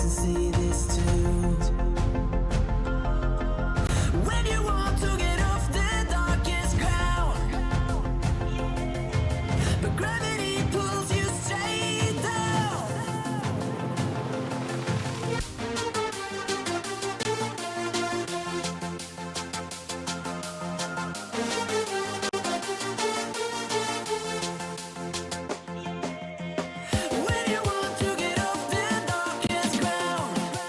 person see this too. When you want to get off the darkest ground, but gravity pulls you straight down. When you want to get off the darkest ground,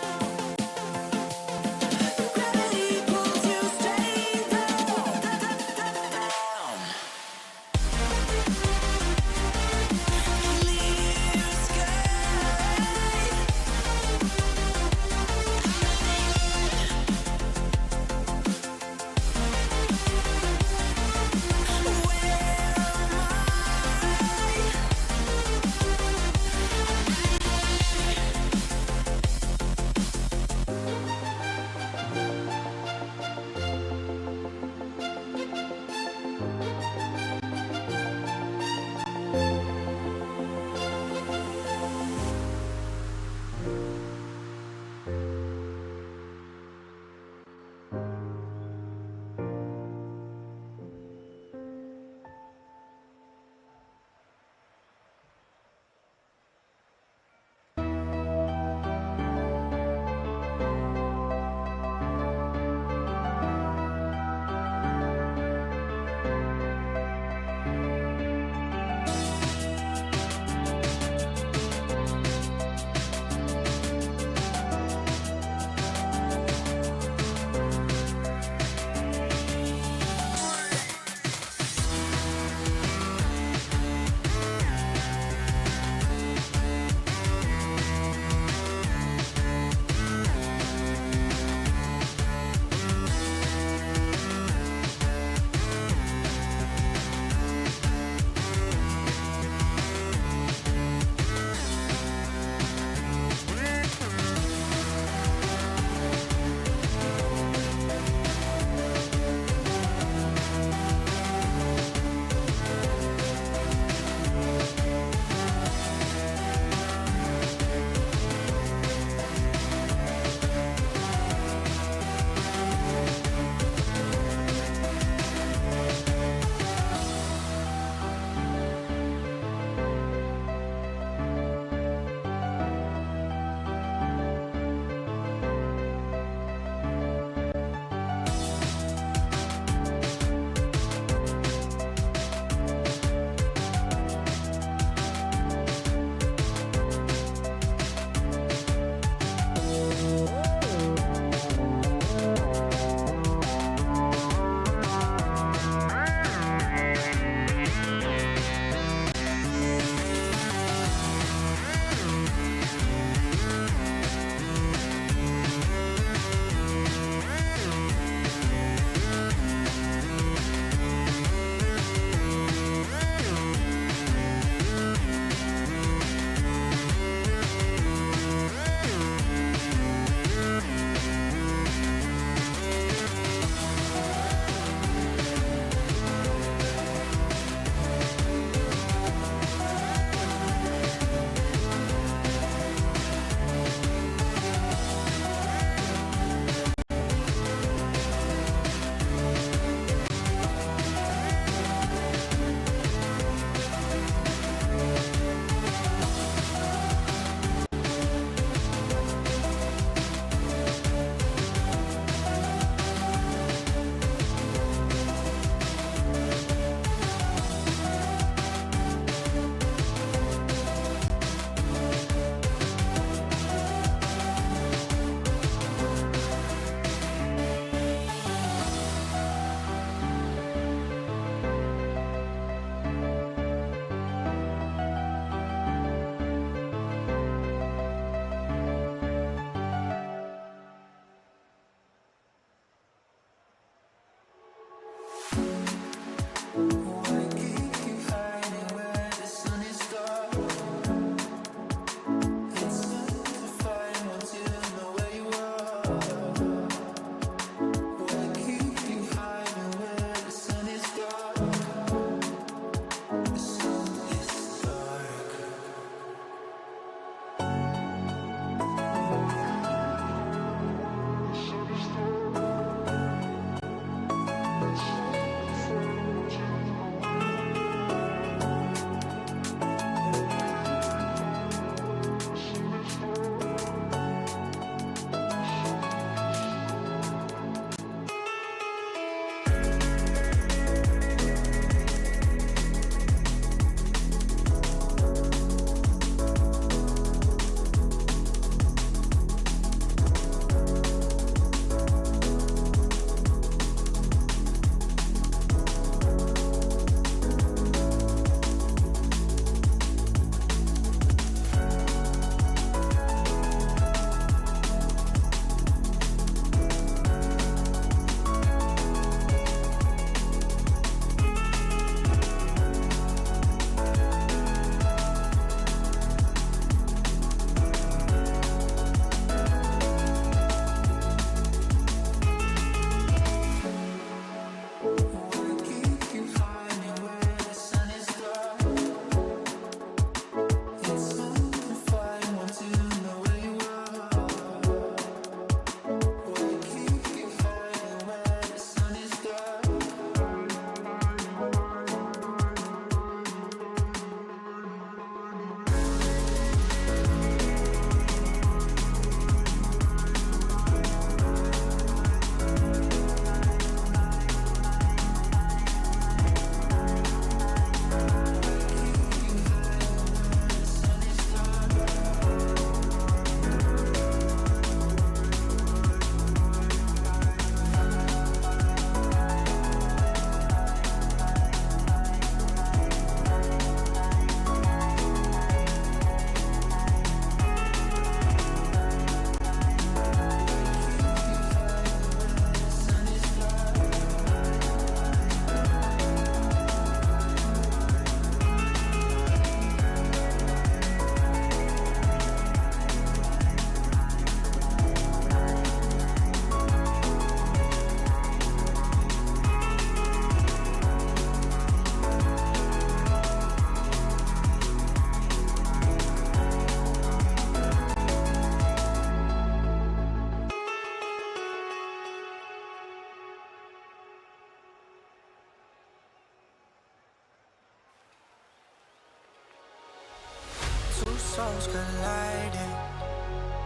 souls colliding.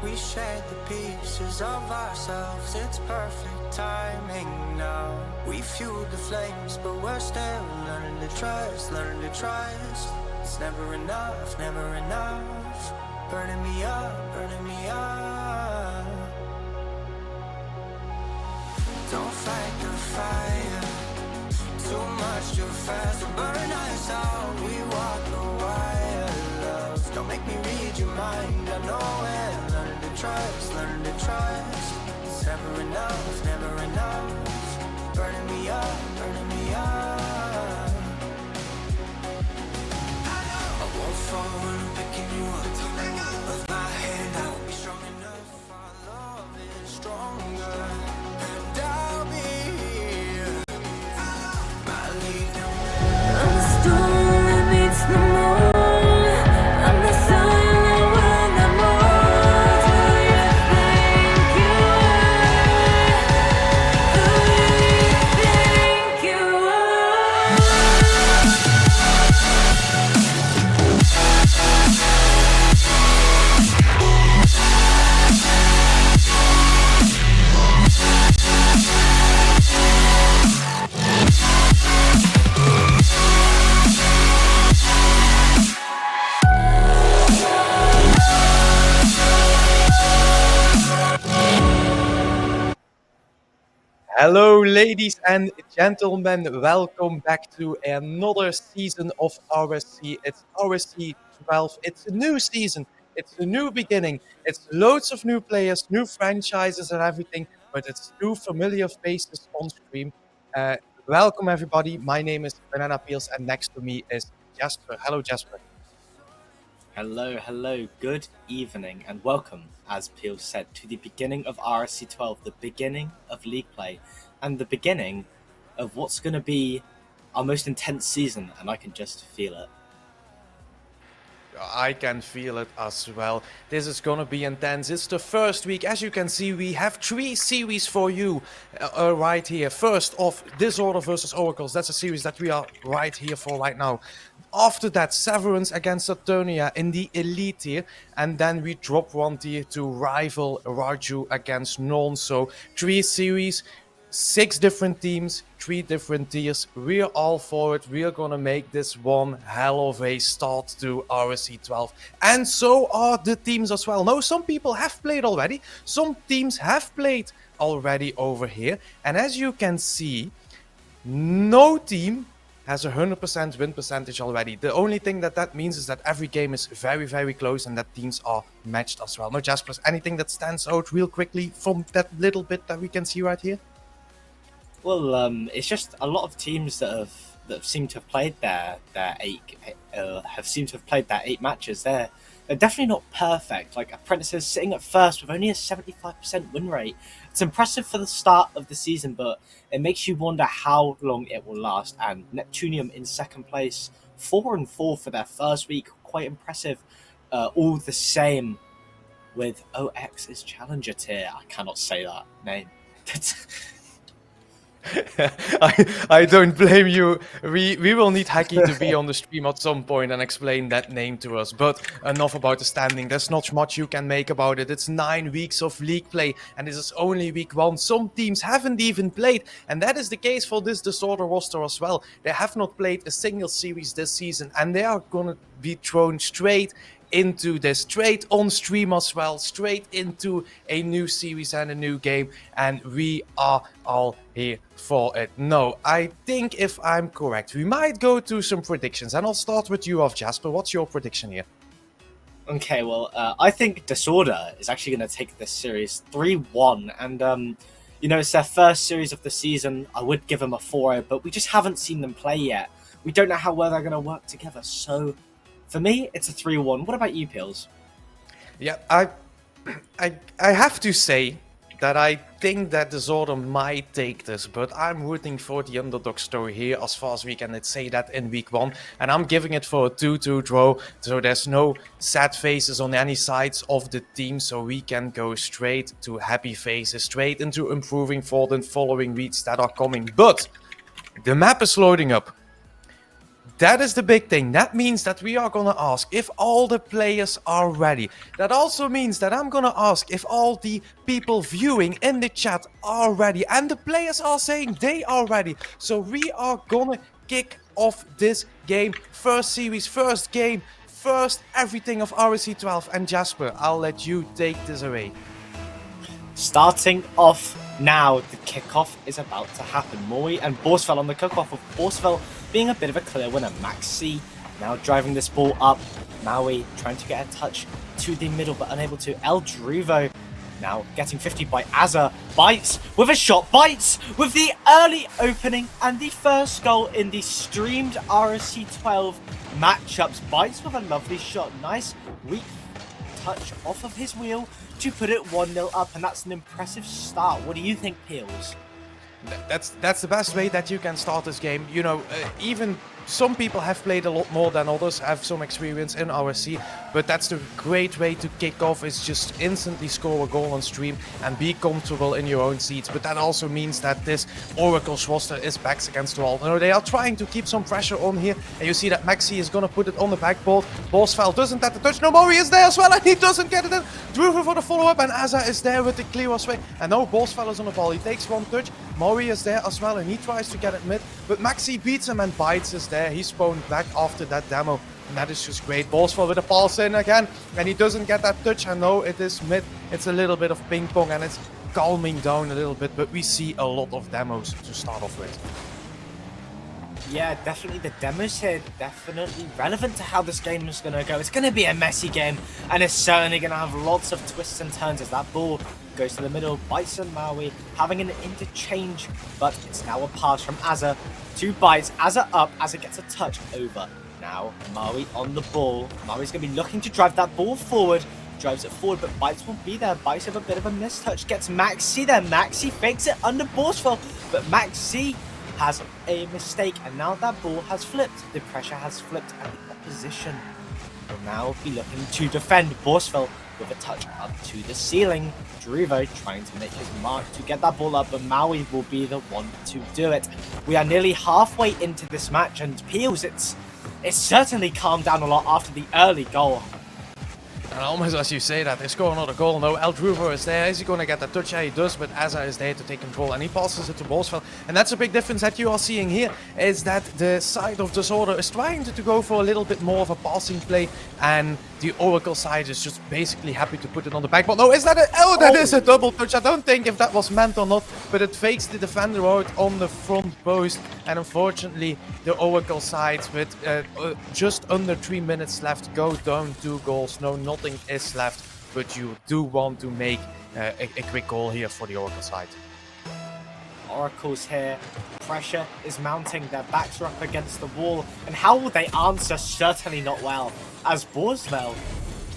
We shared the pieces of ourselves. It's perfect timing now. We fueled the flames, but we're still learning to trust, learning to trust. It's never enough, never enough. Burning me up, burning me up. Don't fight the fire. Too much too fast to burn us out. We walk the wire, love. Don't make me read your mind. I know it. Learning to trust, learning to trust. It's never enough, never enough. Burning me up, burning me up. I won't fall when I'm picking you up. With my hand out, be strong enough. Our love is stronger, and I'll be here. My lead. I'm the storm that meets the moon. I'm the sun that will not move. Who you think you are? Who you think you are? Hello, ladies and gentlemen. Welcome back to another season of RSC. It's RSC12. It's a new season. It's a new beginning. It's loads of new players, new franchises, and everything. But it's two familiar faces on stream. Uh, Welcome, everybody. My name is Banana Peels, and next to me is Jasper. Hello, Jasper. Hello, good evening, and welcome, as Peel said, to the beginning of RSC12, the beginning of League Play, and the beginning of what's going to be our most intense season, and I can just feel it. I can feel it as well. This is gonna be intense. It's the first week. As you can see, we have 3 series for you right here. First off, Disorder versus Oracles. That's a series that we are right here for right now. After that, Severance against Saturnia in the Elite tier. And then we drop 1 tier to rival Raju against Non. So 3 series. 6 different teams, 3 different tiers. We're all for it. We're gonna make this one hell of a start to RSC12. And so are the teams as well. Now, some people have played already. Some teams have played already over here. And as you can see, no team has a 100% win percentage already. The only thing that means is that every game is very, very close and that teams are matched as well. Now, Jasper, anything that stands out real quickly from that little bit that we can see right here? Well, it's just a lot of teams that have seemed to have played their 8 matches. They're definitely not perfect. Like Apprentices sitting at first with only a 75% win rate. It's impressive for the start of the season, but it makes you wonder how long it will last. And Neptunium in second place, 4-4 for their first week, quite impressive. All the same with OX's challenger tier. I cannot say that name. I don't blame you. We will need Hacky to be on the stream at some point and explain that name to us. But enough about the standing. There's not much you can make about it. It's 9 weeks of league play and this is only week 1. Some teams haven't even played and that is the case for this Disorder roster as well. They have not played a single series this season and they are gonna be thrown straight into this, straight on stream as well, straight into a new series and a new game, and we are all here for it. No, I think if I'm correct, we might go to some predictions, and I'll start with you off, Jasper. What's your prediction here? Okay, well, I think Disorder is actually going to take this series 3-1, and it's their first series of the season. I would give them a 4-0, but we just haven't seen them play yet. We don't know how well they're going to work together, so for me, it's a 3-1. What about you, Peels? Yeah, I have to say that I think that Disorder might take this, but I'm rooting for the underdog story here as far as we can say that in week 1, and I'm giving it for a 2-2 draw, so there's no sad faces on any sides of the team, so we can go straight to happy faces, straight into improving for the following weeks that are coming. But the map is loading up. That is the big thing. That means that we are gonna ask if all the players are ready. That also means that I'm gonna ask if all the people viewing in the chat are ready. And the players are saying they are ready. So we are gonna kick off this game. First series, first game, first everything of RSC12. And Jasper, I'll let you take this away. Starting off now, the kickoff is about to happen. Mori and Borsfeld on the kickoff, of Borsfeld being a bit of a clear winner. Maxi now driving this ball up. Maui trying to get a touch to the middle, but unable to. El Druvo now getting 50 by Azza. Bites with a shot. Bites with the early opening and the first goal in the streamed RSC12 matchups. Bites with a lovely shot. Nice weak touch off of his wheel to put it 1-0 up, and that's an impressive start. What do you think, Peels? That's the best way that you can start this game. You know, even some people have played a lot more than others, have some experience in RSC, but that's the great way to kick off, is just instantly score a goal on stream and be comfortable in your own seats. But that also means that this Oracle's roster is backs against the wall. You know, they are trying to keep some pressure on here, and you see that Maxi is gonna put it on the backboard. Borsfeld doesn't get the touch. No, Mori is there as well, and he doesn't get it in. Druver for the follow-up, and Azza is there with the clear swing. And now Borsfeld is on the ball. He takes one touch. Mori is there as well, and he tries to get it mid, but Maxi beats him, and Bites is there. He spawned back after that demo, and that is just great. Borsfeld with a pulse in again, and he doesn't get that touch. I know it is mid. It's a little bit of ping pong, and it's calming down a little bit, but we see a lot of demos to start off with. Yeah, definitely the demos here, definitely relevant to how this game is going to go. It's going to be a messy game, and it's certainly going to have lots of twists and turns as that ball goes to the middle. Bites and Maui having an interchange, but it's now a pass from Azza to Bites. Azza up, Azza gets a touch over. Now Maui on the ball. Maui's going to be looking to drive that ball forward. Drives it forward, but Bites won't be there. Bites have a bit of a mistouch. Gets Maxi there. Maxi fakes it under Borsfeld, but Maxi has a mistake, and now that ball has flipped. The pressure has flipped, and the opposition will now be looking to defend. Borsfeld with a touch up to the ceiling. Druvo trying to make his mark to get that ball up, but Maui will be the one to do it. We are nearly halfway into this match, and Peels, it's certainly calmed down a lot after the early goal. And almost as you say that, they score another goal. No, El Druvo is there. Is he going to get that touch? Yeah, he does, but Azza is there to take control, and he passes it to Borsfeld. And that's a big difference that you are seeing here, is that the side of Disorder is trying to go for a little bit more of a passing play, and the Oracle side is just basically happy to put it on the back. But no, is that a... Oh, that is a double touch. I don't think if that was meant or not, but it fakes the defender out on the front post. And unfortunately, the Oracle side, with just under 3 minutes left, go down 2 goals. No, nothing is left, but you do want to make a quick goal here for the Oracle side. Oracle's here. Pressure is mounting. Their backs are up against the wall. And how will they answer? Certainly not well. As Borsfeld,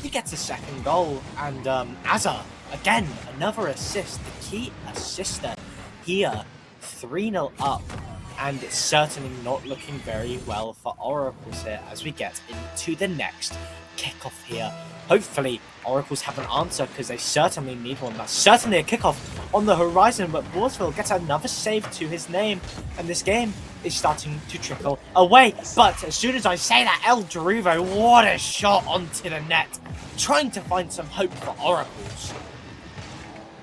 he gets a second goal. And Azza, again, another assist. The key assister here. 3-0 up. And it's certainly not looking very well for Oracles here as we get into the next kickoff here. Hopefully, Oracles have an answer, because they certainly need one. That's certainly a kickoff on the horizon, but Borsfeld gets another save to his name, and this game is starting to trickle away. But as soon as I say that, El Druvo, what a shot onto the net, trying to find some hope for Oracles.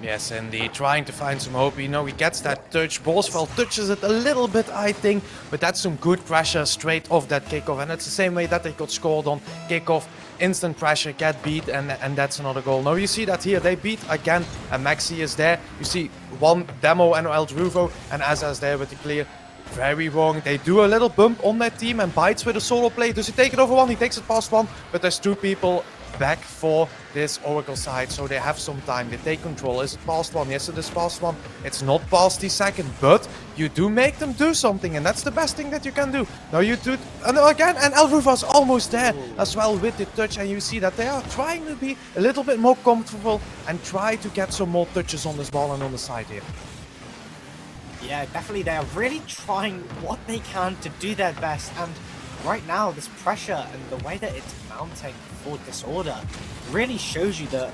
Yes, indeed, trying to find some hope. You know, he gets that touch. Borsfeld touches it a little bit, I think, but that's some good pressure straight off that kickoff, and it's the same way that they got scored on kickoff. Instant pressure, get beat, and that's another goal. Now you see that here, they beat again, and Maxi is there. You see one demo and El Druvo, and Azza is there with the clear. Very wrong. They do a little bump on that team, and Bites with a solo play. Does he take it over one? He takes it past one, but there's 2 people back for this Oracle side, so they have some time. They take control. Is it past one? Yes, it is past one. It's not past the second, but you do make them do something, and that's the best thing that you can do. Now you do, and again, and El Druvo's almost there as well with the touch, and you see that they are trying to be a little bit more comfortable and try to get some more touches on this ball and on the side here. Yeah, definitely, they are really trying what they can to do their best, and right now this pressure and the way that it's mounting for Disorder really shows you that,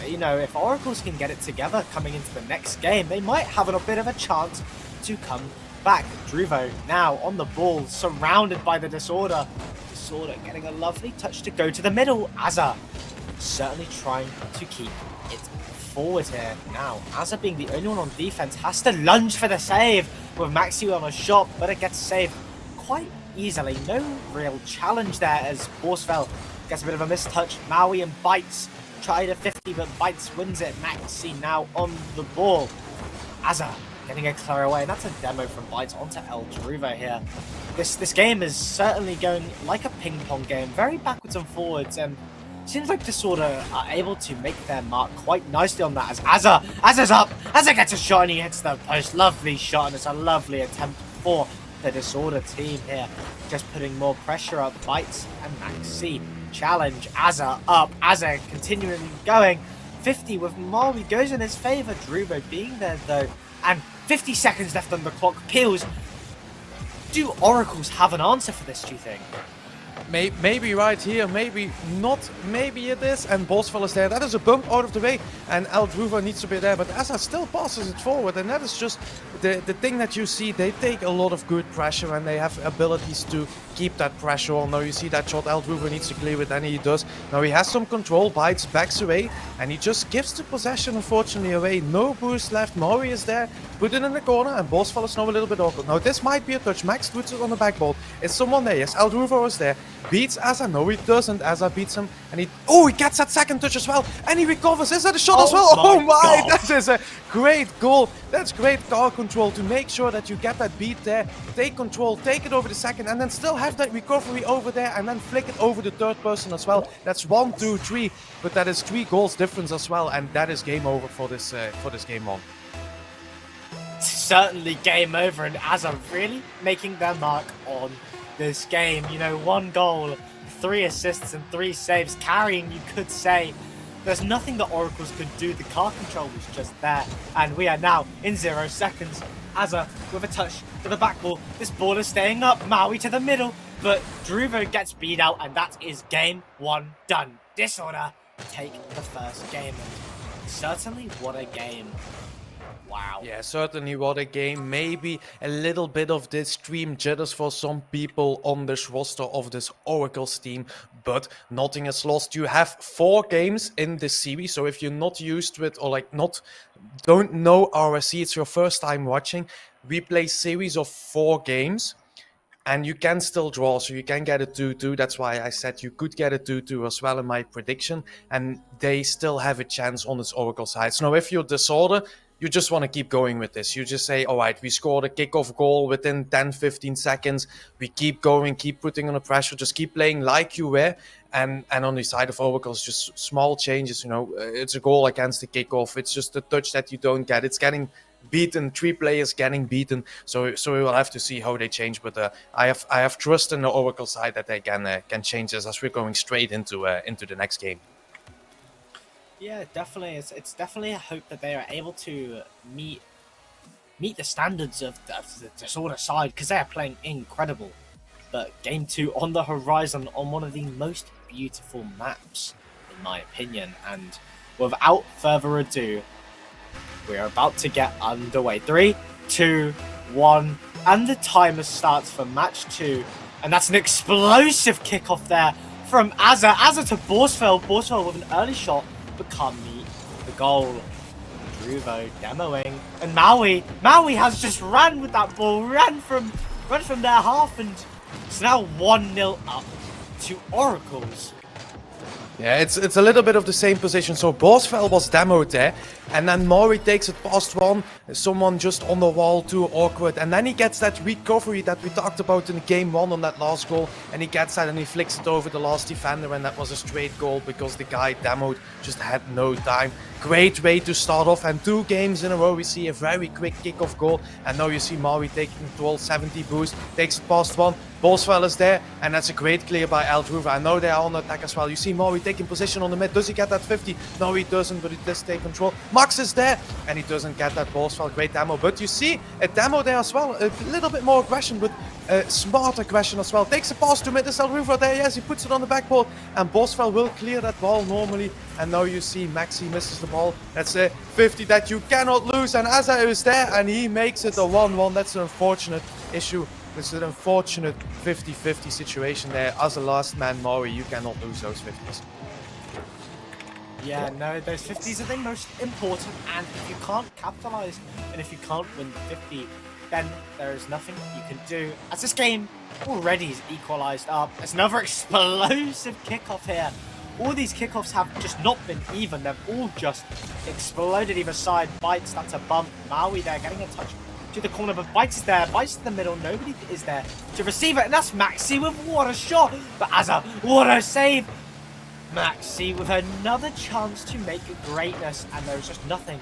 you know, if Oracles can get it together coming into the next game, they might have a bit of a chance to come back. Druvo now on the ball, surrounded by the Disorder. Disorder getting a lovely touch to go to the middle. Azza certainly trying to keep it forward here. Now, Azza being the only one on defense has to lunge for the save with Maxi on a shot, but it gets saved quite easily. No real challenge there as Borsfeld gets a bit of a mistouch. Maui and Bites try to 50, but Bites wins it. Maxi now on the ball. Azza getting a clear away, and that's a demo from Bites onto El Druvo here. This game is certainly going like a ping pong game, very backwards and forwards, and seems like Disorder are able to make their mark quite nicely on that as Azza's up, Azza gets a shot and he hits the post. Lovely shot, and it's a lovely attempt for the Disorder team here. Just putting more pressure up. Bites and Maxi challenge Azza up. Azza continuing going. 50 with Maui goes in his favour. Druvo being there though, and 50 seconds left on the clock. Peels, do Oracles have an answer for this, do you think? Maybe right here, maybe not, maybe it is, and Boswell is there. That is a bump out of the way, and El Druvo needs to be there, but Azza still passes it forward, and that is just the thing that you see. They take a lot of good pressure, and they have abilities to keep that pressure on. Now you see that shot, El Druvo needs to clear it, and he does. Now he has some control, Bites, backs away, and he just gives the possession, unfortunately, away. No boost left, Maui is there, put it in the corner, and Boswell is now a little bit awkward. Now this might be a touch, Max puts it on the backboard. Is someone there? Yes, El Druvo is there. Beats Azza, no he doesn't. Azza beats him, and he gets that second touch as well, and he recovers. Is that a shot as well? Oh my, that is a great goal. That's great car control to make sure that you get that beat there, take control, take it over the second, and then still have that recovery over there, and then flick it over the third person as well. That's 1, 2, 3, but that is 3 goals difference as well, and that is game over for this game on. Certainly game over, and Azza really making their mark on this game. You know, 1 goal, 3 assists and 3 saves, carrying, you could say. There's nothing that Oracles could do. The car control was just there, and we are now in 0 seconds. Azza with a touch to the back ball. This ball is staying up. Maui to the middle, but Druvo gets beat out, and that is game 1 done. Disorder take the first game. Certainly, what a game. Wow. Yeah, certainly what a game. Maybe a little bit of this stream jitters for some people on this roster of this Oracles team, but nothing is lost. You have 4 games in this series, so if you're not used to it or don't know RSC, it's your first time watching, we play series of 4 games. And you can still draw, so you can get a 2-2. That's why I said you could get a 2-2 as well in my prediction. And they still have a chance on this Oracle side. So now if you're Disorder, you just want to keep going with this. You just say, all right, we scored a kickoff goal within 10-15 seconds. We keep going, keep putting on the pressure, just keep playing like you were. And on the side of Oracles, just small changes. You know, it's a goal against the kickoff. It's just a touch that you don't get. It's getting beaten, 3 players getting beaten, so we will have to see how they change, but I have trust in the Oracle side that they can change this as we're going straight into the next game. Yeah, definitely. It's definitely a hope that they are able to meet the standards of the Disorder side, because they are playing incredible. But game 2 on the horizon on one of the most beautiful maps, in my opinion. And without further ado, we're about to get underway. 3, 2, 1, and the timer starts for match 2. And that's an explosive kickoff there from Azza. Azza to Borsfeld. Borsfeld with an early shot, but can't meet the goal. Druvo demoing. And Maui has just ran with that ball, ran from their half, and it's now 1-0 up to Oracles. Yeah, it's a little bit of the same position. So Borsfeld was demoed there, and then Maui takes it past one, someone just on the wall, too awkward, and then he gets that recovery that we talked about in game 1 on that last goal, and he gets that and he flicks it over the last defender, and that was a straight goal because the guy demoed just had no time. Great way to start off, and 2 games in a row we see a very quick kickoff goal, and now you see Maui taking control, 70 boost, takes it past one. Borsfeld is there, and that's a great clear by El Druvo. I know they are on attack as well. You see Maui taking position on the mid. Does he get that 50? No, he doesn't, but he does take control. Max is there, and he doesn't get that. Borsfeld well, great demo. But you see a demo there as well, a little bit more aggression, but smart aggression as well. Takes a pass to mid, Rufo there, yes, he puts it on the backboard, and Boswell will clear that ball normally. And now you see Maxi misses the ball. That's a 50 that you cannot lose, and Aza is there, and he makes it a 1-1. That's an unfortunate issue. It's an unfortunate 50-50 situation there. As a last man, Maury, you cannot lose those 50s. Yeah, no, those 50s are the most important, and if you can't capitalize and if you can't win 50, then there is nothing you can do. As this game already is equalized up, there's another explosive kickoff here. All these kickoffs have just not been even, they've all just exploded either side. Bites, that's a bump. Maui there getting a touch to the corner, but Bites is there, Bites in the middle, nobody is there to receive it, and that's Maxi with what a shot, but Aza, what a save. Maxi with another chance to make greatness, and there's just nothing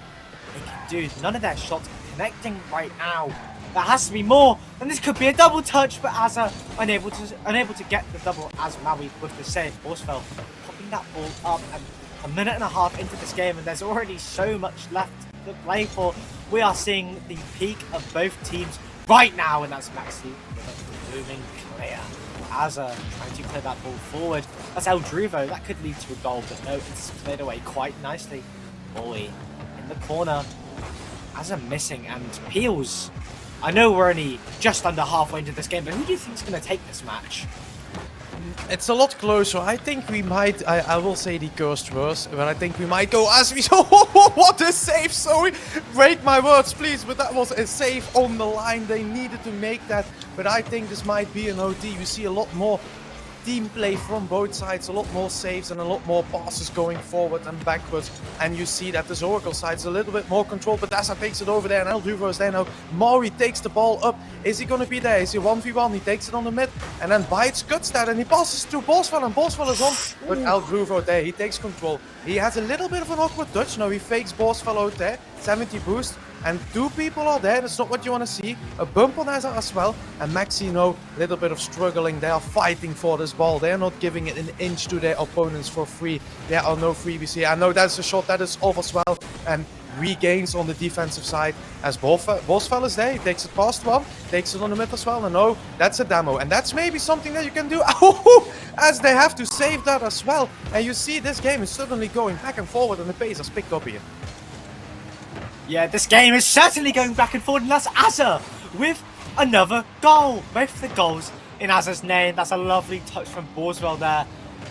they can do. None of their shots are connecting right now. There has to be more, and this could be a double touch, but Aza unable to get the double as Maui with the save. Horsfeld popping that ball up, and a minute and a half into this game, and there's already so much left to play for. We are seeing the peak of both teams right now, and that's Maxi with a booming clear. Aza trying to clear that ball forward. That's El Druvo. That could lead to a goal, but no, it's cleared away quite nicely. Boy, in the corner. Aza missing, and Peels. I know we're only just under halfway into this game, but who do you think is going to take this match? It's a lot closer. I think we might, I will say the cursed words, but I think we might go as we saw. What a save, sorry. Break my words, please, but that was a save on the line. They needed to make that, but I think this might be an OT. You see a lot more team play from both sides, a lot more saves and a lot more passes going forward and backwards, and you see that this Oracle side is a little bit more controlled, but Dasa takes it over there and El Duvo is there now. Maury takes the ball up. Is he going to be there? Is he 1v1? He takes it on the mid, and then Bites cuts that, and he passes to Boswell, and Boswell is on, but El Duvo there, he takes control. He has a little bit of an awkward touch. Now he fakes Boswell out there, 70 boost, and two people are there. That's not what you want to see. A bump on Asa as well, and Maxi, no, little bit of struggling. They are fighting for this ball. They are not giving it an inch to their opponents for free. There are no freebies here. I know that's a shot that is off as well, and regains on the defensive side as Boswell is there. He takes it past one, takes it on the mid as well, and no, that's a demo, and that's maybe something that you can do as they have to save that as well. And you see this game is suddenly going back and forward, and the pace has picked up here. Yeah, this game is certainly going back and forth, and that's Aza with another goal. Both of the goals in Aza's name. That's a lovely touch from Boswell there.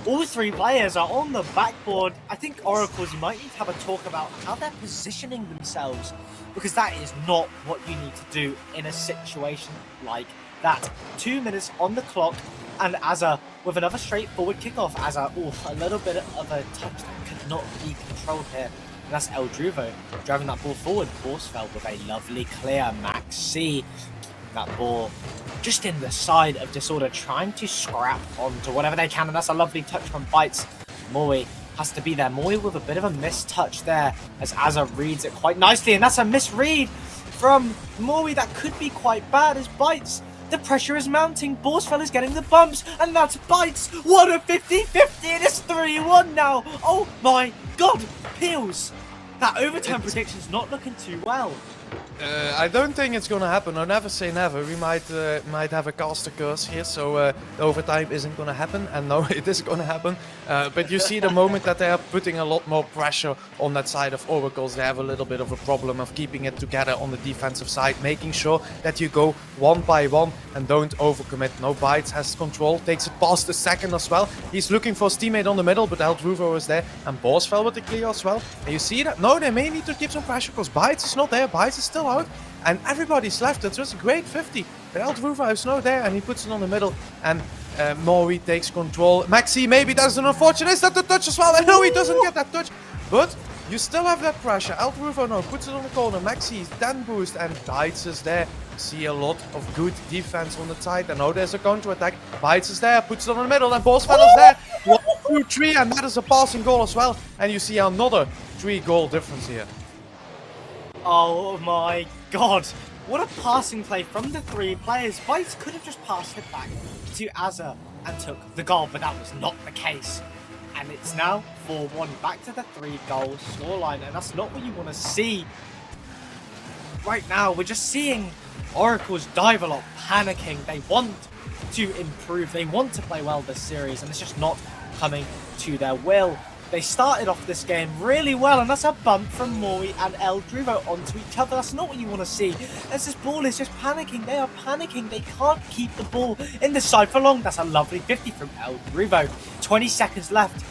All three players are on the backboard. I think Oracles, you might need to have a talk about how they're positioning themselves, because that is not what you need to do in a situation like that. 2 minutes on the clock, and Aza with another straightforward kickoff. Aza, a little bit of a touch that could not be controlled here. And that's El Druvo driving that ball forward. Borsfeld with a lovely clear. Maxi, that ball just in the side of Disorder, trying to scrap onto whatever they can. And that's a lovely touch from Bites. Moy has to be there. Moy with a bit of a mistouch there as Aza reads it quite nicely. And that's a misread from Moy that could be quite bad as Bites. The pressure is mounting. Borsfeld is getting the bumps. And that's Bites. What a 50-50. It is 3-1 now. Oh my God. Peels. That overtime prediction's not looking too well. I don't think it's gonna happen. No, never say never. We might have a caster curse here, so the overtime isn't gonna happen. And no, it is gonna happen. But you see the moment that they are putting a lot more pressure on that side of Oracles, they have a little bit of a problem of keeping it together on the defensive side, making sure that you go one by one and don't overcommit. No, Bites has control, takes it past the second as well. He's looking for his teammate on the middle, but El Druvo is there, and Borsfeld with the clear as well. And you see that? No, they may need to keep some pressure because Bites is not there. Bites is still out, and everybody's left. It's just a great 50. But El Druvo is not there, and he puts it on the middle, and Maury takes control. Maxi, maybe that's an unfortunate. Is that the touch as well? I know he doesn't get that touch, but you still have that pressure. El Druvo now puts it on the corner. Maxi is 10 boost, and Bites is there. See a lot of good defense on the side, and now there's a counter attack. Bites is there, puts it on the middle, and Borsfeld is there. 1, 2, 3, and that is a passing goal as well. And you see another 3-goal difference here. Oh my God. What a passing play from the three players. Bites could have just passed it back to Aza and took the goal, but that was not the case. And it's now 4-1, back to the 3-goal scoreline, and that's not what you want to see. right now we're just seeing Oracle's dive a lot, panicking. They want to improve, they want to play well this series, and it's just not coming to their will. They started off this game really well, and that's a bump from Mori and El Druvo onto each other. That's not what you want to see. As this ball is just panicking. They are panicking. They can't keep the ball in the side for long. That's a lovely 50 from El Druvo. 20 seconds left.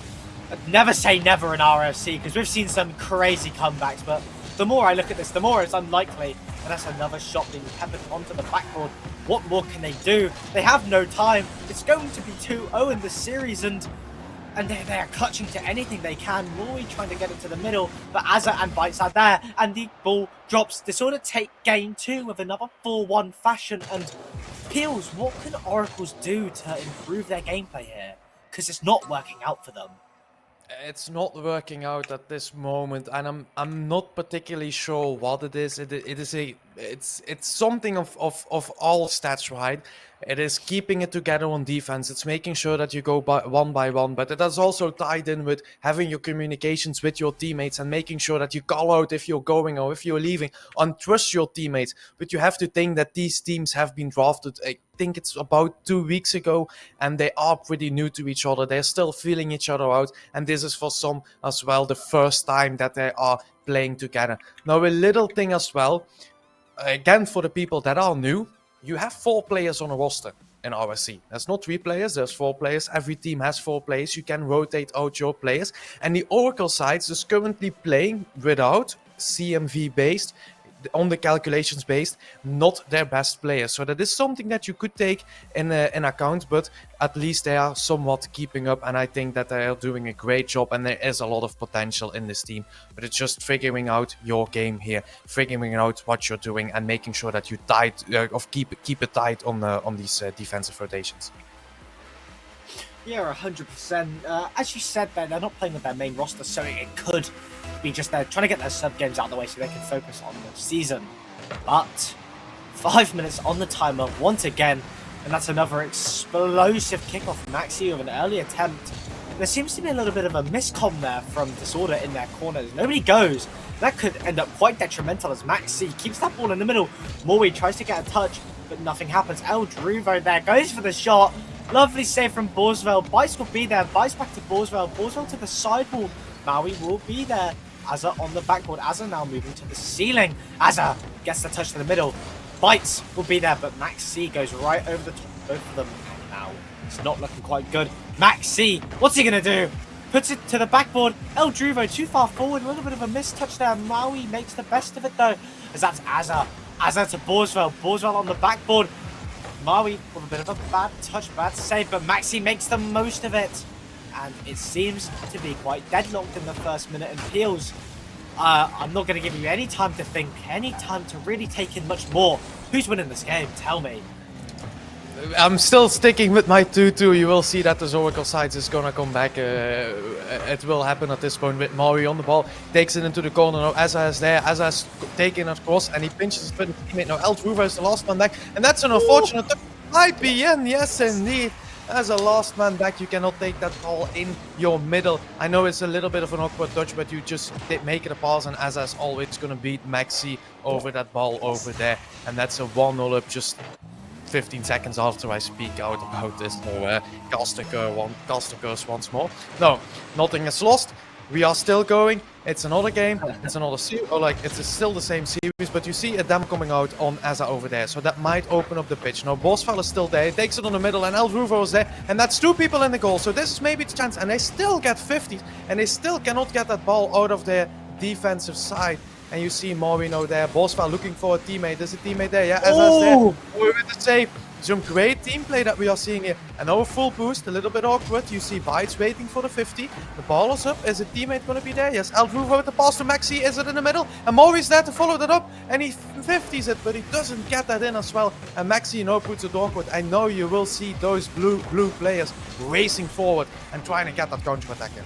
I'd never say never in RSC, because we've seen some crazy comebacks, but the more I look at this, the more it's unlikely. And that's another shot being peppered onto the backboard. What more can they do? They have no time. It's going to be 2-0 in this series, and they are clutching to anything they can. Roy trying to get into the middle, but Azza and Bites are there, and the ball drops. Disorder take game 2 with another 4-1 fashion. And Peels, what can Oracles do to improve their gameplay here? Because it's not working out for them. It's not working out at this moment, and I'm not particularly sure what it is. It's something of all stats, right? It is keeping it together on defense. It's making sure that you go by one, but it is also tied in with having your communications with your teammates and making sure that you call out if you're going or if you're leaving, and trust your teammates. But you have to think that these teams have been drafted, I think it's about 2 weeks ago, and they are pretty new to each other. They're still feeling each other out, and this is for some as well the first time that they are playing together. Now, a little thing as well, again, for the people that are new, you have 4 players on a roster in RSC. There's not 3 players, there's 4 players. Every team has 4 players. You can rotate out your players. And the Oracle side is currently playing without CMV based, on the calculations based, not their best players. So that is something that you could take in account, but at least they are somewhat keeping up, and I think that they are doing a great job, and there is a lot of potential in this team. But it's just figuring out your game here, figuring out what you're doing, and making sure that you keep it tight on these defensive rotations. Yeah, 100%. As you said, they're not playing with their main roster, so it could be just they're trying to get their sub games out of the way so they can focus on the season. But 5 minutes on the timer once again, and that's another explosive kickoff. Maxi with an early attempt. There seems to be a little bit of a miscomm there from Disorder in their corners. Nobody goes. That could end up quite detrimental as Maxi keeps that ball in the middle. Mori tries to get a touch, but nothing happens. El Druvo there goes for the shot. Lovely save from Borsvel. Bites will be there. Bites back to Borsvel. Borsvel to the sidewall. Maui will be there. Azza on the backboard. Azza now moving to the ceiling. Azza gets the touch to the middle. Bites will be there, but Max C goes right over the top of both of them. And now it's not looking quite good. Max C, what's he going to do? Puts it to the backboard. El Druvo too far forward. A little bit of a missed touch there. Maui makes the best of it though, as that's Azza. Azza to Borsvel. Borsvel on the backboard. Maui with a bit of a bad touch, bad save, but Maxi makes the most of it. And it seems to be quite deadlocked in the first minute. And Peels, I'm not going to give you any time to think, any time to really take in much more. Who's winning this game? Tell me. I'm still sticking with my 2-2. You will see that the Oracle side is gonna come back. It will happen at this point with Maui on the ball. Takes it into the corner. Now Azza is there. Azza is taking it across, and he pinches it with his teammate. Now El Druvo is the last man back, and that's an unfortunate IPN. Yes, indeed. As a last man back, you cannot take that ball in your middle. I know it's a little bit of an awkward touch, but you just make it a pass, and Azza is always gonna beat Maxi over that ball over there, and that's a 1-0 up. Just 15 seconds after I speak out about this, so Caster curse once more. No, nothing is lost. We are still going. It's another game. It's another series. It's still the same series, but you see a dam coming out on Azza over there, so that might open up the pitch. Now Borsvel is still there. He takes it on the middle, and El Druvo is there, and that's 2 people in the goal. So this is maybe the chance, and they still get 50s, and they still cannot get that ball out of their defensive side. And you see Morino there. Borsvel looking for a teammate. There's a teammate there. Yeah, Azza's there. We're with the save. Some great team play that we are seeing here. And now a full boost, a little bit awkward. You see Bites waiting for the 50. The ball is up. Is a teammate going to be there? Yes, El Druvo with the pass to Maxi. Is it in the middle? And Mori's there to follow that up. And he 50s it, but he doesn't get that in as well. And Maxi now puts it awkward. I know you will see those blue players racing forward and trying to get that counter-attack in.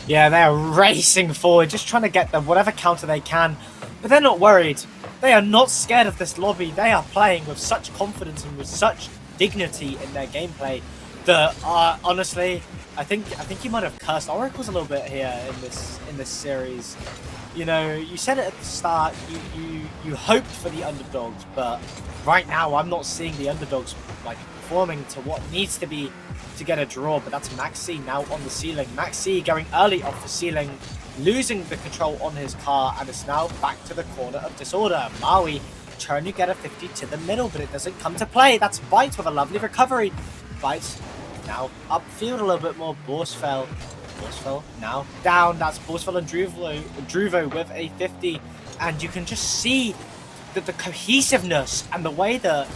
Yeah, they're racing forward, just trying to get them whatever counter they can. But they're not worried. They are not scared of this lobby. They are playing with such confidence and with such dignity in their gameplay that honestly, I think you might have cursed Oracles a little bit here in this series. You know, you said it at the start. You hoped for the underdogs, but right now I'm not seeing the underdogs like performing to what needs to be to get a draw. But that's Maxi now on the ceiling. Maxi going early off the ceiling, losing the control on his car, and it's now back to the corner of disorder. Maui trying to get a 50 to the middle, but it doesn't come to play. That's Bites with a lovely recovery. Bites now upfield a little bit more. Borsfell now down. That's Borsfell and Druvo with a 50, and you can just see that the cohesiveness and the way that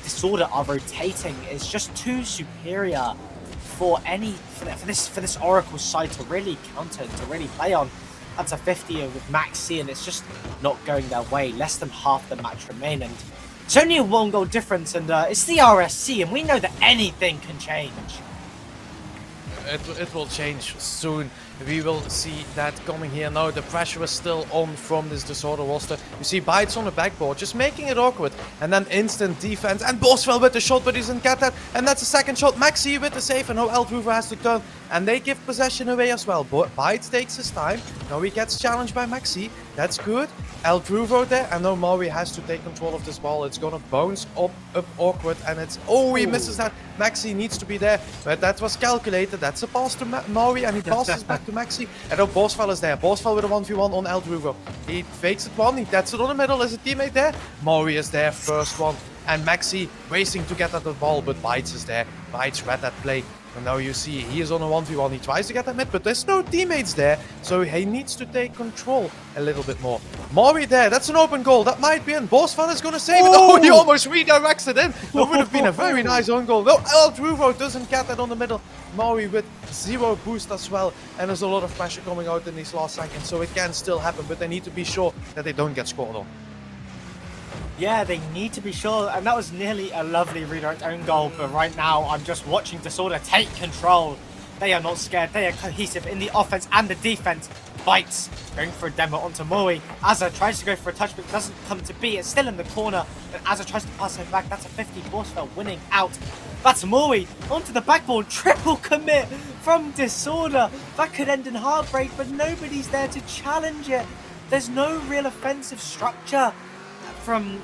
Disorder are rotating is just too superior for this Oracle side to really counter, to really play on. That's a 50 with Maxi, and it's just not going their way. Less than half the match remain, and it's only a 1 goal difference, and it's the RSC, and we know that anything can change. It will change soon. We will see that coming here now. The pressure is still on from this Disorder roster. You see Bites on the backboard, just making it awkward. And then instant defense. And Boswell with the shot, but he doesn't get that. And that's a second shot. Maxi with the save. And now Eldruver has to turn. And they give possession away as well. But Bites takes his time. Now he gets challenged by Maxi. That's good. Eldruver there. And now Maui has to take control of this ball. It's gonna bounce up awkward. And it's... Oh, he misses that. Maxi needs to be there. But that was calculated. That's a pass to Maui. And he passes back to Maxi. And now Boswell is there. Boswell with a 1v1 on Eldruver. He fakes it one. He gets it on the middle. Is a teammate there? Maui is there. First one. And Maxi racing to get at the ball. But Bites is there. Bites read that play. And now you see he is on a 1v1. He tries to get that mid, but there's no teammates there. So he needs to take control a little bit more. Maui there. That's an open goal. That might be in. Bosfan is going to save it. Oh, he almost redirects it in. That would have been a very nice own goal. No, Eldruvo doesn't get that on the middle. Maui with 0 boost as well. And there's a lot of pressure coming out in these last seconds. So it can still happen, but they need to be sure that they don't get scored on. Yeah, they need to be sure, and that was nearly a lovely redirect own goal, but right now I'm just watching Disorder take control. They are not scared, they are cohesive in the offense and the defense. Bites going for a demo onto Maui. Azza tries to go for a touch, but it doesn't come to be. It's still in the corner, and Azza tries to pass it back. That's a 50. Borsfeld winning out. That's Maui onto the backboard. Triple commit from Disorder. That could end in heartbreak, but nobody's there to challenge it. There's no real offensive structure from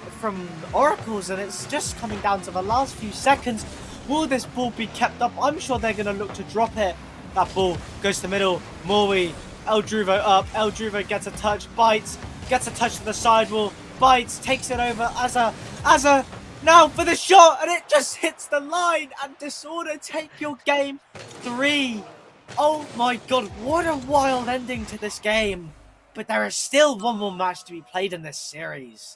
Oracles, and it's just coming down to the last few seconds. Will this ball be kept up? I'm sure they're going to look to drop it. That ball goes to the middle. Maui, Eldruvo up. Eldruvo gets a touch. Bites gets a touch to the sidewall. Bites takes it over. Azza now for the shot, and it just hits the line. And Disorder take your game 3. Oh my god, what a wild ending to this game. But there is still one more match to be played in this series.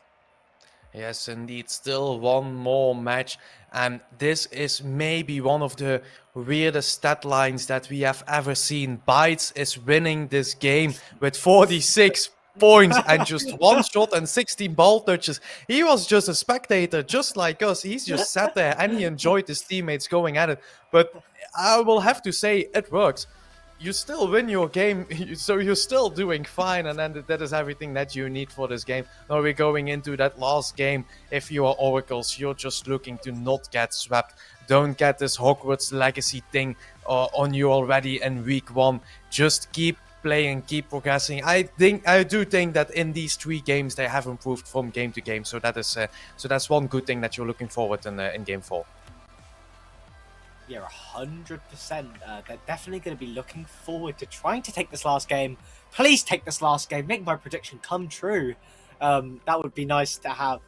Yes, indeed. Still one more match. And this is maybe one of the weirdest stat lines that we have ever seen. Bites is winning this game with 46 points and just 1 shot and 16 ball touches. He was just a spectator, just like us. He's just sat there and he enjoyed his teammates going at it. But I will have to say, it works. You still win your game, so you're still doing fine, and then that is everything that you need for this game. Now we're going into that last game. If you are Oracles, you're just looking to not get swept. Don't get this Hogwarts Legacy thing on you already in week 1. Just keep playing, keep progressing. I do think that in these 3 games they have improved from game to game. So that is that's one good thing that you're looking forward in game 4. Yeah, 100%. They're definitely going to be looking forward to trying to take this last game. Please take this last game. Make my prediction come true. That would be nice to have.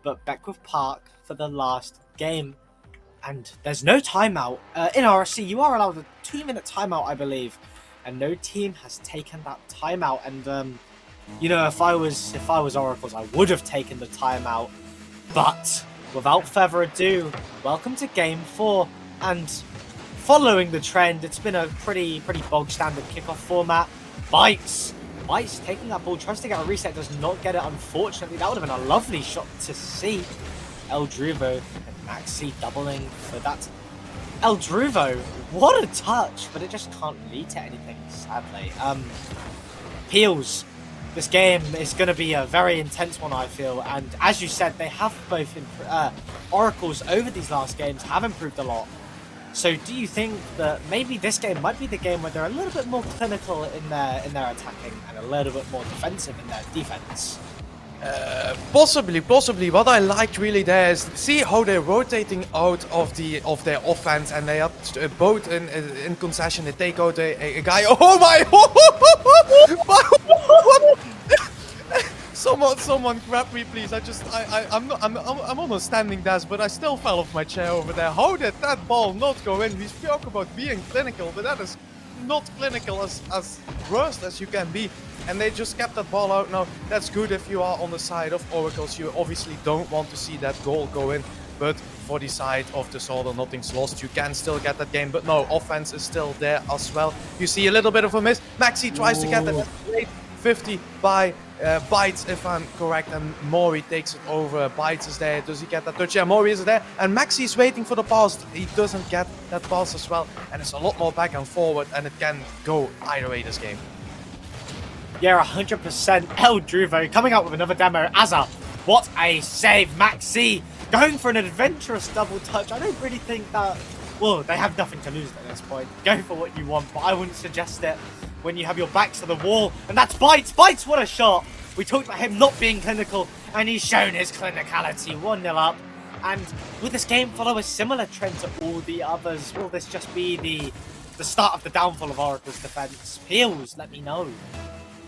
But Beckwith Park for the last game. And there's no timeout. In RSC, you are allowed a 2-minute timeout, I believe. And no team has taken that timeout. And, you know, if I was Oracles, I would have taken the timeout. But without further ado, welcome to game 4. And following the trend, it's been a pretty bog standard kickoff format. Bites taking that ball, tries to get a reset, does not get it, unfortunately. That would have been a lovely shot to see. Eldruvo and Maxi doubling for that. Eldruvo, what a touch, but it just can't lead to anything, sadly. Peels, this game is going to be a very intense one, I feel. And as you said, they have both Oracles over these last games have improved a lot. So do you think that maybe this game might be the game where they're a little bit more clinical in their attacking and a little bit more defensive in their defense? Possibly. What I liked really there is see how they're rotating out of their offense, and they are both in concession. They take out a guy. Oh my! What? Someone grab me, please. I'm on a standing desk, but I still fell off my chair over there. How did that ball not go in? We spoke about being clinical, but that is not clinical as worst as you can be. And they just kept that ball out. Now, that's good if you are on the side of Oracles. You obviously don't want to see that goal go in. But for the side of Disorder, nothing's lost. You can still get that game. But no, offense is still there as well. You see a little bit of a miss. Maxi tries to get that late 50 by Bites, if I'm correct. And Mori takes it over. Bites is there. Does he get that touch? Yeah, Mori is there. And Maxi is waiting for the pass. He doesn't get that pass as well. And it's a lot more back and forward. And it can go either way this game. Yeah, 100%. El Druvo coming out with another demo. Azza, what a save. Maxi going for an adventurous double touch. I don't really think that... Well, they have nothing to lose at this point. Go for what you want, but I wouldn't suggest it when you have your backs to the wall. And that's Bites. Bites, what a shot. We talked about him not being clinical, and he's shown his clinicality. 1-0 up. And will this game follow a similar trend to all the others? Will this just be the start of the downfall of Oracle's defense? Peels, let me know.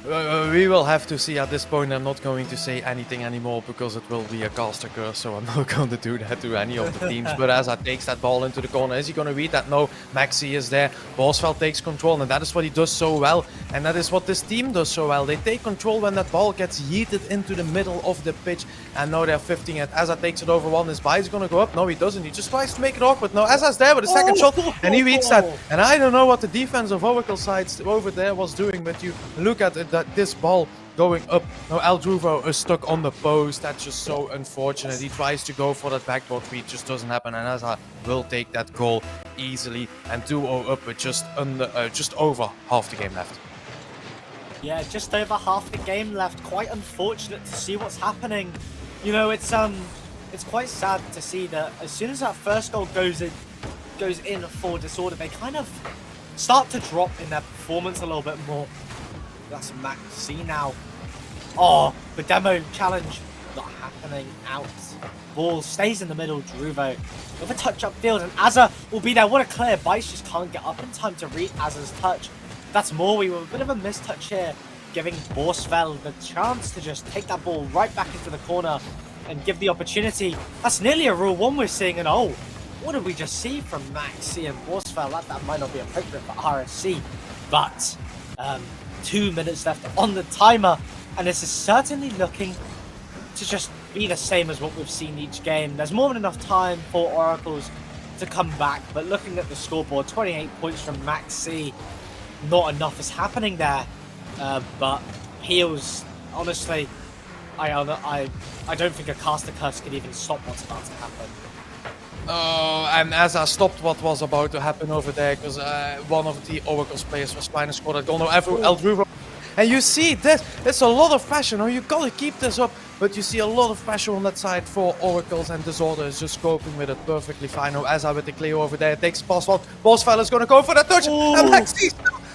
We will have to see at this point. I'm not going to say anything anymore because it will be a caster curse, so I'm not going to do that to any of the teams. But as I takes that ball into the corner, is he going to read that? No, Maxi is there. Bosveld takes control, and that is what he does so well. And that is what this team does so well. They take control when that ball gets yeeted into the middle of the pitch. And now they're 15 it. Asa takes it over one. His buy is going to go up. No, he doesn't. He just tries to make it awkward. No, Asa's there with a second shot, and he reads that. And I don't know what the defense of Oracle sides over there was doing, but you look at it, that this ball going up. Now El Druvo is stuck on the post. That's just so unfortunate. He tries to go for that backboard feed, just doesn't happen, and Asa will take that goal easily. And 2-0 up with just over half the game left. Yeah, just over half the game left. Quite unfortunate to see what's happening. You know, it's quite sad to see that as soon as that first goal goes in for Disorder, they kind of start to drop in their performance a little bit more. That's Maxi now. Oh, the demo challenge not happening out. Ball stays in the middle. Druvo with a touch upfield, and Azza will be there. What a clear. Bites just can't get up in time to read Azza's touch. That's Mori with a bit of a mistouch here, giving Borsfeld the chance to just take that ball right back into the corner and give the opportunity. That's nearly a Rule 1 we're seeing, and oh, what did we just see from Maxi and Borsfeld? That might not be appropriate for RSC, but 2 minutes left on the timer, and this is certainly looking to just be the same as what we've seen each game. There's more than enough time for Oracles to come back, but looking at the scoreboard, 28 points from Maxi, not enough is happening there. But Peels, honestly, I don't think a caster curse could even stop what's about to happen. Oh, and as I stopped what was about to happen over there, because one of the Oracle's players was trying to score that goal. No, El Druvo. And you see this, it's a lot of pressure. Now you gotta keep this up, but you see a lot of pressure on that side for Oracles, and Disorder is just coping with it perfectly fine. Now Asa with the clear over there, takes Bosveld. Bosveld is gonna go for that touch, and Maxi,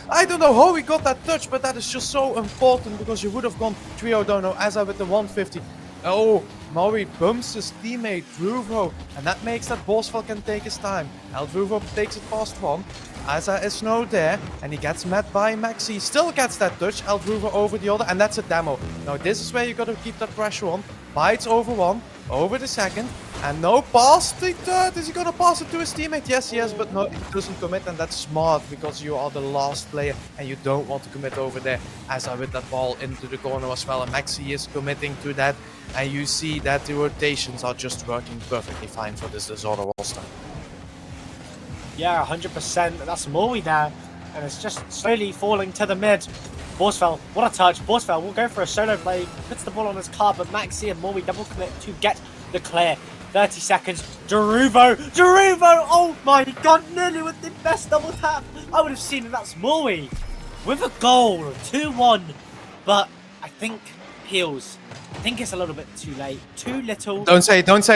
I don't know how he got that touch, but that is just so important because you would have gone 3-0 down. Now Asa with the 150. Oh, Maui bumps his teammate Druvo, and that makes that Bosveld can take his time. El Druvo takes it past one. Asa is now there, and he gets met by Maxi. Still gets that touch. El Druvo over the other, and that's a demo. Now this is where you gotta keep that pressure on. Bites over one, over the second, and no pass the third. Is he gonna pass it to his teammate? Yes, he is, but no, he doesn't commit, and that's smart because you are the last player and you don't want to commit over there. Asa with that ball into the corner as well, and Maxi is committing to that, and you see that the rotations are just working perfectly fine for this Disorder roster. Yeah, 100%. That's Mori there, and it's just slowly falling to the mid. Borsfeld, what a touch. Borsfeld will go for a solo play, puts the ball on his car, but Maxi and Mori double commit to get the clear. 30 seconds. Druvo! Oh my god, nearly with the best double tap. I would have seen it. That's Mori with a goal. 2-1. But I think heels. I think it's a little bit too late. Too little. Don't say it. That's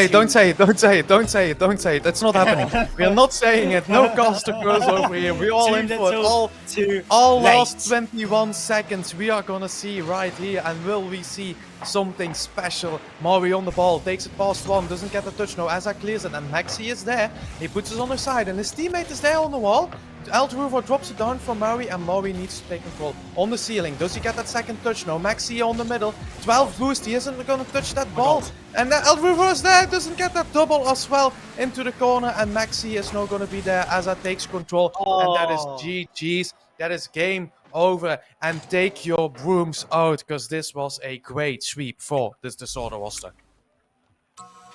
not happening. We are not saying it. No cost to cross over here. We're all in for it. All last 21 seconds we are gonna see right here. And will we see something special? Maury on the ball, takes it past one, doesn't get the touch. No, Azza clears it, and Maxi is there. He puts it on the side, and his teammate is there on the wall. Eldruvo drops it down from Maury, and Maury needs to take control on the ceiling. Does he get that second touch? No, Maxi on the middle. 12 boost, he isn't gonna touch that ball. And Eldruvo is there, doesn't get that double as well into the corner, and Maxi is now gonna be there as that takes control. And that is GG's. That is game over. And take your brooms out, because this was a great sweep for this Disorder roster.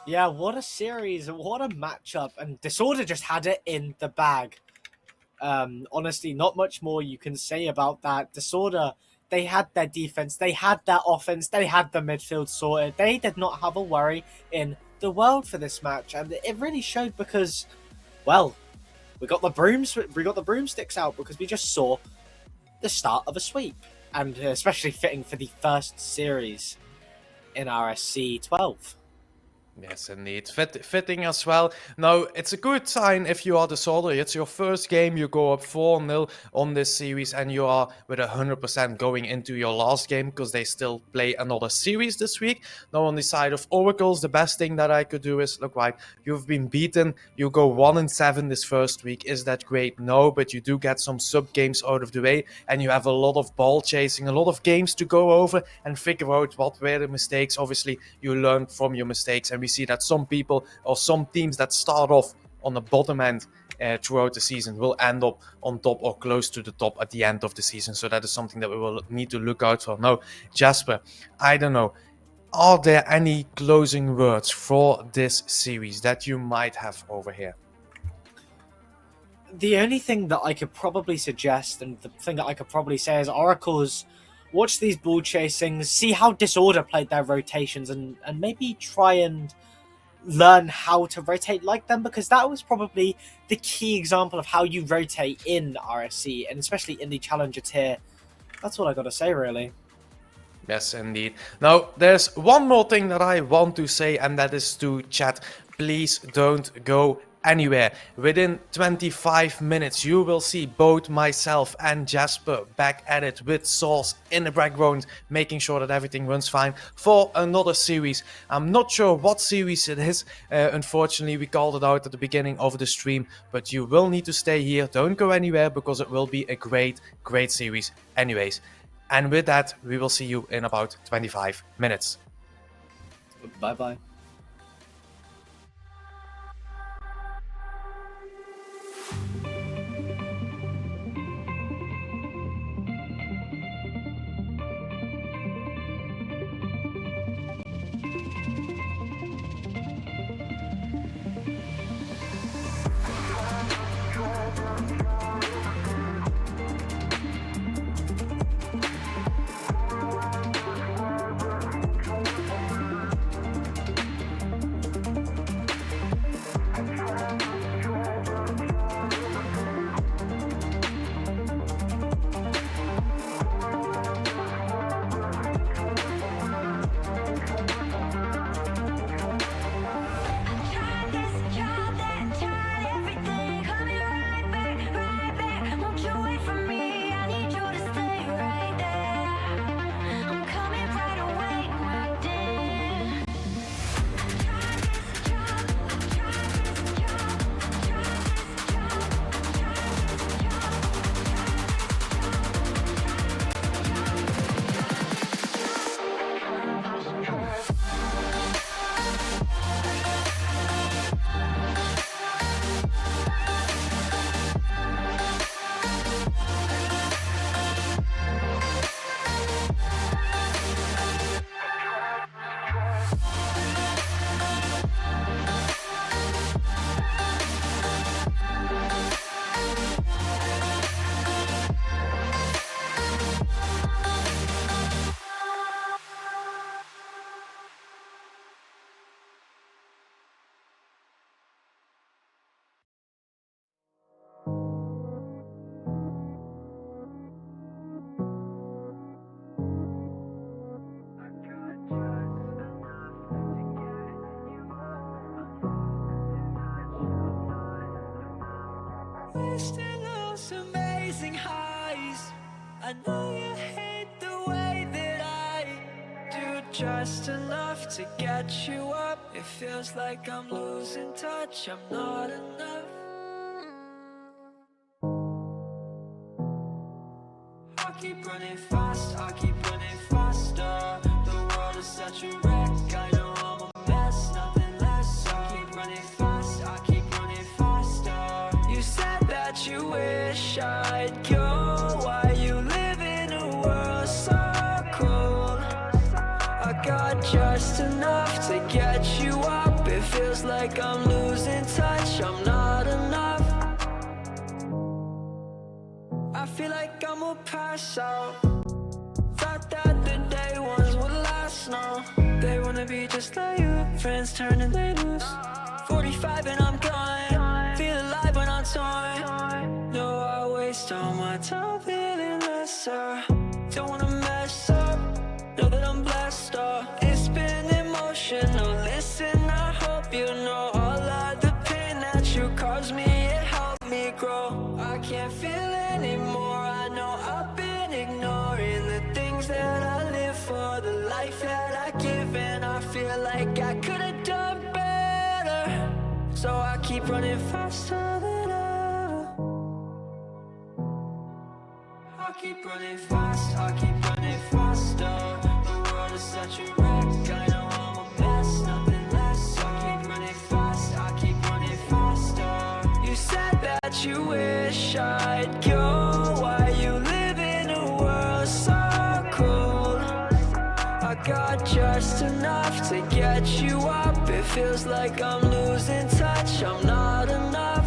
Yeah, what a series, what a matchup, and Disorder just had it in the bag. Honestly, not much more you can say about that. Disorder, they had their defense, they had their offense, they had the midfield sorted. They did not have a worry in the world for this match, and it really showed because, well, we got the broomsticks out because we just saw the start of a sweep, and especially fitting for the first series in RSC 12. Yes, indeed. Fitting as well. Now, it's a good sign if you are Disorder. It's your first game. You go up 4-0 on this series, and you are with 100% going into your last game because they still play another series this week. Now, on the side of Oracles, the best thing that I could do is, look, right, you've been beaten. You go 1-7 this first week. Is that great? No, but you do get some sub games out of the way, and you have a lot of ball chasing, a lot of games to go over and figure out what were the mistakes. Obviously, you learn from your mistakes, and we see that some people or some teams that start off on the bottom end throughout the season will end up on top or close to the top at the end of the season. So that is something that we will need to look out for. Now, Jasper, I don't know, are there any closing words for this series that you might have over here? The only thing that I could probably suggest, and the thing that I could probably say is Oracles, watch these ball chasings, see how Disorder played their rotations, and maybe try and learn how to rotate like them, because that was probably the key example of how you rotate in RSC, and especially in the Challenger tier. That's all I gotta say, really. Yes, indeed. Now, there's one more thing that I want to say, and that is to chat. Please don't go anywhere. Within 25 minutes, you will see both myself and Jasper back at it with Sauce in the background, making sure that everything runs fine for another series. I'm not sure what series it is. Unfortunately, we called it out at the beginning of the stream, but you will need to stay here. Don't go anywhere because it will be a great series anyways. And with that, we will see you in about 25 minutes. Bye-bye. tasting those amazing highs. I know you hate the way that I do just enough to get you up. It feels like I'm losing touch, I'm not enough. I keep running fast, I keep running faster. The world is such a wreck, I know I'm a mess, nothing less. I keep running fast, I keep running faster. You said that you wish I'd go. Why you live in a world so cold? I got just enough to get you up. It feels like I'm losing touch, I'm not enough. I feel like I'm gonna pass out. Thought that the day ones would last, no. They wanna be just like you, friends turning they loose. 45 and I'm gone, feel alive when I'm torn. No, I waste all my time feeling lesser. Don't wanna mess up, know that I'm blessed, it's been emotional, listen, I hope you know. All of the pain that you caused me, it helped me grow. I can't feel anymore, I know I've been ignoring the things that I live for, the life that I give, and I feel like I could've done better. So I keep running faster than ever. I keep running fast, I keep running faster. The world is such a wreck, I know I'm a mess, nothing less. I keep running fast, I keep running faster. You said that you wish I'd go. Why you live in a world so cold? I got just enough to get you up. It feels like I'm losing touch, I'm not enough.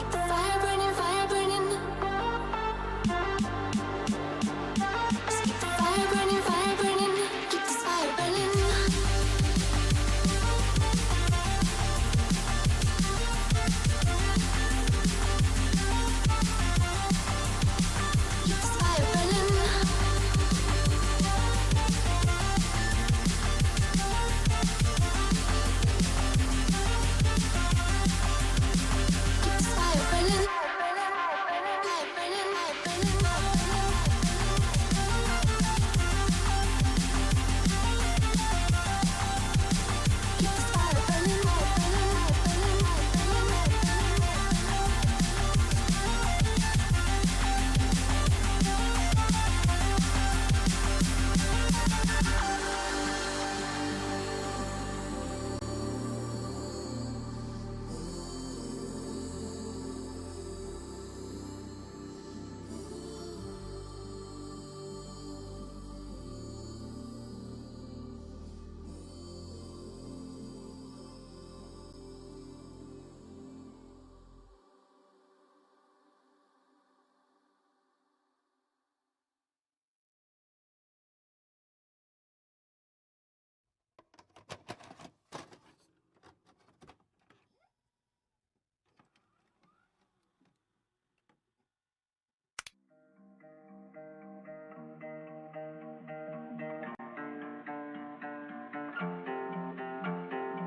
Keep the fire burning, fire burning. Just keep the fire burning, fire burning. Keep this fire burning. Keep this fire burning. Keep this fire burning. Fire burning, fire burning, fire burning. Keep this fire burning, fire burning,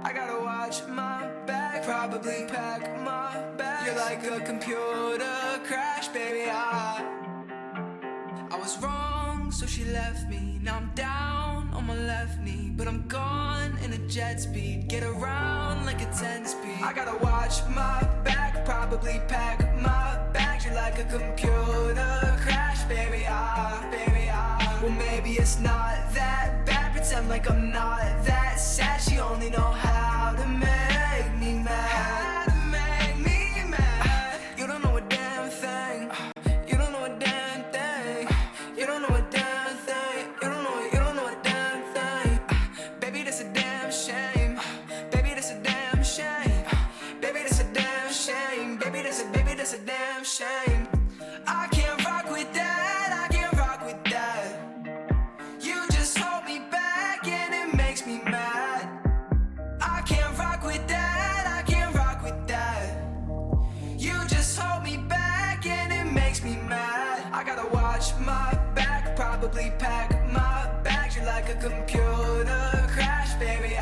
I gotta watch my back, probably pack my bags. You're like a computer crash, baby. I was wrong, so she left me. Now I'm down on my left knee, but I'm gone in a jet speed. Get around like a 10-speed. I gotta watch my back, probably pack my bags. You're like a computer crash, baby. Well, maybe it's not that bad. Pretend like I'm not that sad. She only know how to make me mad. How to make me mad. You don't know a damn thing. You don't know a damn thing. You don't know a damn thing. You don't know a damn thing. Baby, that's a damn shame. Baby, that's a damn shame. Baby, that's a damn shame. Baby, that's a damn shame. I can't rock with that. I can't rock with that. You just hold me back and it makes me mad. I can't rock with that. I can't rock with that. You just hold me back and it makes me mad. I gotta watch my back, probably pack my bags. You're like a computer crash, baby.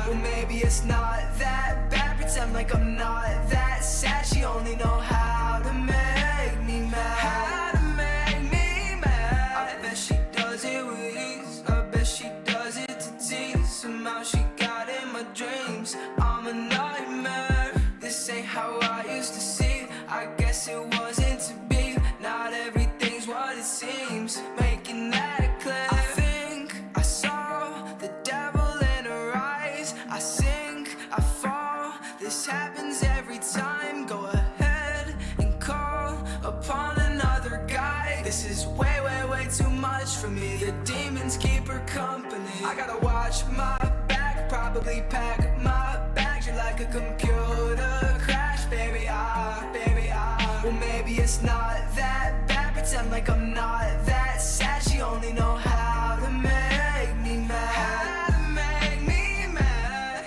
Well, maybe it's not that bad. Pretend like I'm not that sad. She only know how to make me mad. How to make me mad. I bet she does it with ease. I bet she does it to tease. Somehow she got in my dreams. I'm a nightmare. This ain't how I used to see. I guess it wasn't to be. Not everything's what it seems. Making that clear. I think I saw the devil in her eyes. I sink, I fall. This happens every time. Go ahead and call upon another guy. This is way, way, way too much for me. The demons keep her company. I gotta watch my back, probably pack my bags. You're like a computer crash, baby. Well, maybe it's not that bad. Pretend like I'm not that sad. She only know how to make me mad. How to make me mad.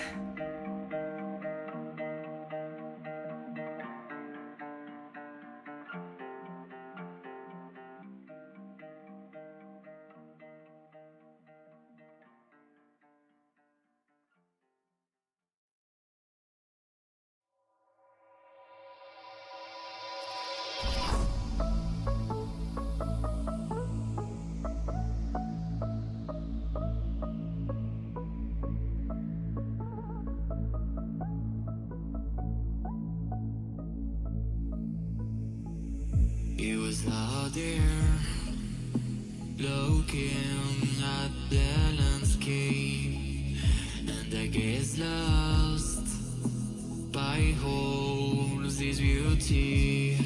It was out there, looking at the landscape, and I gazed lost by holes this beauty,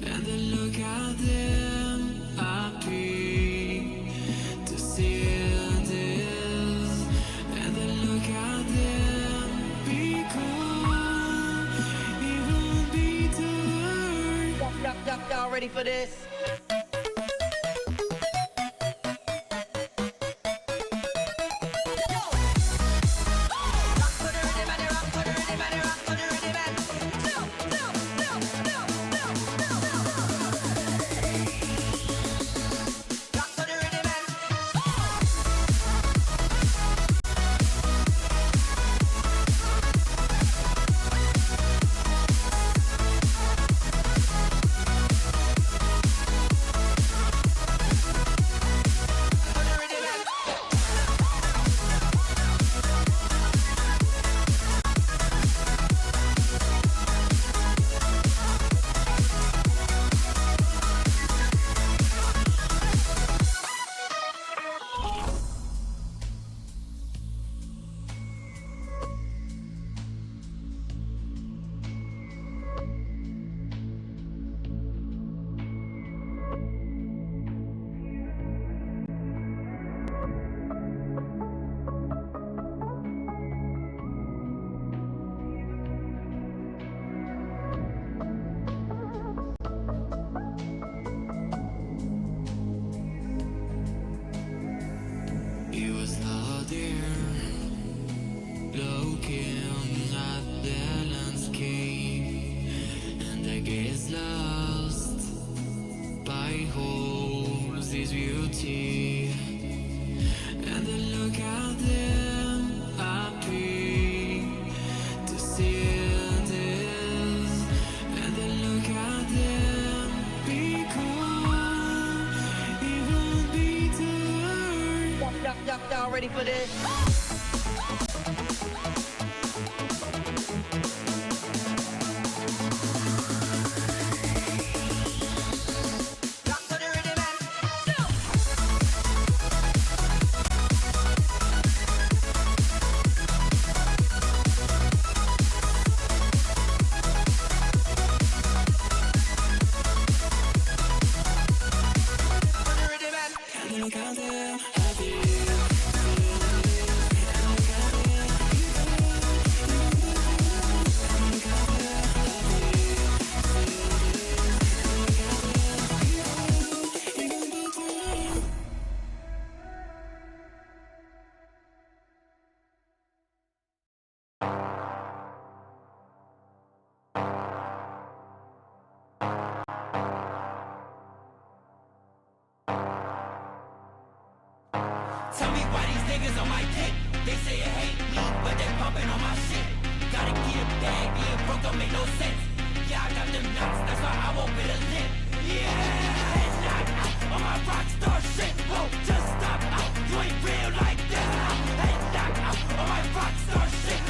and I look at them happy to see this, and I look at them because ready for this? He was not there, looking at the landscape, and I guess lost by holes his beauty. And then look at them, happy to see this. And then look at them, be calm, even bitter. Y'all ready for this? Tell me why these niggas on my dick. They say you hate me, but they pumping on my shit. Gotta get a bag, being broke don't make no sense. Yeah, I got them nuts, that's why I won't be a lip. Yeah, head knock out on my rockstar shit. Whoa, just stop out, you ain't real like this. Head knock out on my rockstar shit.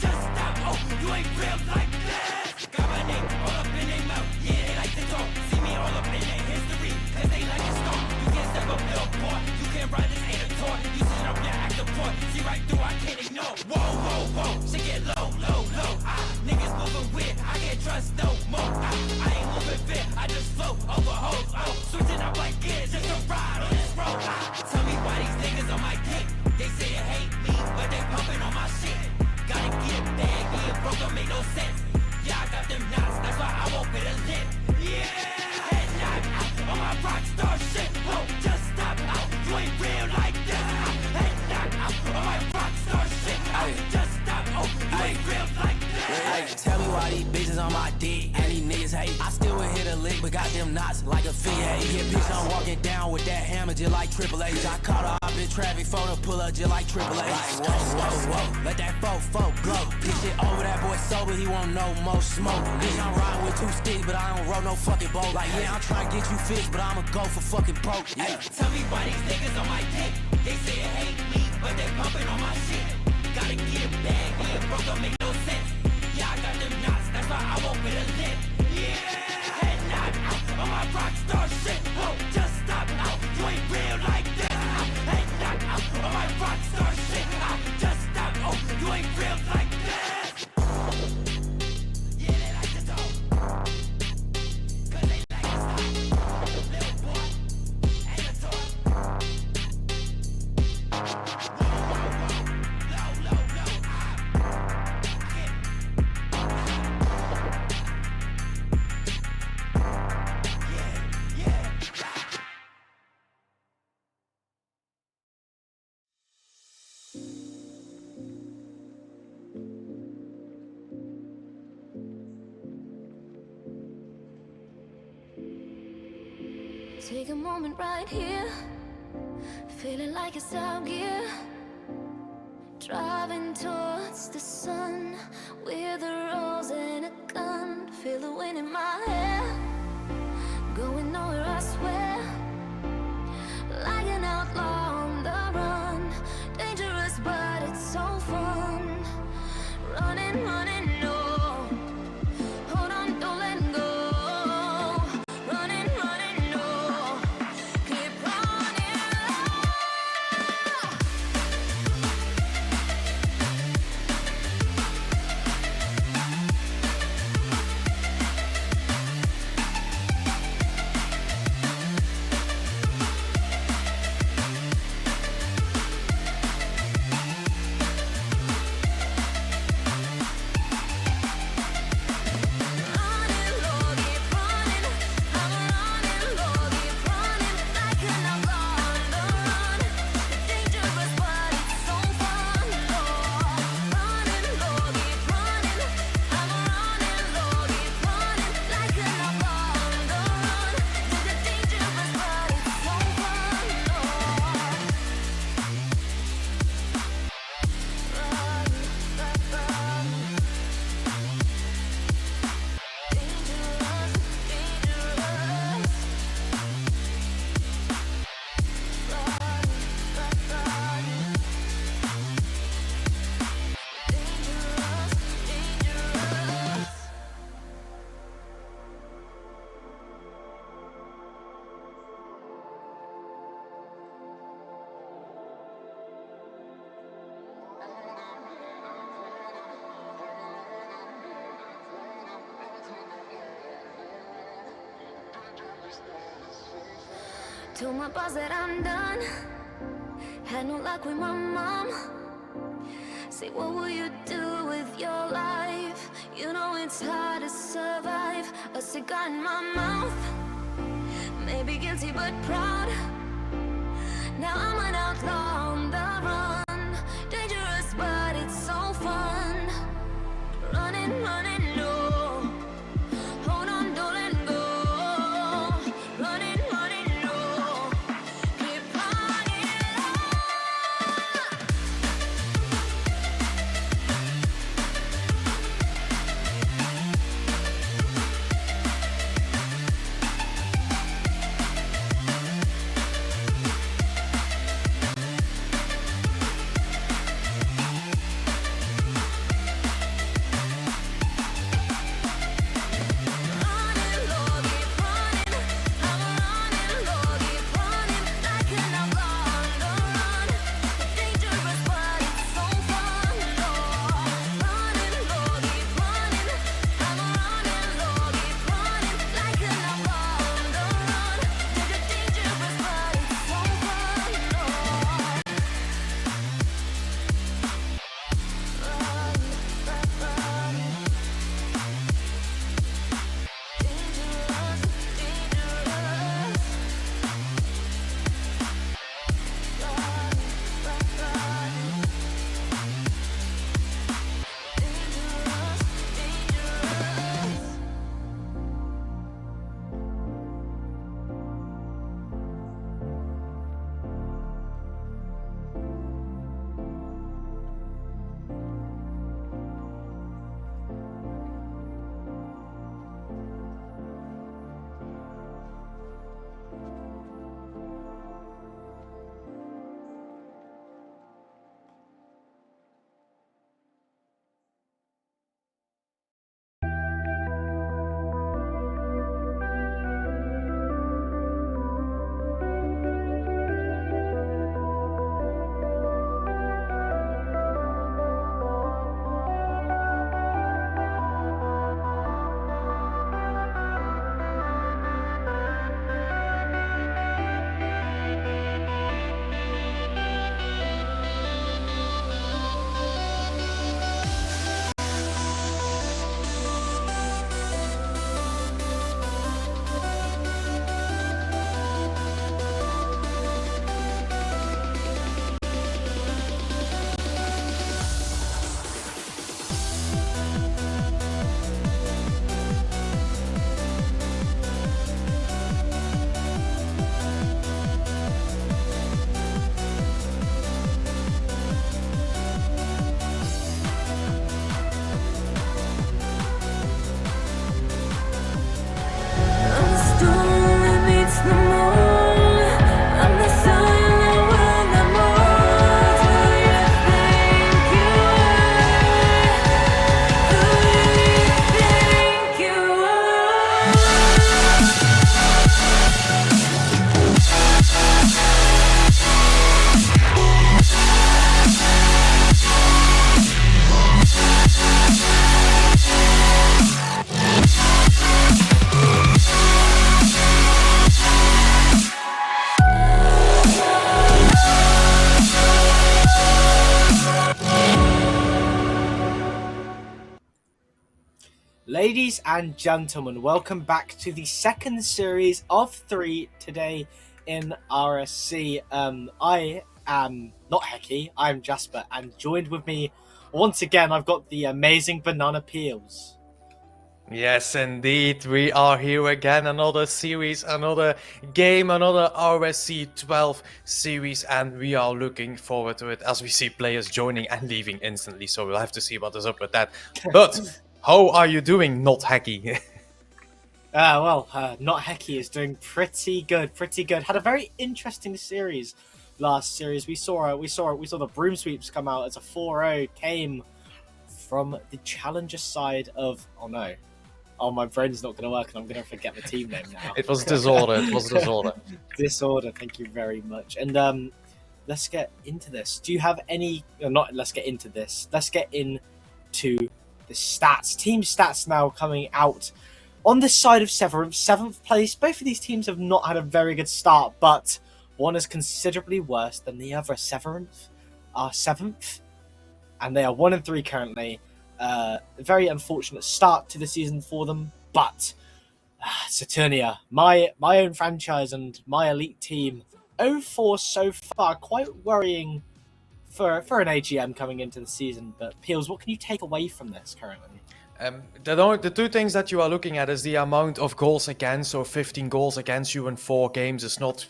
Just stop, oh, you ain't real like this. Got my name all up in their mouth, yeah, they like to talk. See me all up in their history, cause they like to stalk. You can't step up billboard, you can't ride this ain't a toy. You sit up your active point, see right through, I can't ignore. Whoa, whoa, whoa, shit get low, low, low. Niggas moving weird, I can't trust no more. I ain't moving fit, I just float over hoes. Switching up like gears just to ride on this road. Tell me why these niggas on my dick. They say you hate me, but they pumping on my shit. Gotta get a bag, being broke don't make no sense. Yeah, I got them knots, that's why I won't be a lip. Yeah, head knock out on my rockstar shit. Whoa, just stop out, you ain't real like this. Head knock out on my rockstar shit. Just stop, oh, you ain't real like this. Hey, tell me why these bitches on my dick and these niggas hate. I still would hit a lick, but got them knots like a figure eight. Yeah, bitch, I'm walking down with that hammer just like Triple H. I caught her up in traffic, phone her pull up just like Triple H. Like, whoa, whoa, whoa, let that fofo blow. This shit over, that boy sober, he won't no more smoke. Bitch, I'm riding with 2 sticks, but I don't roll no fucking boat. Like, yeah, I'm trying to get you fixed, but I'ma go for fucking broke. Hey, tell me why these niggas on my dick. They say you hate me, but they pumping on my shit. Gotta get a bag, being broke don't make no sense. Yeah, I got them knots, that's why I won't be a lip. Yeah, head knock out on my rockstar shit. Whoa, just stop out, you ain't real like this. Head knock out on my rockstar shit. Just stop, oh, you ain't real like this. Yeah, they like to talk, cause they like to stop. Little boy, ain't a talk. Whoa, whoa, whoa, low, low, low, Take a moment right here, feeling like it's out gear. Driving towards the sun with a rose and a gun. Feel the wind in my hair, going nowhere I swear. Like an outlaw on the run, dangerous but it's so fun. Running, running, no. Hold on, don't let go. Running, running, no. Keep running. Running low, keep running. I'm running low, keep running. Like an outlaw on the run. Dangerous but it's so fun. Running low, keep running. I'm running low, keep running. Like an outlaw on the run. Dangerous but it's so fun. Run, run, run. Dangerous, dangerous. Run, run, run. Dangerous, dangerous. Told my boss that I'm done. Had no luck with my mom. Say, what will you do with your life? You know it's hard to survive. A cigar in my mouth. Maybe guilty but proud. Now I'm an outlaw on the run. Dangerous but it's so fun. Running, running, no. Hold on, don't let go. Running, running, no. Keep running. Ladies and gentlemen, welcome back to the second series of 3 today in RSC. I am not Hecky, I'm Jasper, and joined with me once again, I've got the amazing Banana Peels. Yes, indeed, we are here again. Another series, another game, another RSC12 series, and we are looking forward to it as we see players joining and leaving instantly. So we'll have to see what is up with that. But how are you doing, not Hacky? Not Hecky is doing pretty good. Had a very interesting series last series. We saw the broom sweeps come out as a 4-0 came from the challenger side of my brain's not going to work and I'm going to forget the team name now. It was Disorder. Disorder, thank you very much. And let's get into this. Do you have any... let's get into this. Let's get into the stats. Team stats now coming out. On this side of Severance, 7th place. Both of these teams have not had a very good start, but one is considerably worse than the other. Severance are 7th, and they are 1-3 currently. Very unfortunate start to the season for them, but Saturnia, my own franchise and my elite team, 0-4 so far, quite worrying for an AGM coming into the season. But Peels, what can you take away from this currently? The two things that you are looking at is the amount of goals against, so 15 goals against you in 4 games is not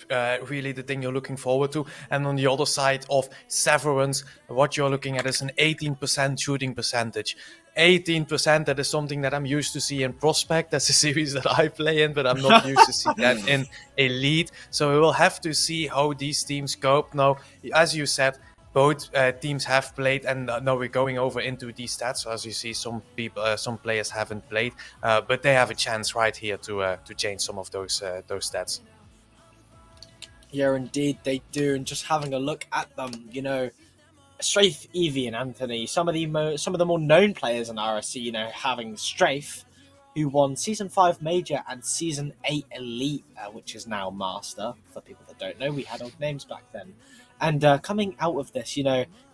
really the thing you're looking forward to. And on the other side of Severance, what you're looking at is an 18% shooting percentage. 18%, that is something that I'm used to see in Prospect. That's a series that I play in, but I'm not used to see that in Elite. So we will have to see how these teams cope. Now, as you said, both teams have played, and now we're going over into these stats. So as you see, some players haven't played, but they have a chance right here to change some of those stats. Yeah, indeed they do. And just having a look at them, Strafe, Evie, and Anthony, some of the more known players in RSC, having Strafe, who won Season 5 Major and Season 8 Elite, which is now Master. For people that don't know, we had old names back then. And coming out of this,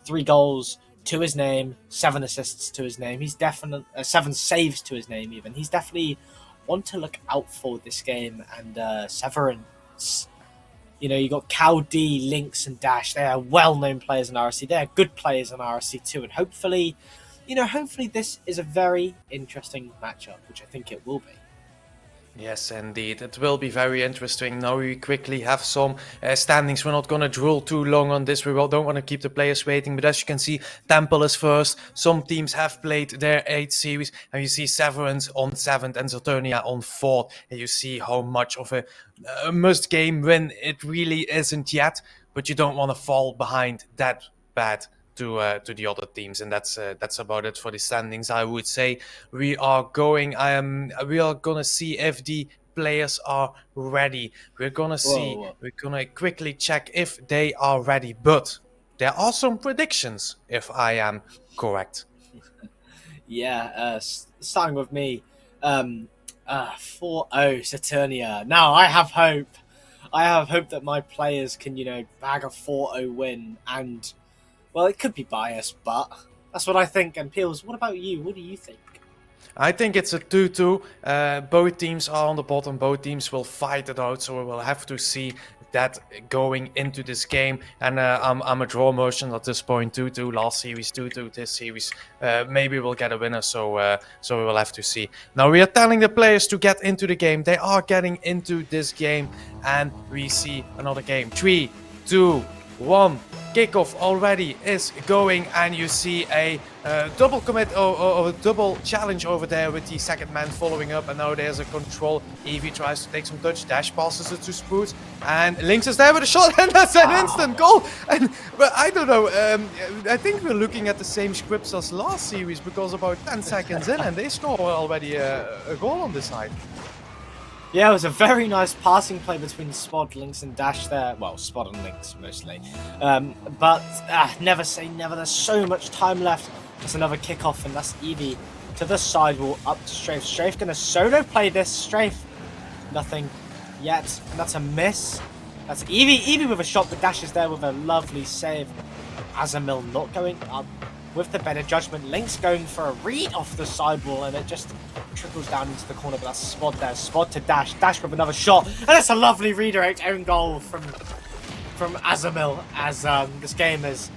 3 goals to his name, 7 assists to his name. He's definitely 7 saves to his name. Even he's definitely one to look out for this game. And Severance, you got Cow D, Lynx, and Dash. They are well-known players in RSC. They are good players in RSC too. And hopefully this is a very interesting matchup, which I think it will be. Yes, indeed. It will be very interesting. Now we quickly have some standings. We're not going to drill too long on this. We don't want to keep the players waiting. But as you can see, Temple is first. Some teams have played their 8th series. And you see Severance on 7th and Saturnia on 4th. And you see how much of a must-game win it really isn't yet. But you don't want to fall behind that bad to the other teams, and that's about it for the standings. I would say we are gonna see if the players are ready. We're gonna see. We're gonna quickly check if they are ready. But there are some predictions, if I am correct. Yeah, starting with me, 4-0 Saturnia. Now I have hope. That my players can bag a 4-0 win and. Well, it could be biased, but that's what I think. And Peels, what about you? What do you think? I think it's a 2-2. Both teams are on the bottom. Both teams will fight it out. So we will have to see that going into this game. And I'm a draw motion at this point. 2-2 last series, 2-2 this series. Maybe we'll get a winner. So we will have to see. Now we are telling the players to get into the game. They are getting into this game, and we see another game. 3, 2, 1. Kickoff already is going, and you see a double commit or a double challenge over there with the second man following up, and now there's a control. Evie tries to take some touch, Dash passes it to Spoots, and Lynx is there with a shot, and that's an instant goal. But I don't know, I think we're looking at the same scripts as last series, because about 10 seconds in and they score already a goal on this side. Yeah, it was a very nice passing play between Spod, Lynx, and Dash there. Well, Spod and Lynx, mostly. But never say never. There's so much time left. There's another kickoff, and that's Evie to the sidewall, up to Strafe. Strafe going to solo play this. Strafe, nothing yet. And that's a miss. That's Evie. Evie with a shot, but Dash is there with a lovely save. Azamil not going up. with the better judgment. Link's going for a read off the sidewall, and it just trickles down into the corner, but that's Spod there. Spod to Dash. Dash with another shot, and that's a lovely redirect own goal from Azamil, as this game is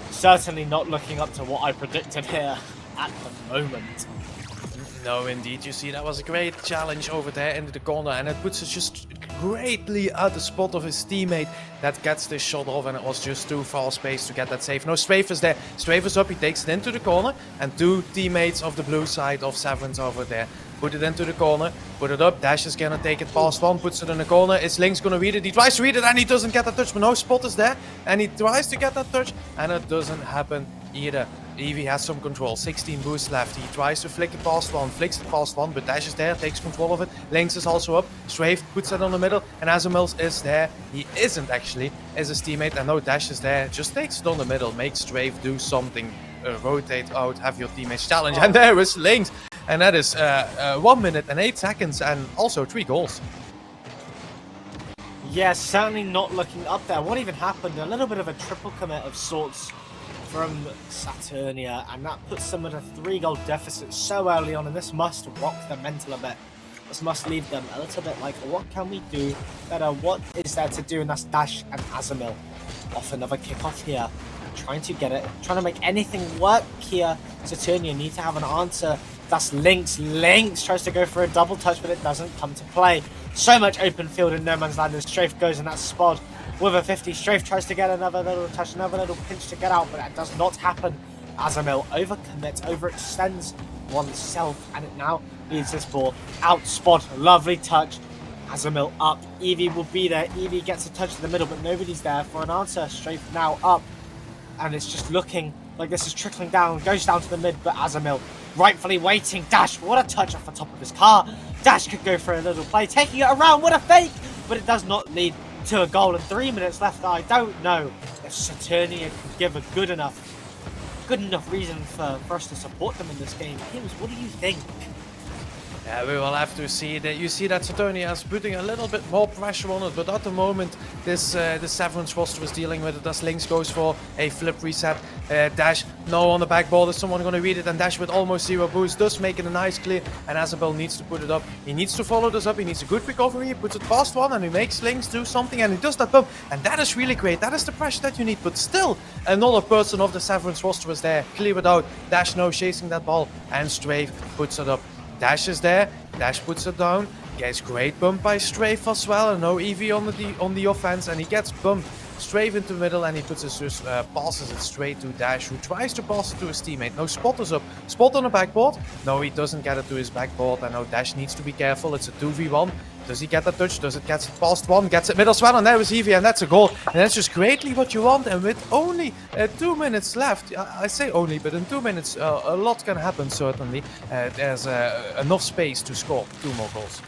certainly not looking up to what I predicted here at the moment. No, indeed. You see, that was a great challenge over there into the corner, and it puts us just greatly at the spot of his teammate that gets this shot off, and it was just too fast-paced to get that save. No, Strafe is there. Strafe is up. He takes it into the corner, and two teammates of the blue side of Severance over there put it into the corner, put it up. Dash is gonna take it past one, puts it in the corner. It's Link's gonna read it. He tries to read it, and he doesn't get that touch, but no, Spot is there, and he tries to get that touch, and it doesn't happen either. Eevee has some control, 16 boosts left. He tries to flick it past one, flicks it past one, but Dash is there, takes control of it. Lynx is also up. Strafe puts it on the middle, and Azamils is there. He isn't actually, is his teammate, and no, Dash is there. Just takes it on the middle, makes Strafe do something. Rotate out, have your teammates challenge, and there is Lynx. And that is 1 minute and 8 seconds, and also 3 goals. Yeah, certainly not looking up there. What even happened? A little bit of a triple commit of sorts from Saturnia, and that puts them at a 3-goal deficit so early on, and this must rock their mental a bit. This must leave them a little bit like, what can we do better? What is there to do? And that's Dash and Azamil off another kickoff here. Trying to get it, trying to make anything work here. Saturnia need to have an answer. That's Lynx. Lynx tries to go for a double touch, but it doesn't come to play. So much open field in no man's land, and Strafe goes in that spot with a 50. Strafe tries to get another little touch, another little pinch to get out, but that does not happen. Azamil overcommits, overextends oneself, and it now leads this ball out. Spot, lovely touch. Azamil up. Eevee will be there. Eevee gets a touch to the middle, but nobody's there for an answer. Strafe now up, and it's just looking like this is trickling down, goes down to the mid, but Azamil rightfully waiting. Dash, what a touch off the top of his car. Dash could go for a little play, taking it around, what a fake, but it does not lead to a goal. And 3 minutes left. I don't know if Saturnia can give a good enough reason for us to support them in this game. Hims, what do you think? Yeah, we will have to see that. You see that Saturnia is putting a little bit more pressure on it, but at the moment, this Severance roster is dealing with it as Lynx goes for a flip reset. Dash, no on the backboard. Is someone going to read it? And Dash with almost 0 boost does make it a nice clear, and Azabel needs to put it up. He needs to follow this up. He needs a good recovery. He puts it past one, and he makes Lynx do something, and he does that bump, and that is really great. That is the pressure that you need, but still, another person of the Severance roster is there. Clear it out. Dash no chasing that ball, and Strafe puts it up. Dash is there, Dash puts it down, gets great bump by Strafe as well, and no Eevee on the offense, and he gets bumped Strafe into the middle, and he puts his passes it straight to Dash, who tries to pass it to his teammate. No, Spot is up, Spot on the backboard, no, he doesn't get it to his backboard, and now Dash needs to be careful. It's a 2v1, does he get that touch, does it get it past one, gets it middle as well, and there is Eevee, and that's a goal, and that's just greatly what you want. And with only 2 minutes left, I say only, but in 2 minutes a lot can happen certainly. There's enough space to score 2 more goals.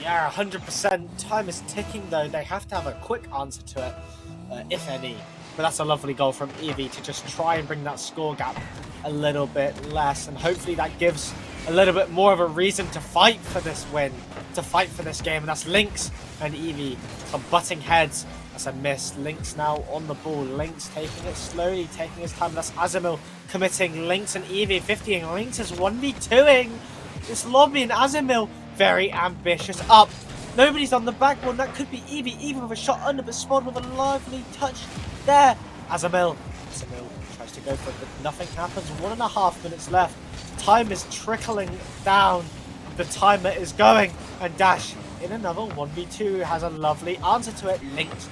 Yeah, 100%. Time is ticking though. They have to have a quick answer to it, if any. But that's a lovely goal from Eevee to just try and bring that score gap a little bit less, and hopefully that gives a little bit more of a reason to fight for this win, to fight for this game. And that's Lynx and Eevee are butting heads. That's a miss. Lynx now on the ball. Lynx taking it slowly, taking his time. That's Azamil committing. Lynx and Eevee 50ing. Lynx is 1v2ing this lobby, and Azamil very ambitious up. Nobody's on the backboard. That could be Eevee, even with a shot under, but Spot with a lively touch there. Azamil tries to go for it, but nothing happens. 1.5 minutes left. Time is trickling down. The timer is going, and Dash in another 1v2 has a lovely answer to it. Linked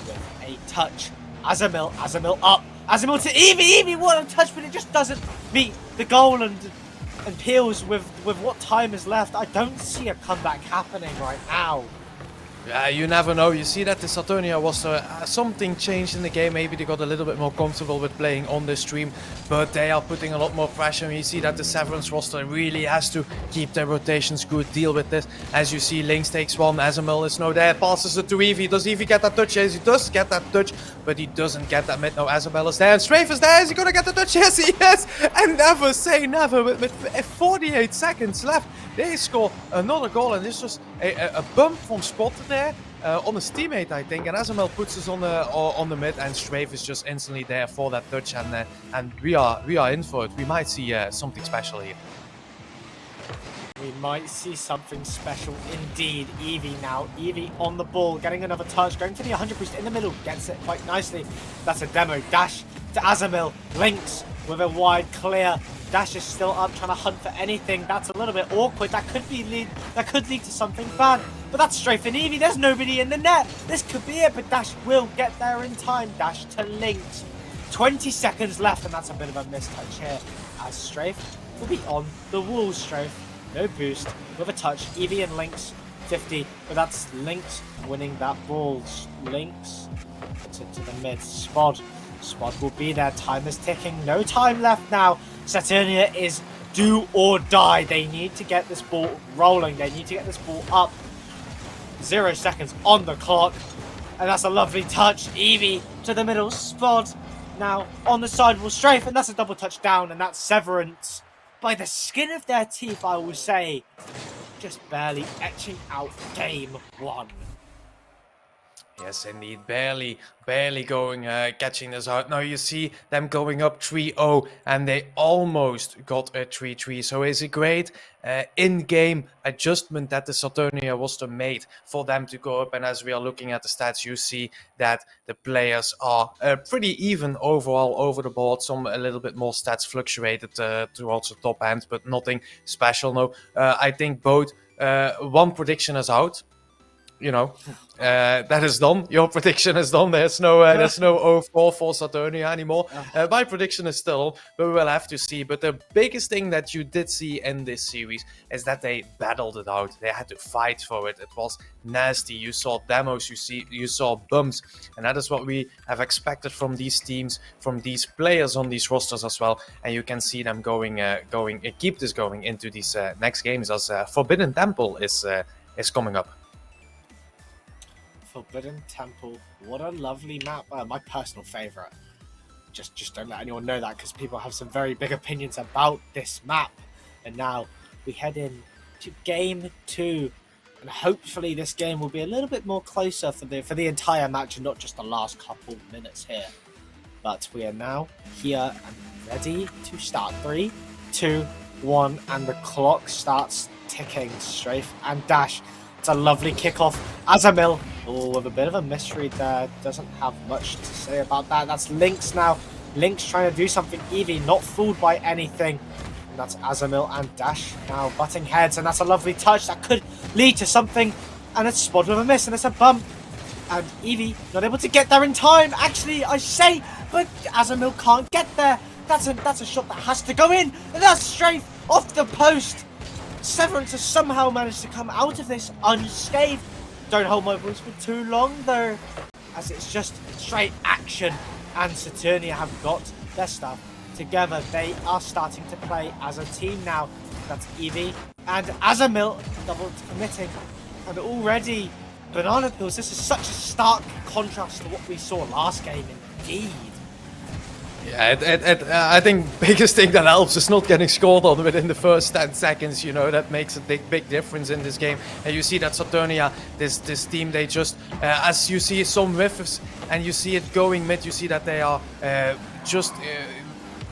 with a touch. Azamil up. Azamil to Eevee. Eevee, what a touch, but it just doesn't meet the goal, and Peels with what time is left. I don't see a comeback happening right now. Yeah, you never know. You see that the Saturnia was something changed in the game. Maybe they got a little bit more comfortable with playing on the stream, but they are putting a lot more pressure. And you see that the Severance roster really has to keep their rotations good, deal with this. As you see, Lynx takes one, Azamil is now there, passes it to Eevee. Does Eevee get that touch? Yes, he does get that touch, but he doesn't get that mid. No, Azamil is there, and Strafe is there. Is he gonna get the touch? Yes, he is. And never say never. With 48 seconds left, they score another goal, and this was a bump from Spot there. on his teammate, I think, and Azamel puts us on the mid, and Strafe is just instantly there for that touch, and we are in for it. We might see something special here. We might see something special indeed. Eevee now. Eevee on the ball, getting another touch, going for the 100 boost in the middle, gets it quite nicely. That's a demo. Dash to Azamil. Lynx with a wide clear. Dash is still up, trying to hunt for anything. That's a little bit awkward. That could lead to something bad. But that's straight for Eevee. There's nobody in the net. This could be it, but Dash will get there in time. Dash to Lynx. 20 seconds left, and that's a bit of a mistouch here. As Strafe will be on the wall. Strafe. No boost, with a touch, Eevee and Lynx, 50, but that's Lynx winning that ball. Lynx puts it to the mid, Spod will be there, time is ticking, no time left now. Saturnia is do or die, they need to get this ball rolling, they need to get this ball up. 0 seconds on the clock, and that's a lovely touch, Eevee to the middle, Spod now on the sidewall, Strafe, and that's a double touch down, and that's Severance. By the skin of their teeth, I will say, just barely etching out game 1. Yes, indeed, barely going, catching this out. Now you see them going up 3-0, and they almost got a 3-3. So it's a great in-game adjustment that the Saturnia roster made for them to go up. And as we are looking at the stats, you see that the players are pretty even overall over the board. Some a little bit more stats fluctuated towards the top end, but nothing special. No, I think both one prediction is out. You know, that is done. Your prediction is done. There's no 0-4 for Saturnia anymore. My prediction is still, but we will have to see. But the biggest thing that you did see in this series is that they battled it out. They had to fight for it. It was nasty. You saw demos, you saw bumps, and that is what we have expected from these teams, from these players on these rosters as well. And you can see them keep this going into these next games as Forbidden Temple is coming up. Forbidden Temple, what a lovely map. My personal favourite. Just don't let anyone know that, because people have some very big opinions about this map. And now we head in to game 2, and hopefully this game will be a little bit more closer for the entire match and not just the last couple minutes here. But we are now here and ready to start. 3, 2, 1, and the clock starts ticking. Strafe and Dash. It's a lovely kickoff. Azamil, with a bit of a misread there. Doesn't have much to say about that. That's Lynx now. Lynx trying to do something. Eevee not fooled by anything. And that's Azamil and Dash now butting heads. And that's a lovely touch that could lead to something. And it's Spod with a miss. And it's a bump. And Eevee not able to get there in time. Actually, I say, but Azamil can't get there. That's a shot that has to go in. And that's straight off the post. Severance has somehow managed to come out of this unscathed. Don't hold my voice for too long though, as it's just straight action, and Saturnia have got their stuff together. They are starting to play as a team now. That's Eevee and Azamil double committing, and already Banana Pills. This is such a stark contrast to what we saw last game indeed. Yeah, I think biggest thing that helps is not getting scored on within the first 10 seconds. You know, that makes a big difference in this game. And you see that Saturnia, this team, they just, as you see some whiffs and you see it going mid, you see that they are just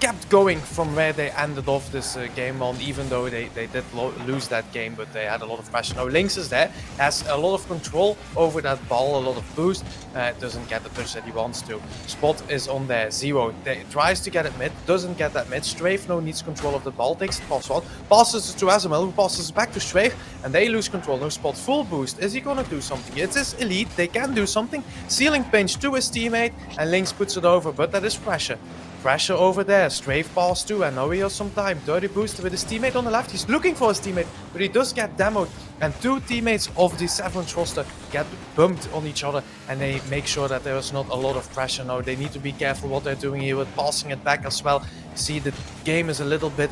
kept going from where they ended off this game on, even though they did lose that game, but they had a lot of pressure. Now Lynx is there, has a lot of control over that ball, a lot of boost, doesn't get the touch that he wants to. Spot is on there, 0, tries to get it mid, doesn't get that mid. Strafe now needs control of the ball, takes the pass on, passes it to Azamil, who passes back to Strafe, and they lose control. Now Spot full boost, is he gonna do something? It is elite, they can do something. Ceiling pinch to his teammate, and Lynx puts it over, but that is pressure. Pressure over there, Strafe pass too, and now he has some time. Dirty boost with his teammate on the left. He's looking for his teammate, but he does get demoed. And 2 teammates of the Severance roster get bumped on each other, and they make sure that there is not a lot of pressure now. They need to be careful what they're doing here with passing it back as well. See, the game is a little bit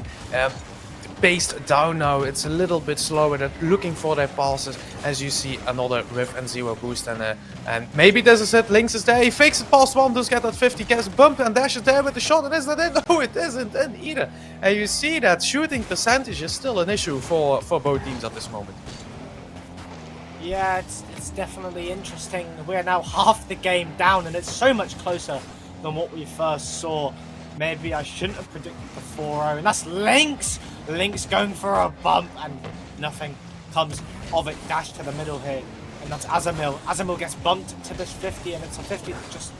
paced down now. It's a little bit slower. They're looking for their passes. As you see, another riff and 0 boost, and maybe this is it. Lynx is there. He fakes it past 1, does get that 50, gets bumped, and Dash is there with the shot. And is that it? No, it isn't in either. And you see that shooting percentage is still an issue for both teams at this moment. Yeah, it's definitely interesting. We're now half the game down, and it's so much closer than what we first saw. Maybe I shouldn't have predicted the 4-0, and that's Lynx! Lynx going for a bump, and nothing comes of it. Dash to the middle here, and that's Azamil. Azamil gets bumped to this 50, and it's a 50 that just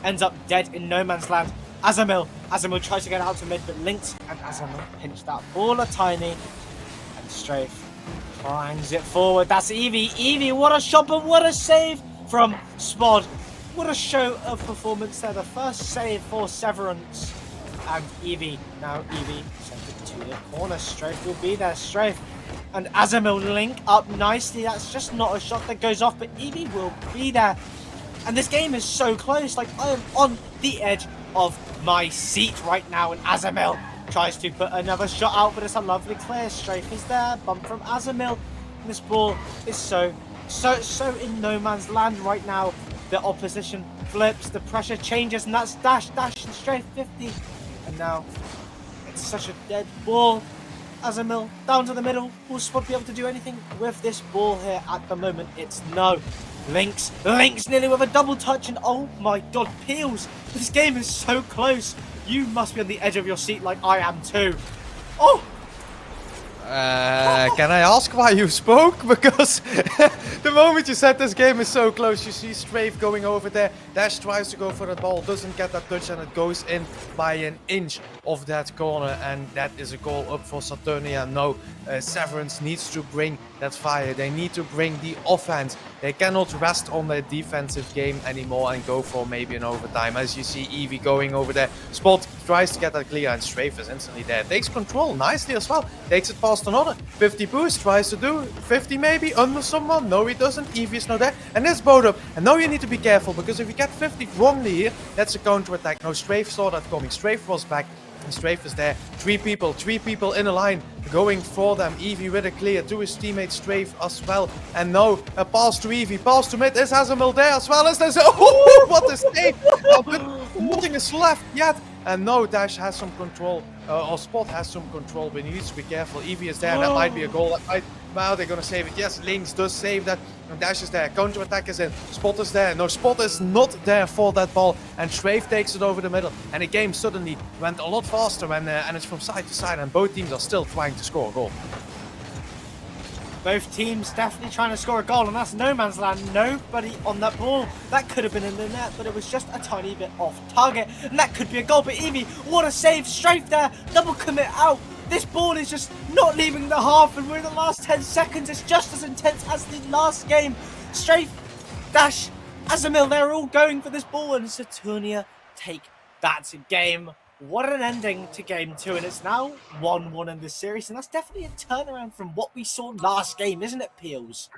ends up dead in no man's land. Azamil Azamil tries to get out to mid, but Lynx and Azamil pinch that ball a tiny, and Strafe finds it forward. That's Evie. Evie, what a shot, but what a save from Spod. What a show of performance there. The first save for Severance. And Evie, now Evie sends it to the corner. Strafe will be there. Strafe and Azamil link up nicely. That's just not a shot that goes off, but Evie will be there. And this game is so close. Like, I am on the edge of my seat right now, and Azamil tries to put another shot out, but it's a lovely clear. Strafe is there, bump from Azamil. And this ball is so in no man's land right now. The opposition flips, the pressure changes, and that's Dash and Strafe 50. And now it's such a dead ball. Azamil down to the middle. Will Spod be able to do anything with this ball here at the moment? It's no. Lynx nearly with a double touch, and oh my god, Peels, this game is so close. You must be on the edge of your seat like I am too. Oh! Can I ask why you spoke? Because the moment you said this game is so close, you see Strafe going over there. Dash tries to go for the ball, doesn't get that touch, and it goes in by an inch of that corner. And that is a goal up for Saturnia. No, Severance needs to bring that fire. They need to bring the offense. They cannot rest on their defensive game anymore and go for maybe an overtime. As you see Evie going over there. Spot tries to get that clear, and Strafe is instantly there. Takes control nicely as well. Takes it past another. 50 boost, tries to do 50 maybe under someone. No, he doesn't. Evie is not there. And there's both up. And now you need to be careful, because if you get 50 wrongly here, that's a counter attack. No, Strafe saw that coming. Strafe was back. And Strafe is there. Three people in a line going for them. Evie with a clear to his teammate Strafe as well. And no, a pass to Evie, pass to mid. Is Azamil there as well? Is there? Oh, what a save! But nothing is left yet. And no, Dash has some control, or Spot has some control, but he needs to be careful. Evie is there. That might be a goal. That might. Wow, they're gonna save it. Yes, Lynx does save that. And Dash is there. Counter attack is in. Spot is there. No, Spot is not there for that ball. And Strafe takes it over the middle. And the game suddenly went a lot faster, and it's from side to side. And both teams are still trying to score a goal. Both teams definitely trying to score a goal, and that's no man's land. Nobody on that ball. That could have been in the net, but it was just a tiny bit off target. And that could be a goal. But Evie, what a save. Strafe there. Double commit out. This ball is just not leaving the half, and we're in the last 10 seconds. It's just as intense as the last game. Strafe, Dash, Azamil, they're all going for this ball, and Saturnia take that game. What an ending to game 2, and it's now 1-1 in this series, and that's definitely a turnaround from what we saw last game, isn't it, Peels?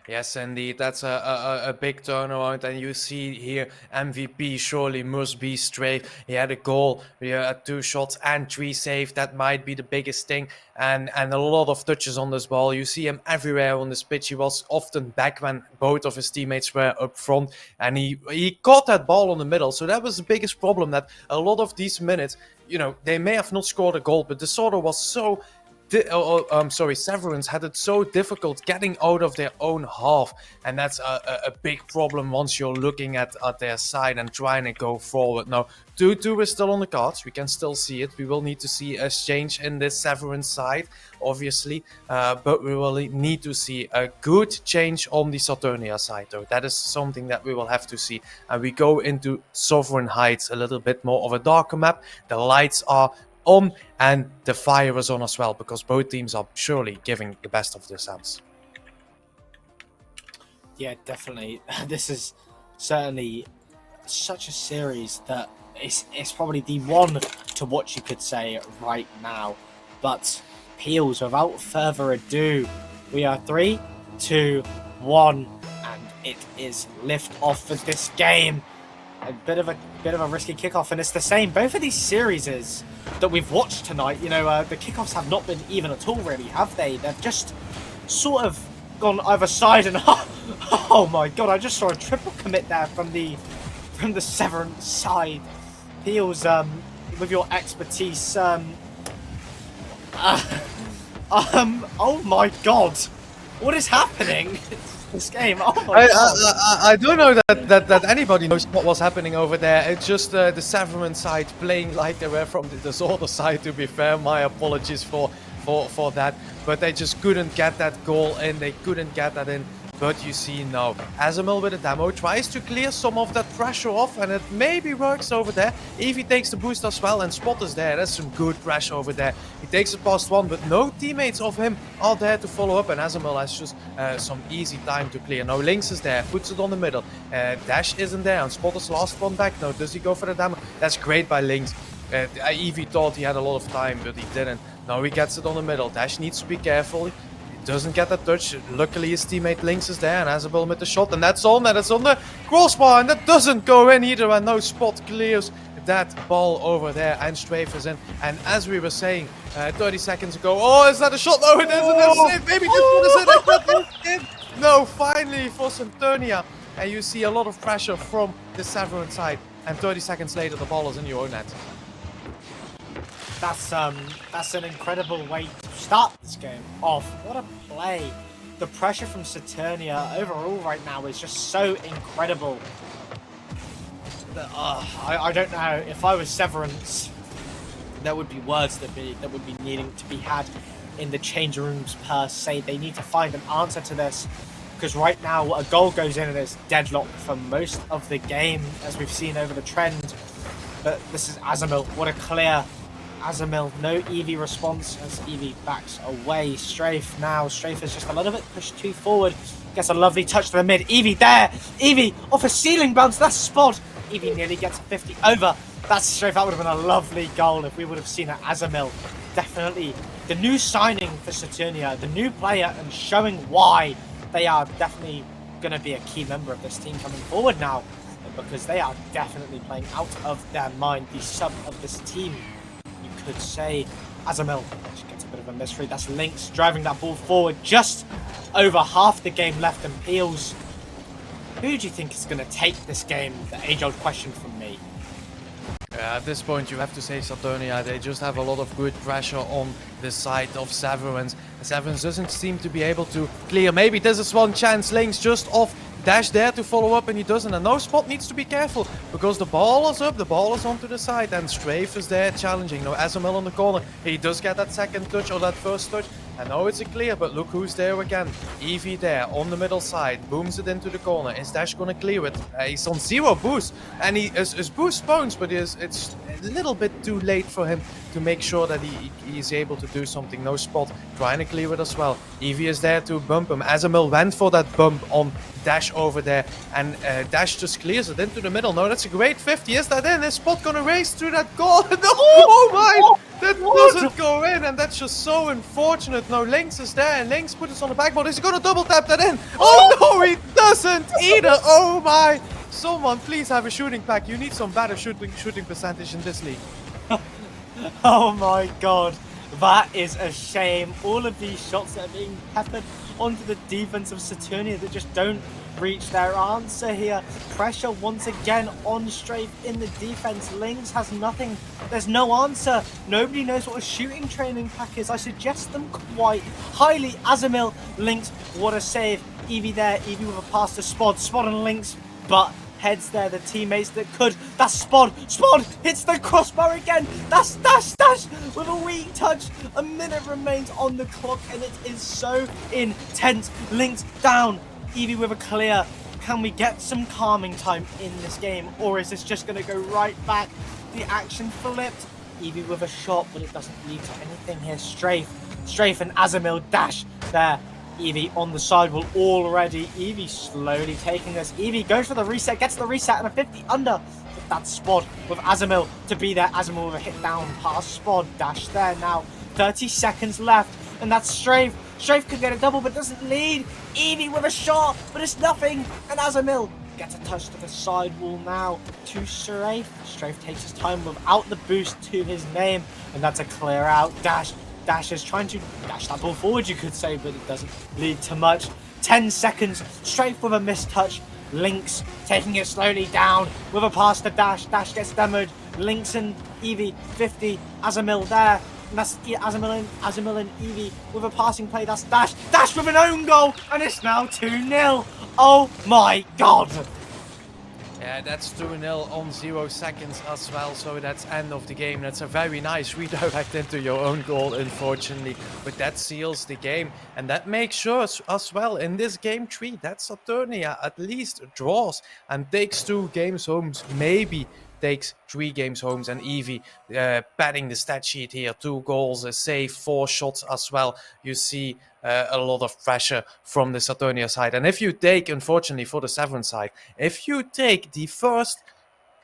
Yes, indeed. That's a big turnaround, and you see here MVP surely must be Strafe. He had a goal, he had 2 shots and 3 saves. That might be the biggest thing, and a lot of touches on this ball. You see him everywhere on this pitch. He was often back when both of his teammates were up front, and he caught that ball on the middle. So that was the biggest problem, that a lot of these minutes, you know, they may have not scored a goal, but the sort of was so... Severance had it so difficult getting out of their own half, and that's a big problem once you're looking at their side and trying to go forward. Now, 2-2 is still on the cards. We can still see it. We will need to see a change in this Severance side, obviously, but we will need to see a good change on the Saturnia side, though. That is something that we will have to see. And we go into Sovereign Heights, a little bit more of a darker map. The lights are on, and the fire is on as well, because both teams are surely giving the best of themselves. Yeah, definitely. This is certainly such a series that it's probably the one to watch, you could say, right now. But Peels, without further ado, we are 3, 2, 1, and it is lift off for this game. A bit of a risky kickoff, and it's the same. Both of these series that we've watched tonight, you know, the kickoffs have not been even at all, really, have they? They've just sort of gone either side, and oh my god, I just saw a triple commit there from the Severance side. Peels, with your expertise, oh my god, what is happening? this game. Oh my god. I don't know that anybody knows what was happening over there. It's just the Severin side playing like they were from the disorder side, to be fair. My apologies for that. But they just couldn't get that goal in. They couldn't get that in. But you see now, Azamil with a demo tries to clear some of that pressure off, and it maybe works over there. Evie takes the boost as well, and Spot is there. That's some good pressure over there. He takes it past one, but no teammates of him are there to follow up, and Azamil has just some easy time to clear. Now Lynx is there, puts it on the middle. Dash isn't there, and Spot is last one back. Now does he go for the demo? That's great by Lynx. Evie thought he had a lot of time, but he didn't. Now he gets it on the middle. Dash needs to be careful. Doesn't get that touch. Luckily his teammate Lynx is there, and Azabel with the shot, and that's on the crossbar, and that doesn't go in either, and no Spot clears that ball over there, and Strafe is in. And as we were saying 30 seconds ago, oh, is that a shot? No, it isn't. That's it. Maybe this one is in. No, finally for Centurnia, and you see a lot of pressure from the Severin side, and 30 seconds later the ball is in your own net. That's an incredible way to start this game off. What a play. The pressure from Saturnia overall right now is just so incredible. I don't know. If I was Severance, there would be words that would be needing to be had in the change rooms per se. They need to find an answer to this, because right now a goal goes in and it's deadlocked for most of the game, as we've seen over the trend. But this is Azamil. What a clear Azamil. No Evie response as Evie backs away. Strafe now. Strafe is just a little bit pushed too forward. Gets a lovely touch to the mid. Evie there. Evie off a ceiling bounce. That's Spot. Evie nearly gets a 50 over. That's Strafe. That would have been a lovely goal if we would have seen it. Azamil. Definitely the new signing for Saturnia. The new player, and showing why they are definitely going to be a key member of this team coming forward now, because they are definitely playing out of their mind. The sub of this team, you could say. Azamil gets a bit of a mystery. That's Lynx driving that ball forward. Just over half the game left, and Peels. Who do you think is going to take this game? The age-old question from me. At this point you have to say Saturnia. They just have a lot of good pressure on the side of Severance. Severance doesn't seem to be able to clear. Maybe there's this one chance. Lynx just off. Dash there to follow up, and he doesn't. And now Spot needs to be careful, because the ball is up, the ball is onto the side, and Strafe is there challenging. Now Azamil on the corner. He does get that second touch, or that first touch. And now it's a clear, but look who's there again. Evie there on the middle side, booms it into the corner. Is Dash gonna clear it? He's on 0 boost, and his boost spawns, but it's a little bit too late for him to make sure that he's able to do something. No Spot trying to clear it as well. Evie is there to bump him. Azamil went for that bump on Dash over there, and Dash just clears it into the middle. No, that's a great 50. Is that in? Is Spot gonna race through that goal? No! Oh my! That doesn't go in, and that's just so unfortunate. No, Lynx is there, and Lynx put us on the backboard. Is he gonna double tap that in? Oh no, he doesn't either. Oh my! Someone please have a shooting pack. You need some better shooting percentage in this league. Oh my god, that is a shame. All of these shots that are being peppered onto the defense of Saturnia that just don't reach their answer here. Pressure once again on Strafe in the defense. Lynx has nothing. There's no answer. Nobody knows what a shooting training pack is. I suggest them quite highly. Azamil, Lynx, what a save. Evie there. Evie with a pass to Spot. Spot and Lynx, but heads there, the teammates that could. That's Spot. Spot hits the crossbar again. That's Dash with a weak touch. A minute remains on the clock, and it is so intense. Lynx down. Evie with a clear. Can we get some calming time in this game, or is this just going to go right back? The action flipped. Evie with a shot, but it doesn't lead to anything here. Strafe and Azamil. Dash there. Evie on the sidewall already. Evie slowly taking this. Evie goes for the reset, gets the reset, and a 50 under. But that's Spot with Azamil to be there. Azamil with a hit down past Spot. Dash there now. 30 seconds left, and that's Strafe. Strafe could get a double, but doesn't lead. Evie with a shot, but it's nothing. And Azamil gets a touch to the sidewall now to Strafe. Strafe takes his time without the boost to his name, and that's a clear out. Dash is trying to dash that ball forward, you could say, but it doesn't lead to much. 10 seconds, Strafe with a missed touch. Lynx taking it slowly down with a pass to Dash. Dash gets demoed. Lynx and Evie, 50. Azamil there. And that's Azamil and Evie with a passing play. That's Dash with an own goal, and it's now 2-0. Oh my god! Yeah, that's 2-0 on 0 seconds as well, so that's end of the game. That's a very nice redirect into your own goal, unfortunately, but that seals the game, and that makes sure as well in this game 3 that Saturnia at least draws and takes 2 games home, maybe takes 3 games home, and Evie padding the stat sheet here, 2 goals, a save, 4 shots as well. You see a lot of pressure from the Saturnia side, and if you take, unfortunately for the Severance side, if you take the first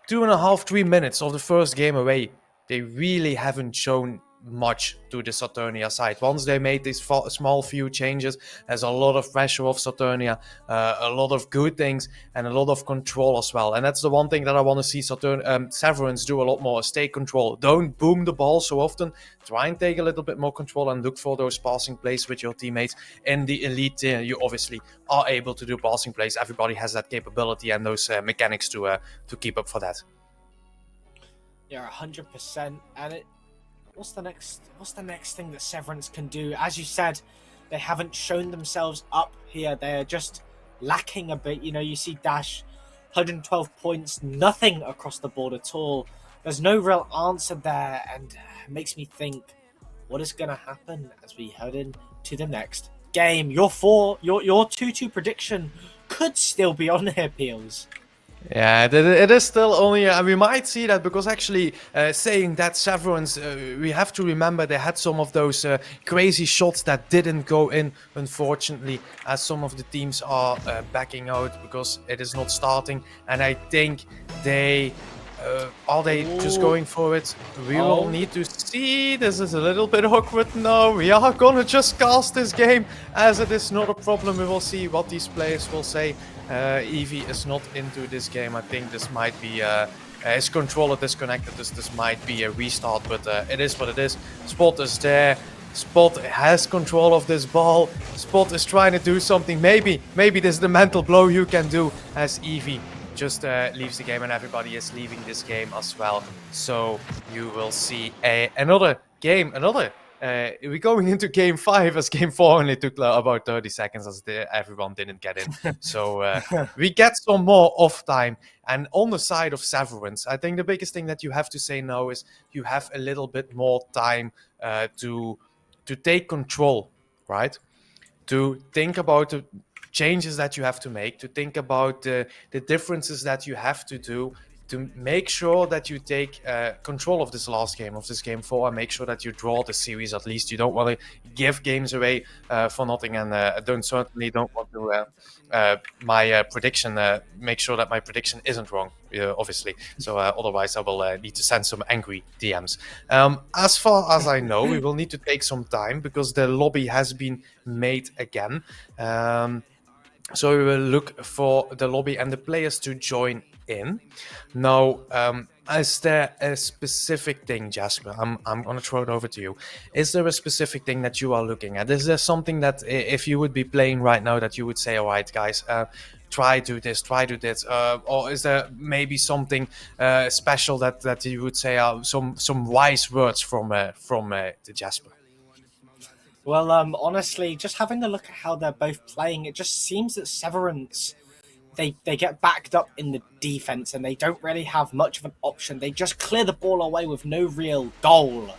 2.5-3 minutes of the first game away, they really haven't shown much to the Saturnia side. Once they made these small few changes, there's a lot of pressure off Saturnia, a lot of good things, and a lot of control as well. And that's the one thing that I want to see Severance do a lot more, is take control. Don't boom the ball so often. Try and take a little bit more control and look for those passing plays with your teammates. In the elite tier, you obviously are able to do passing plays. Everybody has that capability and those mechanics to keep up for that. Yeah, 100%. And what's the next thing that Severance can do? As you said, they haven't shown themselves up here. They're just lacking a bit. You know, you see Dash, 112 points, nothing across the board at all. There's no real answer there, and it makes me think, what is going to happen as we head into the next game? Your 2-2 prediction could still be on here, Peels. Yeah, it is still only, we might see that, because actually saying that Severance, we have to remember they had some of those crazy shots that didn't go in, unfortunately, as some of the teams are backing out because it is not starting, and I think they... are they just going for it? We will need to see. This is a little bit awkward now. We are gonna just cast this game, as it is not a problem. We will see what these players will say. Evie is not into this game. I think this might be his controller disconnected. This might be a restart, but it is what it is. Spot is there. Spot has control of this ball. Spot is trying to do something. Maybe this is the mental blow you can do, as Evie just leaves the game, and everybody is leaving this game as well. So you will see another game, we're going into game 5, as game 4 only took about 30 seconds as everyone didn't get in. So we get some more off time. And on the side of Severance, I think the biggest thing that you have to say now is you have a little bit more time to take control, right? To think about the changes that you have to make, to think about the differences that you have to do to make sure that you take control of this last game, of this game 4, and make sure that you draw the series at least. You don't want to give games away for nothing, and certainly don't want to my prediction, make sure that my prediction isn't wrong, obviously. So otherwise I will need to send some angry DMs. As far as I know, we will need to take some time because the lobby has been made again. So we will look for the lobby and the players to join in. Now, is there a specific thing, Jasper? I'm going to throw it over to you. Is there a specific thing that you are looking at? Is there something that, if you would be playing right now, that you would say, all right, guys, try do this, or is there maybe something special that you would say are some wise words from the Jasper? Well, honestly, just having a look at how they're both playing, it just seems that Severance, they get backed up in the defense and they don't really have much of an option. They just clear the ball away with no real goal.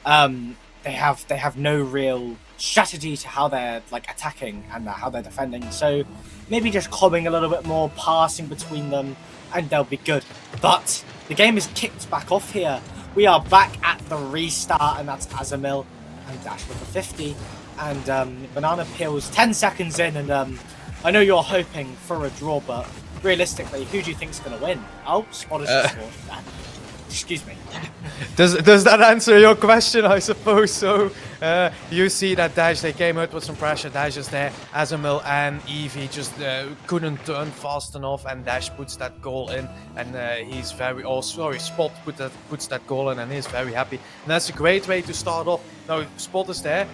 They have no real strategy to how they're attacking and how they're defending. So maybe just cobbing a little bit more, passing between them, and they'll be good. But the game is kicked back off here. We are back at the restart, and that's Azamil and Dash with a 50, and Banana Peels 10 seconds in, and I know you're hoping for a draw, but realistically, who do you think's going to win? Oh, Spot is just scored. Excuse me. Does that answer your question? I suppose so. You see that Dash, they came out with some pressure. Dash is there. Azamil and Evie just couldn't turn fast enough, and Dash puts that goal in, and he's very... Oh, sorry, Spot puts that goal in, and he's very happy. And that's a great way to start off. Now, Spot is there,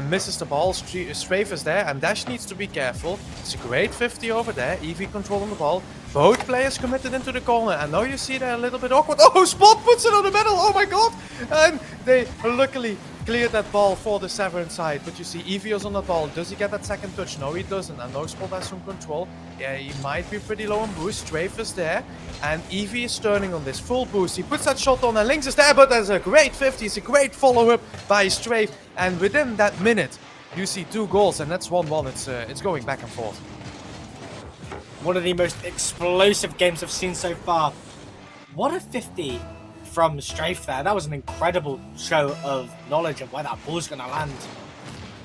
misses the ball, Strafe is there, and Dash needs to be careful. It's a great 50 over there. Evie controlling the ball. Both players committed into the corner, and now you see they're a little bit awkward. Oh, Spot puts it on the middle. Oh my god! And they luckily cleared that ball for the Severin side, but you see Evios on the ball. Does he get that second touch? No, he doesn't, and no Spot has some control. Yeah, he might be pretty low on boost. Strafe is there, and Evie is turning on this full boost. He puts that shot on, and Lynx is there, but there's a great 50. It's a great follow-up by Strafe, and within that minute, you see 2 goals, and that's 1-1. It's going back and forth. One of the most explosive games I've seen so far. What a 50 from Strafe there. That was an incredible show of knowledge of where that ball's going to land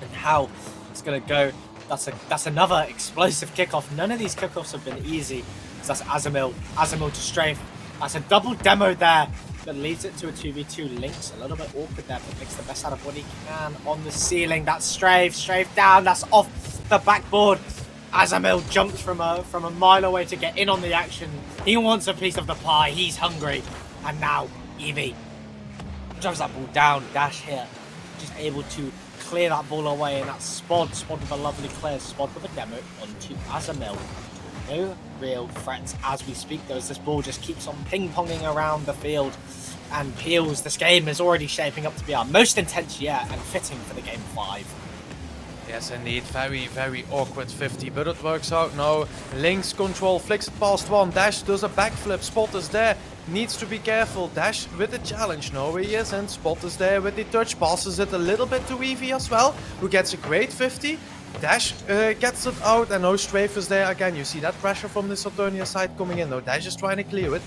and how it's going to go. That's another explosive kickoff. None of these kickoffs have been easy. So that's Azamil to Strafe. That's a double demo there that leads it to a 2v2. Lynx a little bit awkward there, but makes the best out of what he can on the ceiling. That's Strafe down. That's off the backboard. Azamil jumps from a mile away to get in on the action. He wants a piece of the pie. He's hungry. And now Evie drives that ball down. Dash here, just able to clear that ball away, and that's Spod with a lovely clear. Spod with a demo onto Azamil. No real threats as we speak though, as this ball just keeps on ping-ponging around the field and peels. This game is already shaping up to be our most intense yet, and fitting for the game 5. Yes, indeed. Very, very awkward 50, but it works out now. Lynx control, flicks it past one. Dash does a backflip. Spot is there. Needs to be careful. Dash with the challenge. No, he isn't. Spot is there with the touch. Passes it a little bit to Evie as well, who gets a great 50. Dash gets it out, and no Strafe is there again. You see that pressure from the Saturnia side coming in. No, Dash is trying to clear it.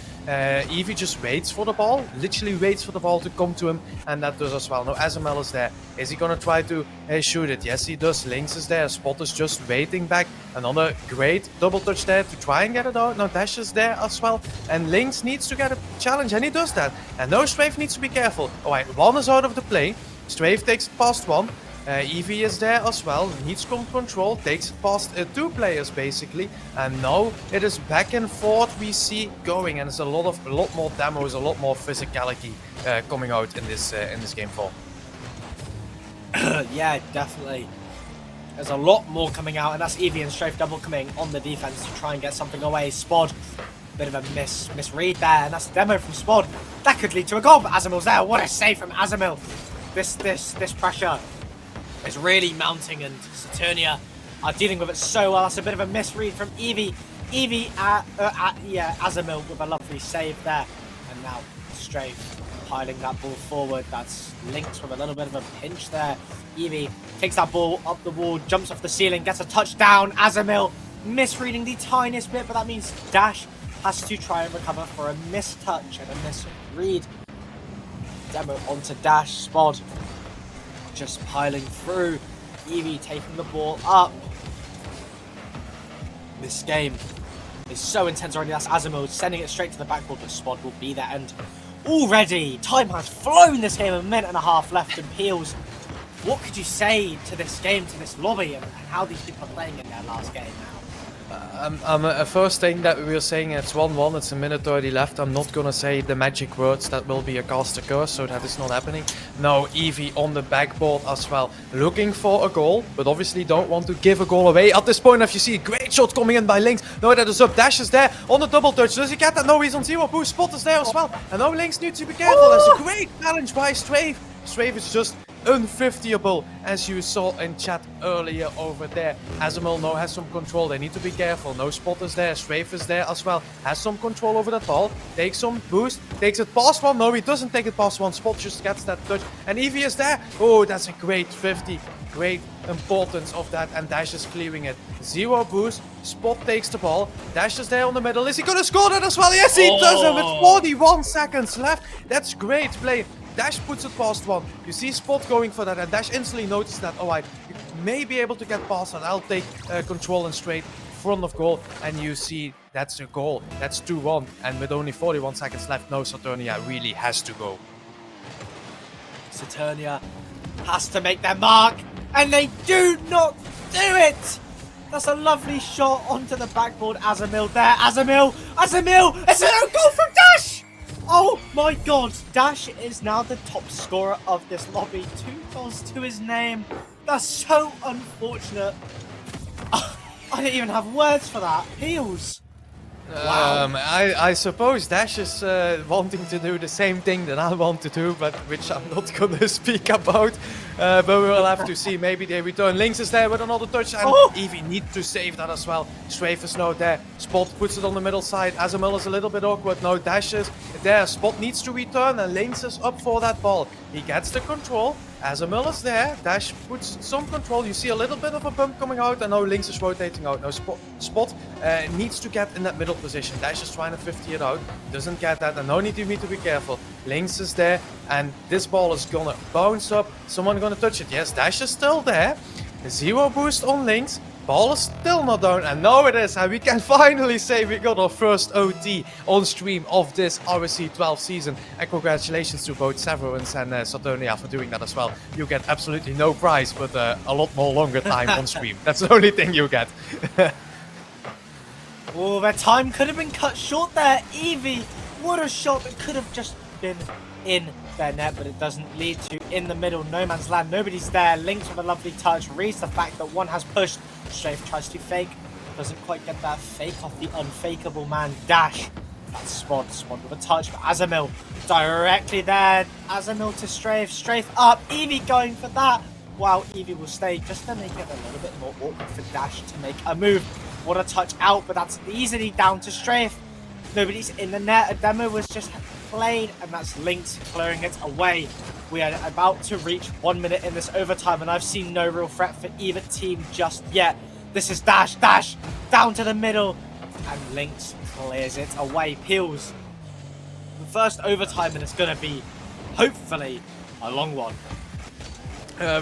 Evie just waits for the ball, literally waits for the ball to come to him, and that does as well. No, Azamel is there. Is he gonna try to shoot it? Yes, he does. Lynx is there. Spot is just waiting back. Another great double touch there to try and get it out. Now Dash is there as well, and Lynx needs to get a challenge, and he does that. And no, Strafe needs to be careful. Alright, one is out of the play. Strafe takes it past one. Evie is there as well, needs control, takes it past 2 players basically, and now it is back and forth we see going, and there's a lot more demos, a lot more physicality coming out in this game 4. Yeah, definitely. There's a lot more coming out, and that's Evie and Strafe double coming on the defense to try and get something away. Spod, bit of a misread there, and that's the demo from Spod. That could lead to a goal, but Azamil's there. What a save from Azamil. This pressure is really mounting, and Saturnia are dealing with it so well. That's a bit of a misread from Evie. Azamil with a lovely save there. And now Strafe piling that ball forward. That's Lynx with a little bit of a pinch there. Evie takes that ball up the wall, jumps off the ceiling, gets a touchdown. Azamil misreading the tiniest bit, but that means Dash has to try and recover for a mistouch and a misread. Demo onto Dash. Spod just piling through. Evie taking the ball up. This game is so intense already. That's Azamil sending it straight to the backboard, but Spod will be there. And already, time has flown this game. A minute and a half left, and Peels, what could you say to this game, to this lobby, and how these people are playing in their last game now? First thing that we were saying, it's 1-1, it's a minute 30 left. I'm not gonna say the magic words that will be a caster curse, so that is not happening. No, Evie on the backboard as well, looking for a goal, but obviously don't want to give a goal away. At this point, if you see a great shot coming in by Lynx, no, that is up. Dash is there on the double touch. Does he get that? No, he's on 0 boost. Spot is there as well, and now Lynx needs to be careful. There's a great challenge by Strafe. Strafe is just unfiftyable, as you saw in chat earlier over there. Azamil now has some control. They need to be careful. No Spot is there. Strafe is there as well. Has some control over that ball. Takes some boost. Takes it past one. No, he doesn't take it past one. Spot just gets that touch. And Evie is there. Oh, that's a great 50. Great importance of that. And Dash is clearing it. 0 boost. Spot takes the ball. Dash is there on the middle. Is he going to score that as well? Yes, he does. And with 41 seconds left. That's great play. Dash puts it past one. You see Spot going for that, and Dash instantly noticed that, alright, you may be able to get past that. I'll take control and straight front of goal, and you see that's a goal. That's 2-1, and with only 41 seconds left, no, Saturnia really has to go. Saturnia has to make their mark, and they do not do it! That's a lovely shot onto the backboard. Azamil there. Azamil! It's an own goal from Dash! Oh my god, Dash is now the top scorer of this lobby. 2 goals to his name. That's so unfortunate. I don't even have words for that. Peels. Wow. I suppose Dash is wanting to do the same thing that I want to do, but which I'm not gonna speak about. But we will have to see. Maybe they return. Lynx is there with another touch, and Oh! Eevee needs to save that as well. Strafe is now there. Spot puts it on the middle side. Azamil is a little bit awkward. No, Dash is there. Spot needs to return, and Lynx is up for that ball. He gets the control. Azamil is there. Dash puts some control. You see a little bit of a bump coming out, and now Lynx is rotating out. Now Spot needs to get in that middle position. Dash is trying to 50 it out. Doesn't get that, and now need to be careful. Lynx is there, and this ball is gonna bounce up. Someone gonna touch it. Yes, Dash is still there. Zero boost on Lynx. Ball is still not down, and now it is, and we can finally say we got our first OT on stream of this RSC12 season. And congratulations to both Severance and Saturnia for doing that as well. You get absolutely no prize, but a lot more longer time on stream. That's the only thing you get. Oh, their time could have been cut short there. Eevee, what a shot that could have just been in their net, but it doesn't lead to in the middle, no man's land. Nobody's there. Lynx with a lovely touch reads the fact that one has pushed. Strafe tries to fake, doesn't quite get that fake off the unfakeable man. Dash. That's Spot with a touch, but Azamil directly there. Azamil to Strafe. Strafe up. Eevee going for that. Wow, Eevee will stay just to make it a little bit more awkward for Dash to make a move. What a touch out, but that's easily down to Strafe. Nobody's in the net. A demo was just played, and that's Lynx clearing it away. We are about to reach 1 minute in this overtime, and I've seen no real threat for either team just yet. This is Dash, down to the middle, and Lynx clears it away. Peels. The first overtime, and it's going to be, hopefully, a long one.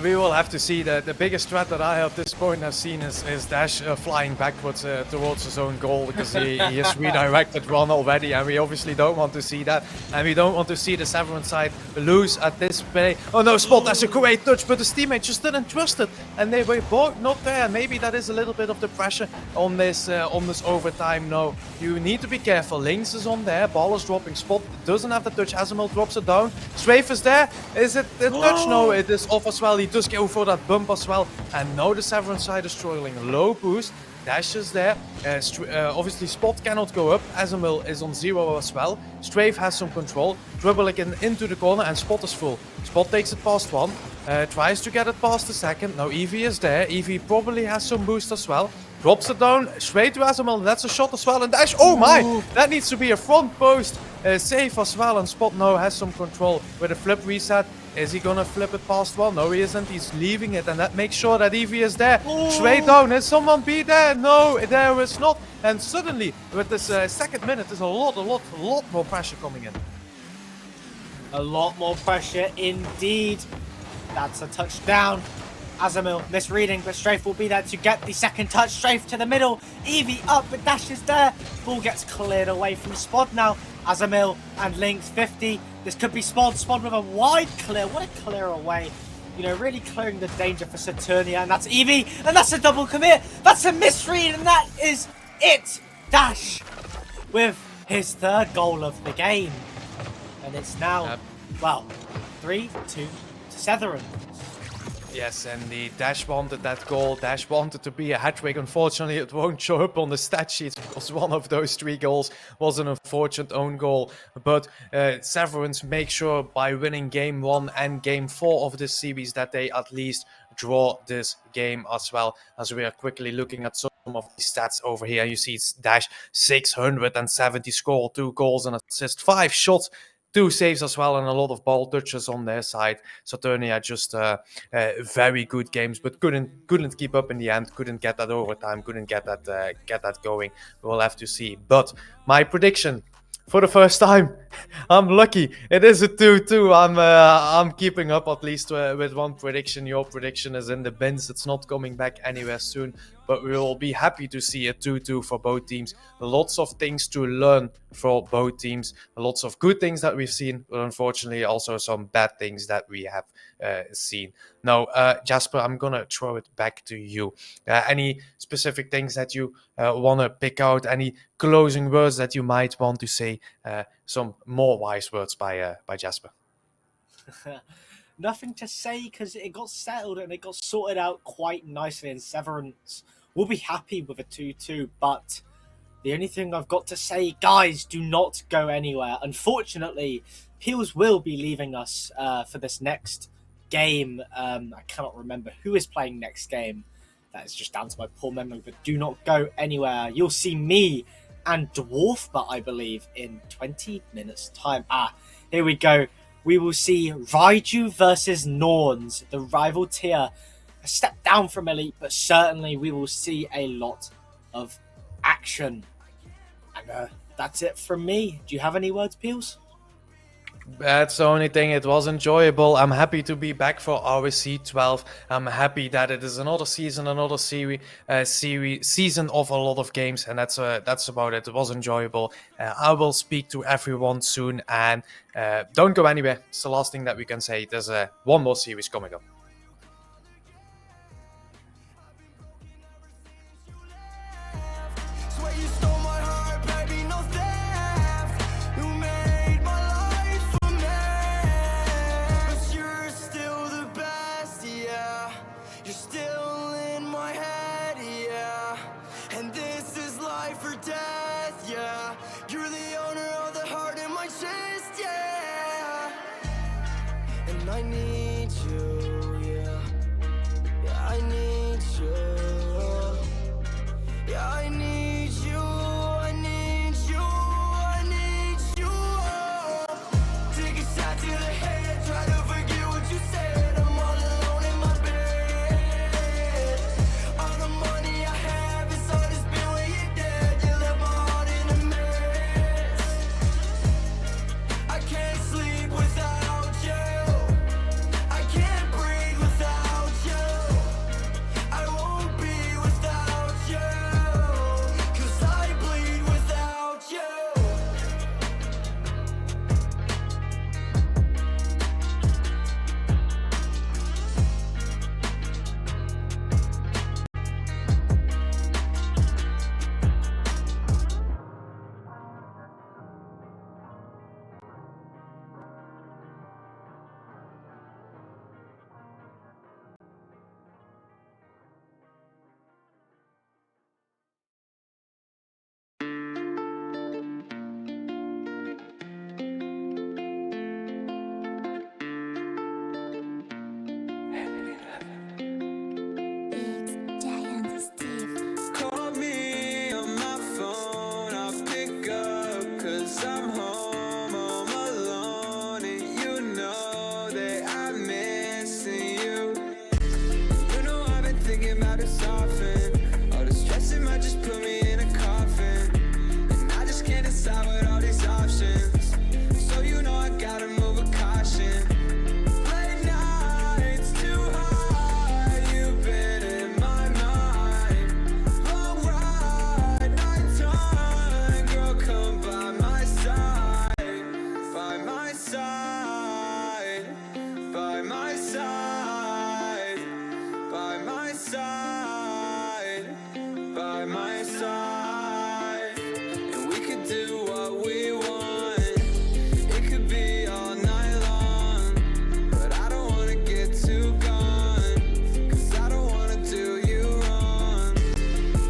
We will have to see. The biggest threat that I at this point have seen is Dash flying backwards towards his own goal, because he has redirected one already, and we obviously don't want to see that, and we don't want to see the Severance side lose at this play. Oh no, Spot, that's a great touch, but his teammate just didn't trust it, and they were both not there. Maybe that is a little bit of the pressure on this overtime. No, you need to be careful. Lynx is on there, ball is dropping. Spot doesn't have the touch. Azamil drops it down. Strafe is there. Is it the touch? No, it is off as well. He does go for that bump as well, and now the Severance side is struggling. Low boost. Dash is there. Obviously, Spot cannot go up. Azamil is on 0 as well. Strafe has some control. Dribbling into the corner, and Spot is full. Spot takes it past one. Tries to get it past the second. Now Eevee is there. Eevee probably has some boost as well. Drops it down straight to Azamil. That's a shot as well. And Dash, oh my! That needs to be a front post save as well. And Spot now has some control with a flip reset. Is he gonna flip it past one? No, he isn't. He's leaving it, and that makes sure that Eevee is there. Straight down. Is someone be there? No, there is not. And suddenly, with this second minute, there's a lot more pressure coming in. A lot more pressure indeed. That's a touchdown. Azamil misreading, but Strafe will be there to get the second touch. Strafe to the middle. Eevee up, but Dash is there. Ball gets cleared away from Spot now. Azamil and Lynx 50. This could be Spot. Spot with a wide clear. What a clear away. You know, really clearing the danger for Saturnia. And that's Eevee. And that's a double commit. That's a misread. And that is it. Dash with his third goal of the game. And it's now, well, 3-2 to Setherin. Yes, and the Dash wanted that goal. Dash wanted to be a hat-trick. Unfortunately, it won't show up on the stat sheet because one of those 3 goals was an unfortunate own goal. But Severance make sure by winning game 1 and game 4 of this series that they at least draw this game as well. As we are quickly looking at some of the stats over here, you see it's Dash 670 score, 2 goals and assists, 5 shots, 2 saves as well, and a lot of ball touches on their side. Saturnia just very good games, but couldn't keep up in the end. Couldn't get that overtime. Couldn't get that going. We'll have to see. But my prediction, for the first time, I'm lucky. It is a 2-2. I'm keeping up at least with one prediction. Your prediction is in the bins. It's not coming back anywhere soon. But we will be happy to see a 2-2 for both teams. Lots of things to learn for both teams. Lots of good things that we've seen, but unfortunately also some bad things that we have seen. Now, Jasper, I'm going to throw it back to you. Any specific things that you want to pick out? Any closing words that you might want to say? Some more wise words by Jasper. Nothing to say because it got settled and it got sorted out quite nicely, and Severance will be happy with a 2-2, but The only thing I've got to say, guys, do not go anywhere. Unfortunately, Peels will be leaving us for this next game. I cannot remember who is playing next game. That is just down to my poor memory, but do not go anywhere. You'll see me and Dwarfbot, I believe, in 20 minutes' time. Here we go. We will see Raiju versus Norns, the rival tier. A step down from Elite, but certainly we will see a lot of action. And that's it from me. Do you have any words, Peels? That's the only thing. It was enjoyable. I'm happy to be back for RSC12. I'm happy that it is another season, another season of a lot of games, and that's about it. It was enjoyable. I will speak to everyone soon, and don't go anywhere. It's the last thing that we can say. There's one more series coming up. Swear you stole my heart, baby, no theft. You made my life a mess. But you're still the best, yeah. You're still in my head, yeah. And this is life or death, yeah. You're the owner of the heart in my chest, yeah. And I need you, yeah. Yeah, I need you. Yeah, I need you, I need you, I need you. Take a shot to the head, try to forget what you said. I'm all alone in my bed. All the money I have is all to spend when you're dead. You left my heart in a mess. I can't sleep without you. I can't breathe without you. I won't be without you. 'Cause I bleed without you. Call me on my phone, I'll pick up 'cause I'm home alone, and you know that I'm missing you. You know I've been thinking about this often. All the stressing might just put me in a coffin, and I just can't decide with all these options. So you know I gotta move with caution. Late nights too high, you've been in my mind. Long ride, nighttime, girl, come by my side, by my side, by my side, by my side, by my side. And we could do what we want. It could be all night long, but I don't wanna get too gone, 'cause I don't wanna do you wrong.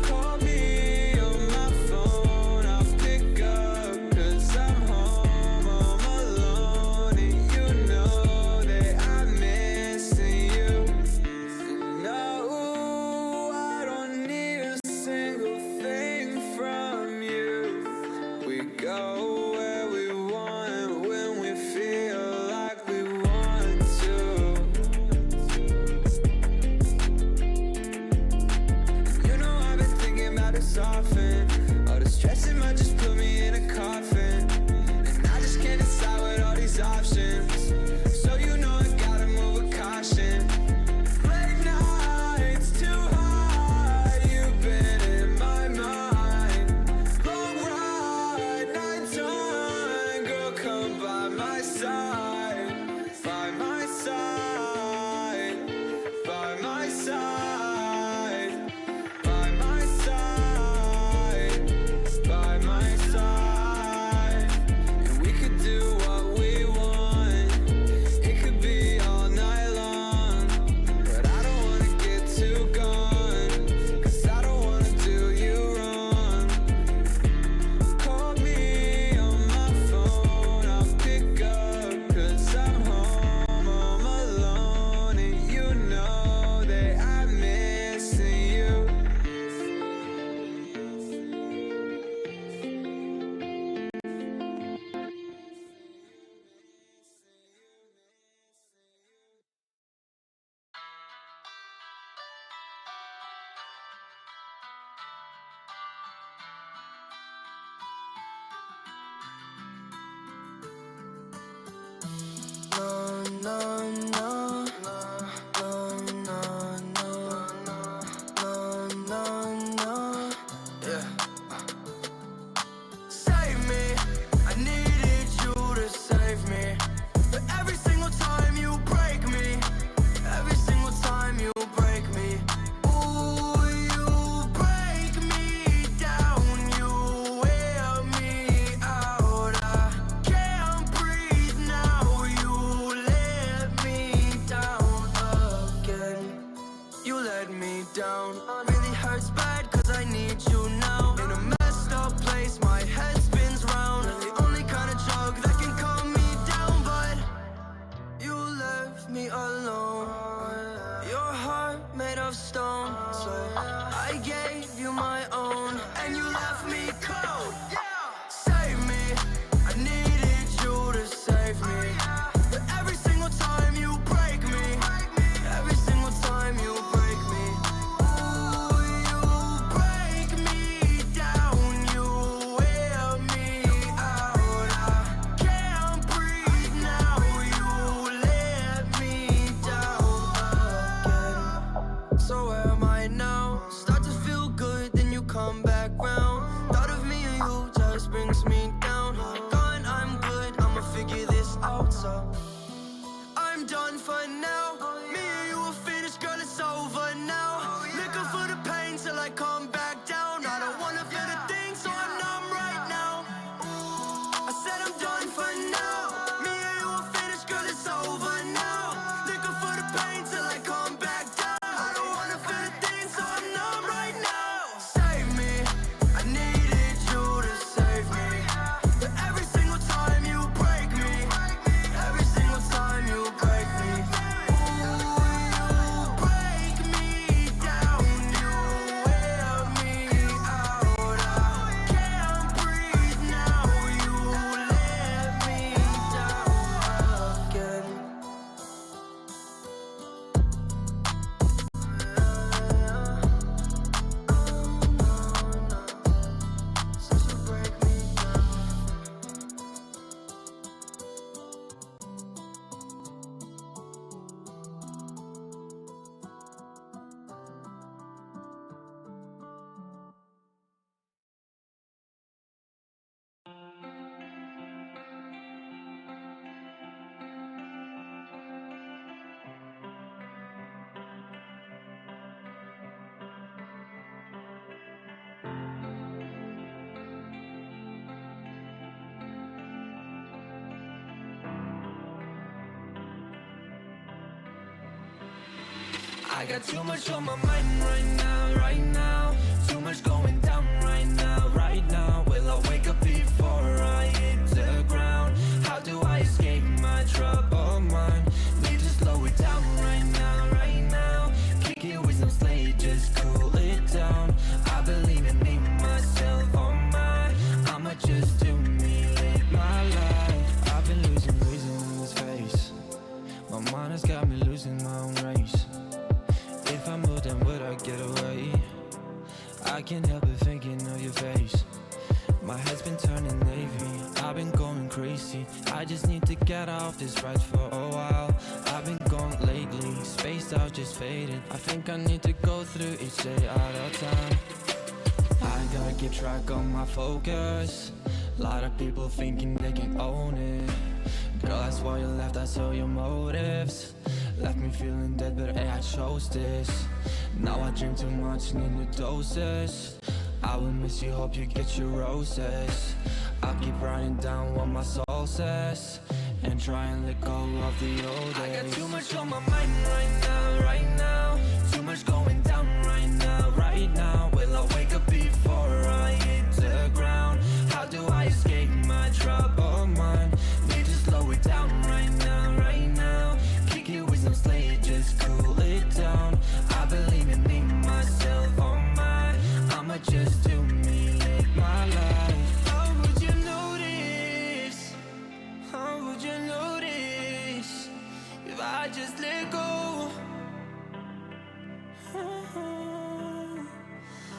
Call me on my phone, I'll pick up 'cause I'm home alone, and you know that I'm missing you. No, I don't need a single thing from you. We go where we want when we feel like we want to. You know I've been thinking about this often. All the stressing might just put me in a coffin, and I just can't decide with all these options. So you know I gotta move with caution. Late nights too high, you've been in my mind. Long ride, nighttime, girl, come by my side, by my side, by my side, by my side, by my I need you now. In a messed up place, my head spins round. The only kind of drug that can calm me down, but you left me alone. Your heart made of stone, so I gave you my own, and you left me cold. Save me, I needed you to save me. But every single time you break me, every single time you break me, ooh, you break me down, you wear me out. I can't breathe now, you let me down again. So where am I now? Start to feel good, then you come back round. Thought of me and you just brings me down. Gone, I'm good, I'ma figure this out, so I'm done for now. Me and you are finished, girl, it's over now. Looking for the pain till I come back down. I don't wanna feel the thing, so I'm numb right now. I said I'm done for now. Me and you are finished, girl, it's over now. Looking for the pain till I come back down. I don't wanna feel the thing, so I'm numb right now. Save me, I needed you to save me. But every single time you break me, every single time you break me, ooh, you break me down, you wear me out. I can't breathe now, you let me down again. Since you break me down. I got too much on my mind right now. Too much going down right now. Will I wake up before I hit the ground? How do I escape my troubled mind? Need to slow it down right now. Kick it with some slate, just cool it down. I believe in me, myself, oh my. I'ma just do me, live my life. I've been losing reason in this face. My mind has got me losing my own race. If I moved, then would I get away? I can't help but thinking of your face. My head's been turning navy, I've been going crazy. I just need to get off this ride for a while. I've been gone lately, spaced out, just faded. I think I need to go through each day at a time. I gotta keep track on my focus. Lot of people thinking they can own it. Girl, that's why you left, I saw your motives. Left me feeling dead, but hey, I chose this. Now I drink too much, need new doses. I will miss you, hope you get your roses. I'll keep writing down what my soul says, and try and let go of the old days. I got too much on my mind right now. Too much going down right now. Will I wake up before I hit the ground? How do I escape my troubled mind? Need to slow it down right now. Kick it with some slate, just cool it down. I believe in me, myself, oh my. I'ma just do me, live my life. How would you notice? How would you notice if I just let go?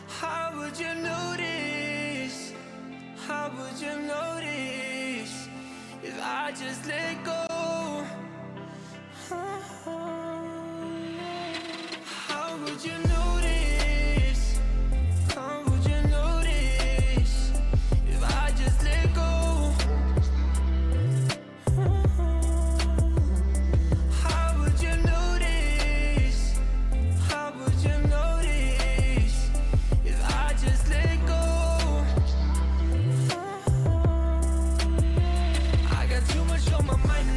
How would you notice? How would you notice if I just let go? How would you notice? How would you notice if I just let go? How would you notice? How would you notice if I just let go? I got too much on my mind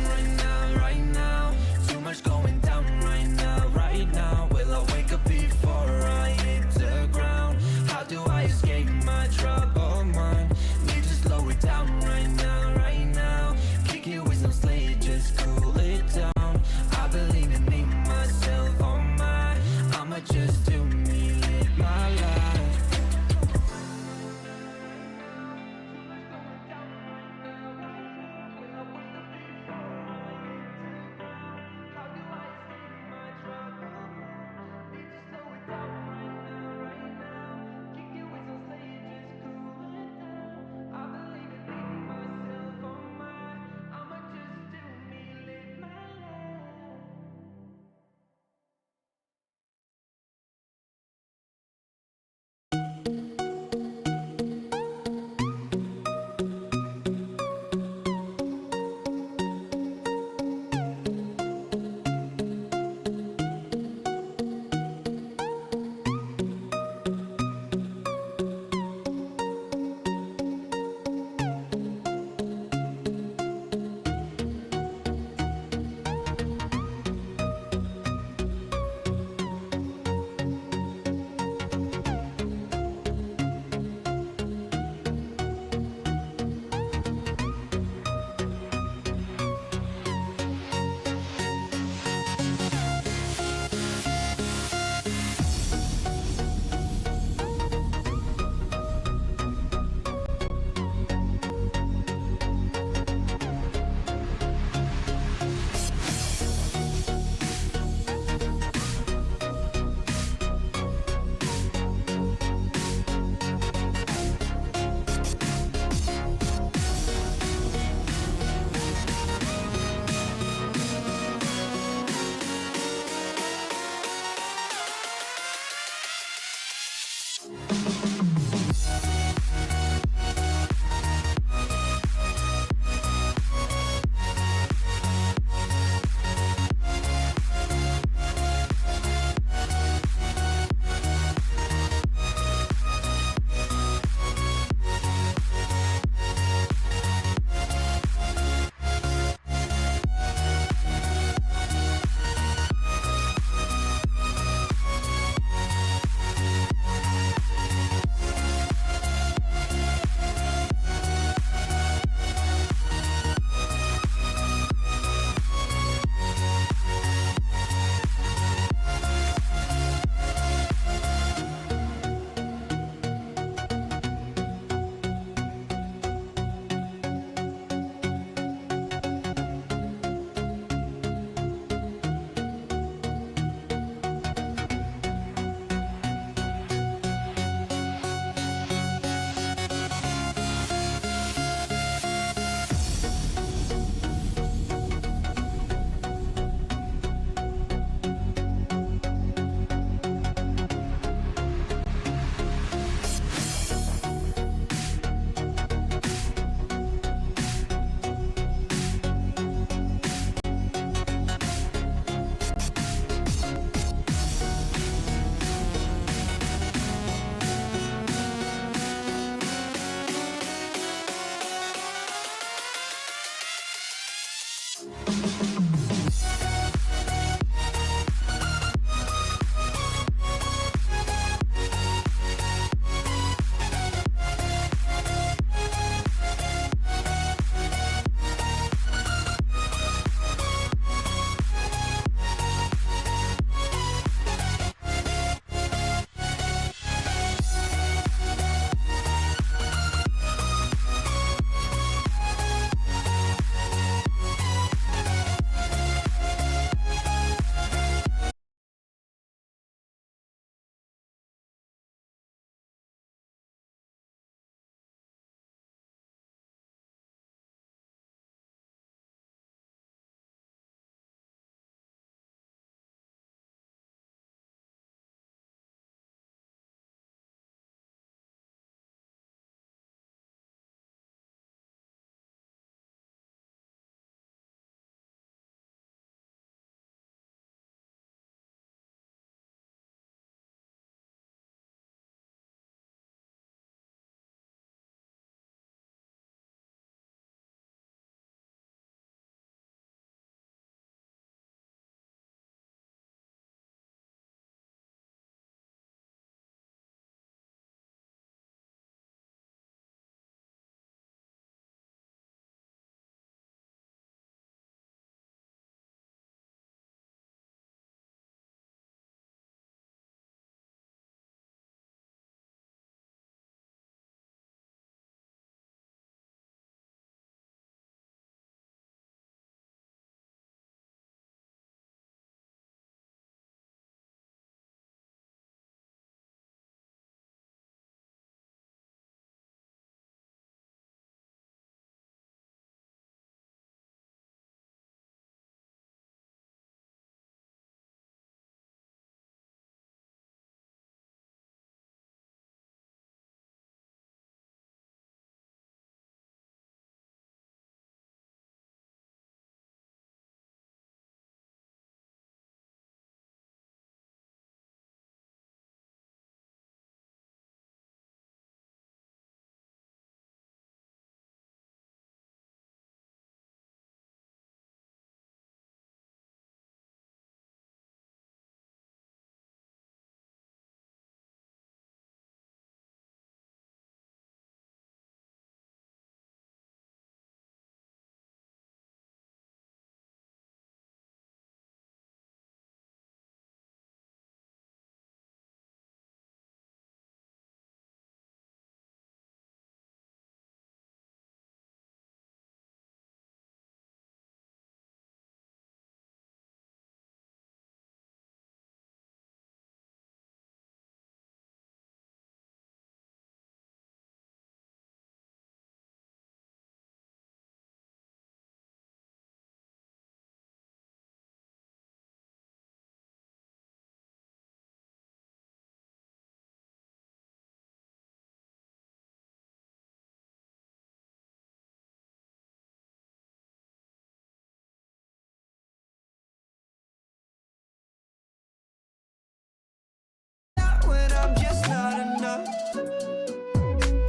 up.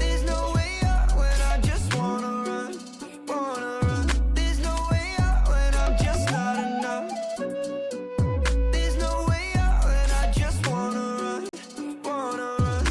There's no way out when I just wanna run, wanna run. There's no way out when I'm just not enough. There's no way out when I just wanna run, wanna run.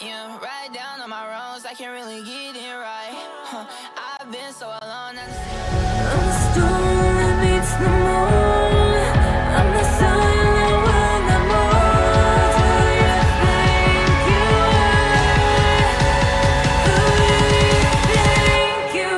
Yeah, write down on my wrongs, I can't really get it right. I've been so alone, I'm the storm that meets the moon. I'm the silent wind that moves. Who you think you are? Who you think you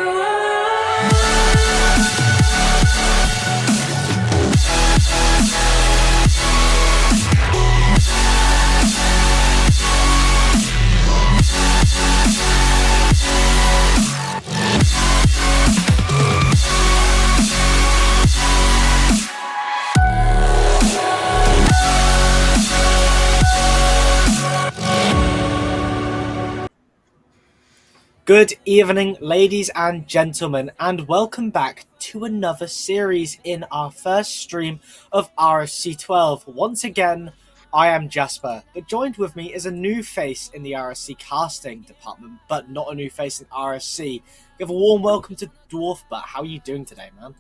Good evening, ladies and gentlemen, and welcome back to another series in our first stream of RSC12. Once again, I am Jasper, but joined with me is a new face in the RSC casting department, but not a new face in RSC. Give a warm welcome to Dwarfbutt. How are you doing today, man?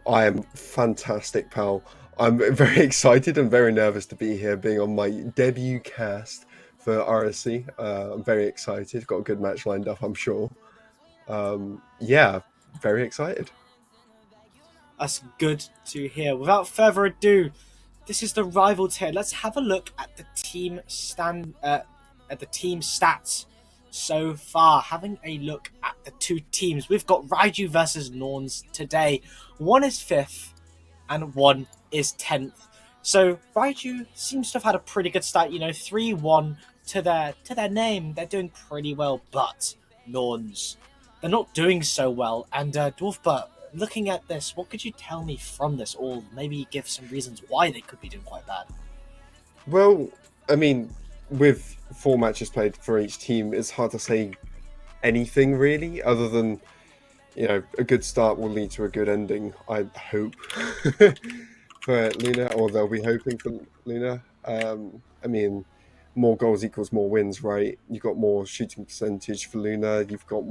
I am fantastic, pal. I'm very excited and very nervous to be here, being on my debut cast for RSC. I'm very excited. Got a good match lined up, I'm sure. Yeah, very excited. That's good to hear. Without further ado, this is the rival tier. Let's have a look at the team stats so far. Having a look at the two teams, we've got Raiju versus Norns today. One is 5th and one is 10th. So Raiju seems to have had a pretty good start. 3-1 to their name. They're doing pretty well, but Norns, they're not doing so well. And Dwarfbutt, looking at this, what could you tell me from this, or maybe give some reasons why they could be doing quite bad? Well, I mean, with 4 matches played for each team, it's hard to say anything really, other than, a good start will lead to a good ending, I hope, for Luna, or they'll be hoping for Luna. I mean, more goals equals more wins, right? You've got more shooting percentage for Luna, you've got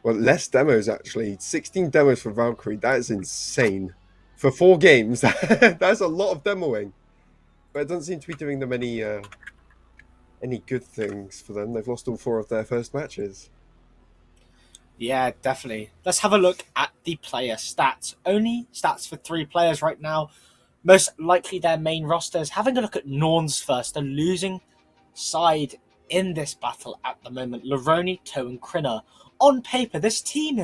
less demos actually. 16 demos for Valkyrie, that is insane. For 4 games, that's a lot of demoing. But it doesn't seem to be doing them any good things for them. They've lost all 4 of their first matches. Yeah, definitely. Let's have a look at the player stats. Only stats for 3 players right now. Most likely their main rosters. Having a look at Norns first, the losing side in this battle at the moment. Laroni, Toe, and Krinner. On paper, this team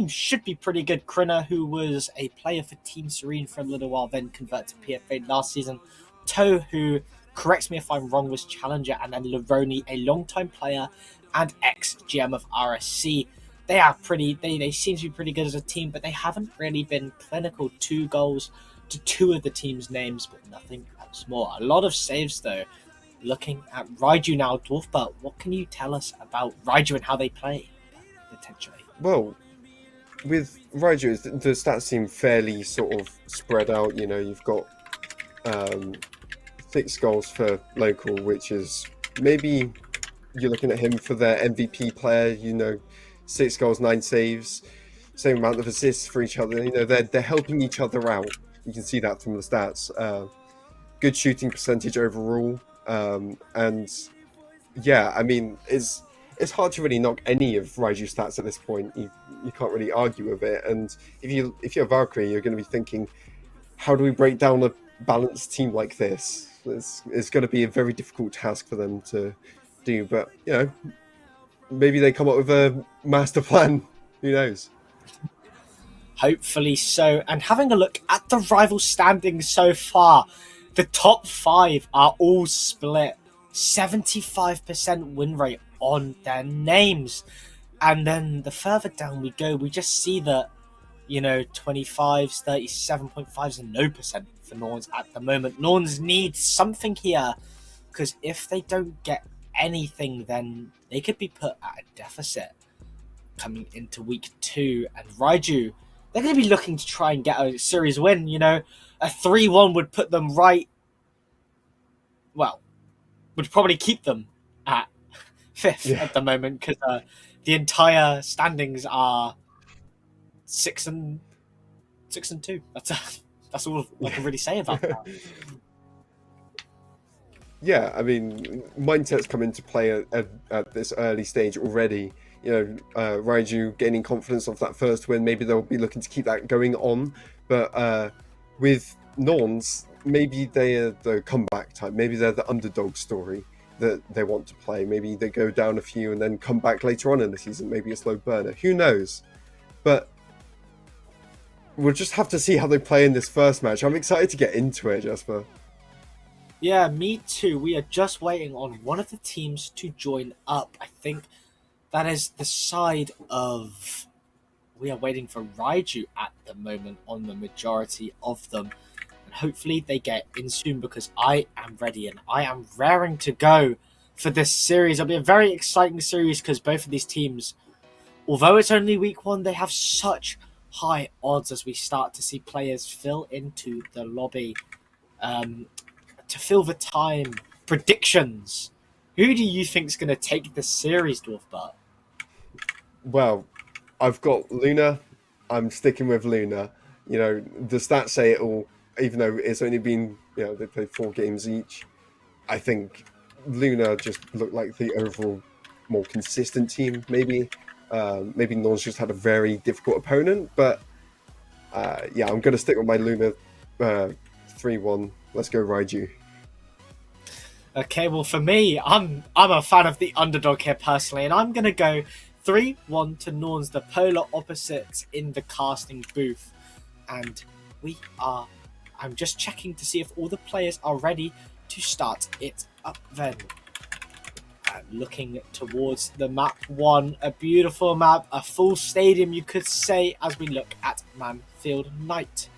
should be pretty good. Krinner, who was a player for Team Serene for a little while, then converted to PFA last season. Toe, who, corrects me if I'm wrong, was Challenger, and then Laroni, a long-time player and ex-GM of RSC. They seem to be pretty good as a team, but they haven't really been clinical. 2 goals to 2 of the team's names, but nothing else more. A lot of saves, though. Looking at Raiju now, Dwarfbutt, what can you tell us about Raiju and how they play, potentially? Well, with Raiju, the stats seem fairly sort of spread out. You've got 6 goals for local, which is maybe you're looking at him for their MVP player. 6 goals, 9 saves, same amount of assists for each other. They're helping each other out. You can see that from the stats. Good shooting percentage overall. And yeah, I mean, it's hard to really knock any of Raiju's stats at this point. You can't really argue with it. And if you're Valkyrie, you're going to be thinking, how do we break down balanced team like this. It's going to be a very difficult task for them to do. But, you know, maybe they come up with a master plan. Who knows? Hopefully so. And having a look at the rival standings so far, the top 5 are all split. 75% win rate on their names. And then the further down we go, we just see that, you know, 25s, 37.5s, and no percent for Norns at the moment. Norns need something here, because if they don't get anything, then they could be put at a deficit coming into week 2. And Raiju, they're going to be looking to try and get a series win. You know, a 3-1 would put them right. Well, would probably keep them at 5th at the moment, because the entire standings are 6 and 2. That's all I can really say about that. Yeah, I mean, mindsets come into play at this early stage already. You know, Raiju gaining confidence off that first win, maybe they'll be looking to keep that going on. But with Norns, maybe they're the comeback type. Maybe they're the underdog story that they want to play. Maybe they go down a few and then come back later on in the season. Maybe a slow burner. Who knows? But we'll just have to see how they play in this first match. I'm excited to get into it, Jasper. Yeah, me too. We are just waiting on one of the teams to join up. I think that is the side of... We are waiting for Raiju at the moment on the majority of them. And hopefully they get in soon, because I am ready and I am raring to go for this series. It'll be a very exciting series, because both of these teams, although it's only week 1, they have such high odds as we start to see players fill into the lobby. To fill the time, predictions. Who do you think is going to take this series, Dwarfbart? Well, I've got Luna. I'm sticking with Luna. You know, the stats say it all, even though it's only been, you know, they played 4 games each. I think Luna just looked like the overall more consistent team, maybe. Maybe Norns just had a very difficult opponent, but yeah, I'm going to stick with my Luna 3-1. Let's go Raiju. Okay, well for me, I'm a fan of the underdog here personally, and I'm going to go 3-1 to Norns, the polar opposites in the casting booth. And I'm just checking to see if all the players are ready to start it up then. Looking towards the map 1, a beautiful map, a full stadium you could say, as we look at Manfield Night.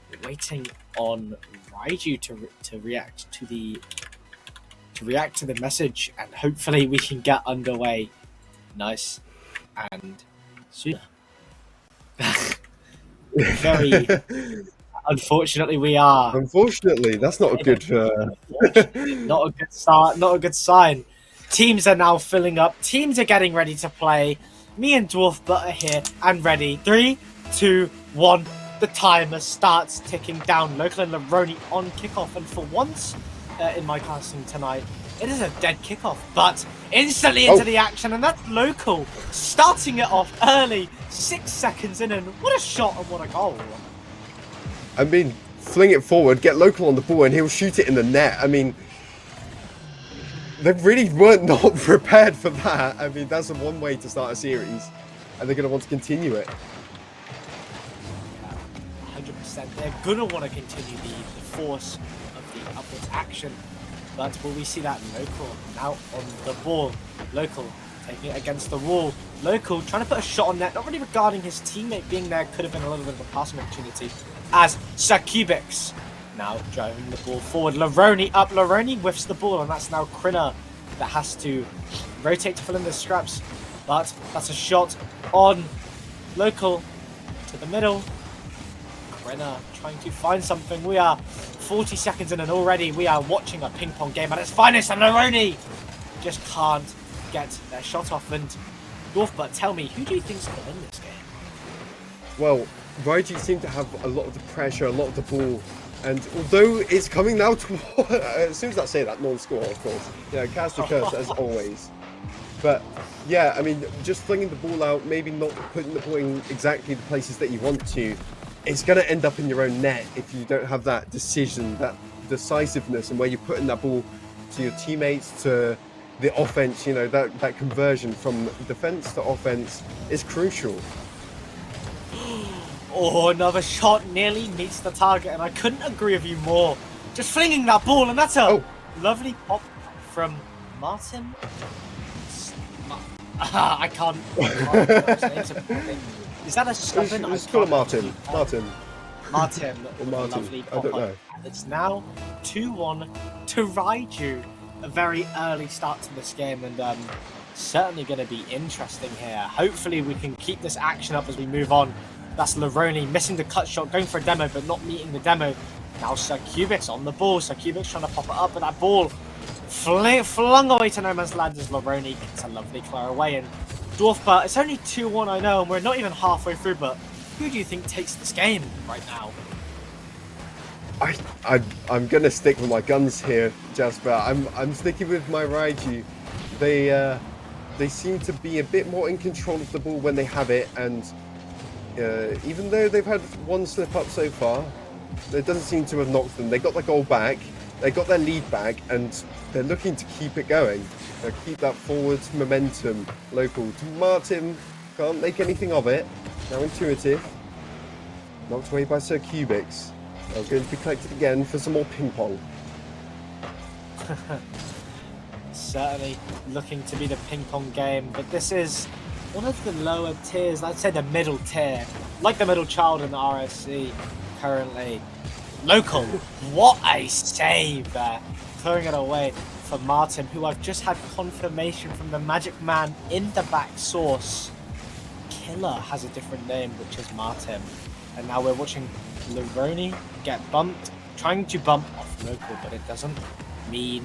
We're waiting on Raiju to react to the message, and hopefully we can get underway nice and soon. Very unfortunately we are. Unfortunately, that's not a good not a good start, not a good sign. Teams are now filling up, teams are getting ready to play. Me and Dwarfbart are here and ready. 3, 2, 1. The timer starts ticking down. Local and Laroni on kickoff, and for once in my casting tonight, it is a dead kickoff, but instantly into the action, and that's Local starting it off early, 6 seconds in, and what a shot and what a goal. I mean, fling it forward, get Local on the ball, and he'll shoot it in the net. I mean, they really weren't not prepared for that. I mean, that's one way to start a series, and they're going to want to continue it. 100%. They're going to want to continue the force of the upwards action. But will we see that Local now on the ball? Local taking it against the wall. Local trying to put a shot on net, not really regarding his teammate being there. Could have been a little bit of a passing opportunity. As Sakubix now driving the ball forward. Laroni up. Laroni whiffs the ball, and that's now Krinner that has to rotate to fill in the scraps. But that's a shot on Local to the middle. Krinner trying to find something. We are 40 seconds in, and already we are watching a ping pong game at its finest, and Laroni just can't get their shot off. And Dwarfbart, tell me, who do you think's going to win this game? Well, Raiju seem to have a lot of the pressure, a lot of the ball, and although it's coming now to as soon as I say that, non-score, of course. Yeah, cast a curse as always. But yeah, I mean, just flinging the ball out, maybe not putting the ball in exactly the places that you want to. it's going to end up in your own net if you don't have that decision, that decisiveness, and where you're putting that ball to your teammates, to the offense. You know, that conversion from defense to offense is crucial. Oh, another shot nearly meets the target, and I couldn't agree with you more. Just flinging that ball, and that's a lovely pop from Martin. I can't. Is that a stubborn? Let's call it Martin. Martin. Or Martin. Lovely I don't know. And it's now 2-1 to Raiju. A very early start to this game, and certainly going to be interesting here. Hopefully, we can keep this action up as we move on. That's Laroni missing the cut shot, going for a demo, but not meeting the demo. Now Sir Cubix on the ball. Sir Cubix trying to pop it up, but that ball flung away to no man's land as Laroni gets a lovely clear away. And Dwarfbert, it's only 2-1, I know, and we're not even halfway through, but who do you think takes this game right now? I'm gonna stick with my guns here, Jasper. I'm sticking with my Raiju. They seem to be a bit more in control of the ball when they have it, and even though they've had one slip up so far, it doesn't seem to have knocked them. They got the goal back, they got their lead back, and they're looking to keep it going. Keep that forward momentum. Local to Martin, can't make anything of it. Now Intuitive, knocked away by Sir Cubix. Now going to be collected again for some more ping pong. Certainly looking to be the ping pong game, but this is one of the lower tiers, I'd say the middle tier, like the middle child in the RSC currently. Local, what a save there, clearing it away for Martin, who I've just had confirmation from the magic man in the back source. Killer has a different name, which is Martin. And now we're watching Laroni get bumped, trying to bump off Local, but it doesn't meet.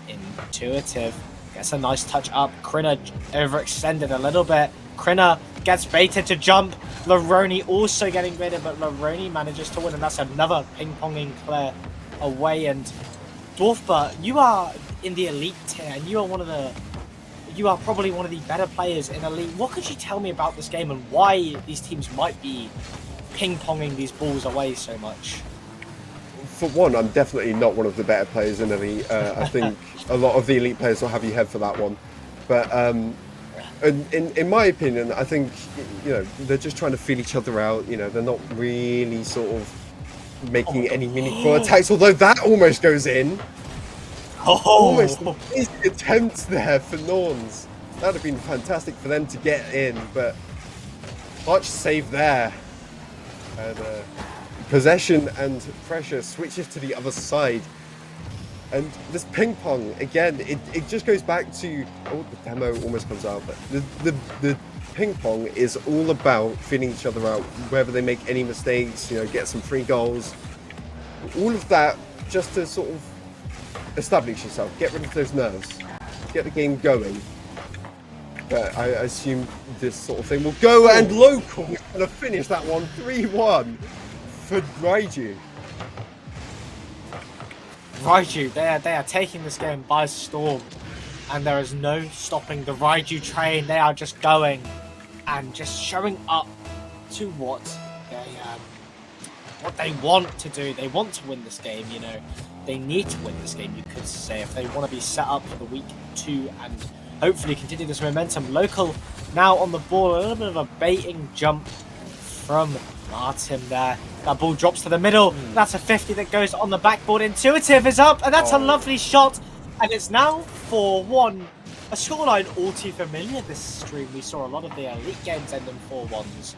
Intuitive gets a nice touch up. Krinna overextended a little bit. Krinna gets baited to jump. Laroni also getting baited, but Laroni manages to win, and that's another ping-ponging clear away. And Dwarfbert, you are in the elite tier, and you are probably one of the better players in elite. What could you tell me about this game and why these teams might be ping-ponging these balls away so much? For one, I'm definitely not one of the better players in elite. I think a lot of the elite players will have you head for that one. But in my opinion, I think, you know, they're just trying to feel each other out. You know, they're not really sort of making any meaningful attacks, although that almost goes in. Almost an easy attempt there for Norns. That would have been fantastic for them to get in, but clutch save there. And possession and pressure switches to the other side. And this ping pong, again, it just goes back to, the demo almost comes out, but the ping pong is all about feeling each other out, whether they make any mistakes, you know, get some free goals. All of that just to sort of establish yourself, get rid of those nerves, get the game going. But I assume this sort of thing will go, and Local is going to finish that one 3-1 for Raiju. Raiju, they are taking this game by storm, and there is no stopping the Raiju train. They are just going and just showing up to what they want to do. They want to win this game, you know. They need to win this game, you could say, if they want to be set up for the week 2 and hopefully continue this momentum. Local now on the ball, a little bit of a baiting jump from Martin there. That ball drops to the middle. That's a 50 that goes on the backboard. Intuitive is up, and that's a lovely shot. And it's now 4-1. A scoreline all too familiar this stream. We saw a lot of the elite games end in 4-1s.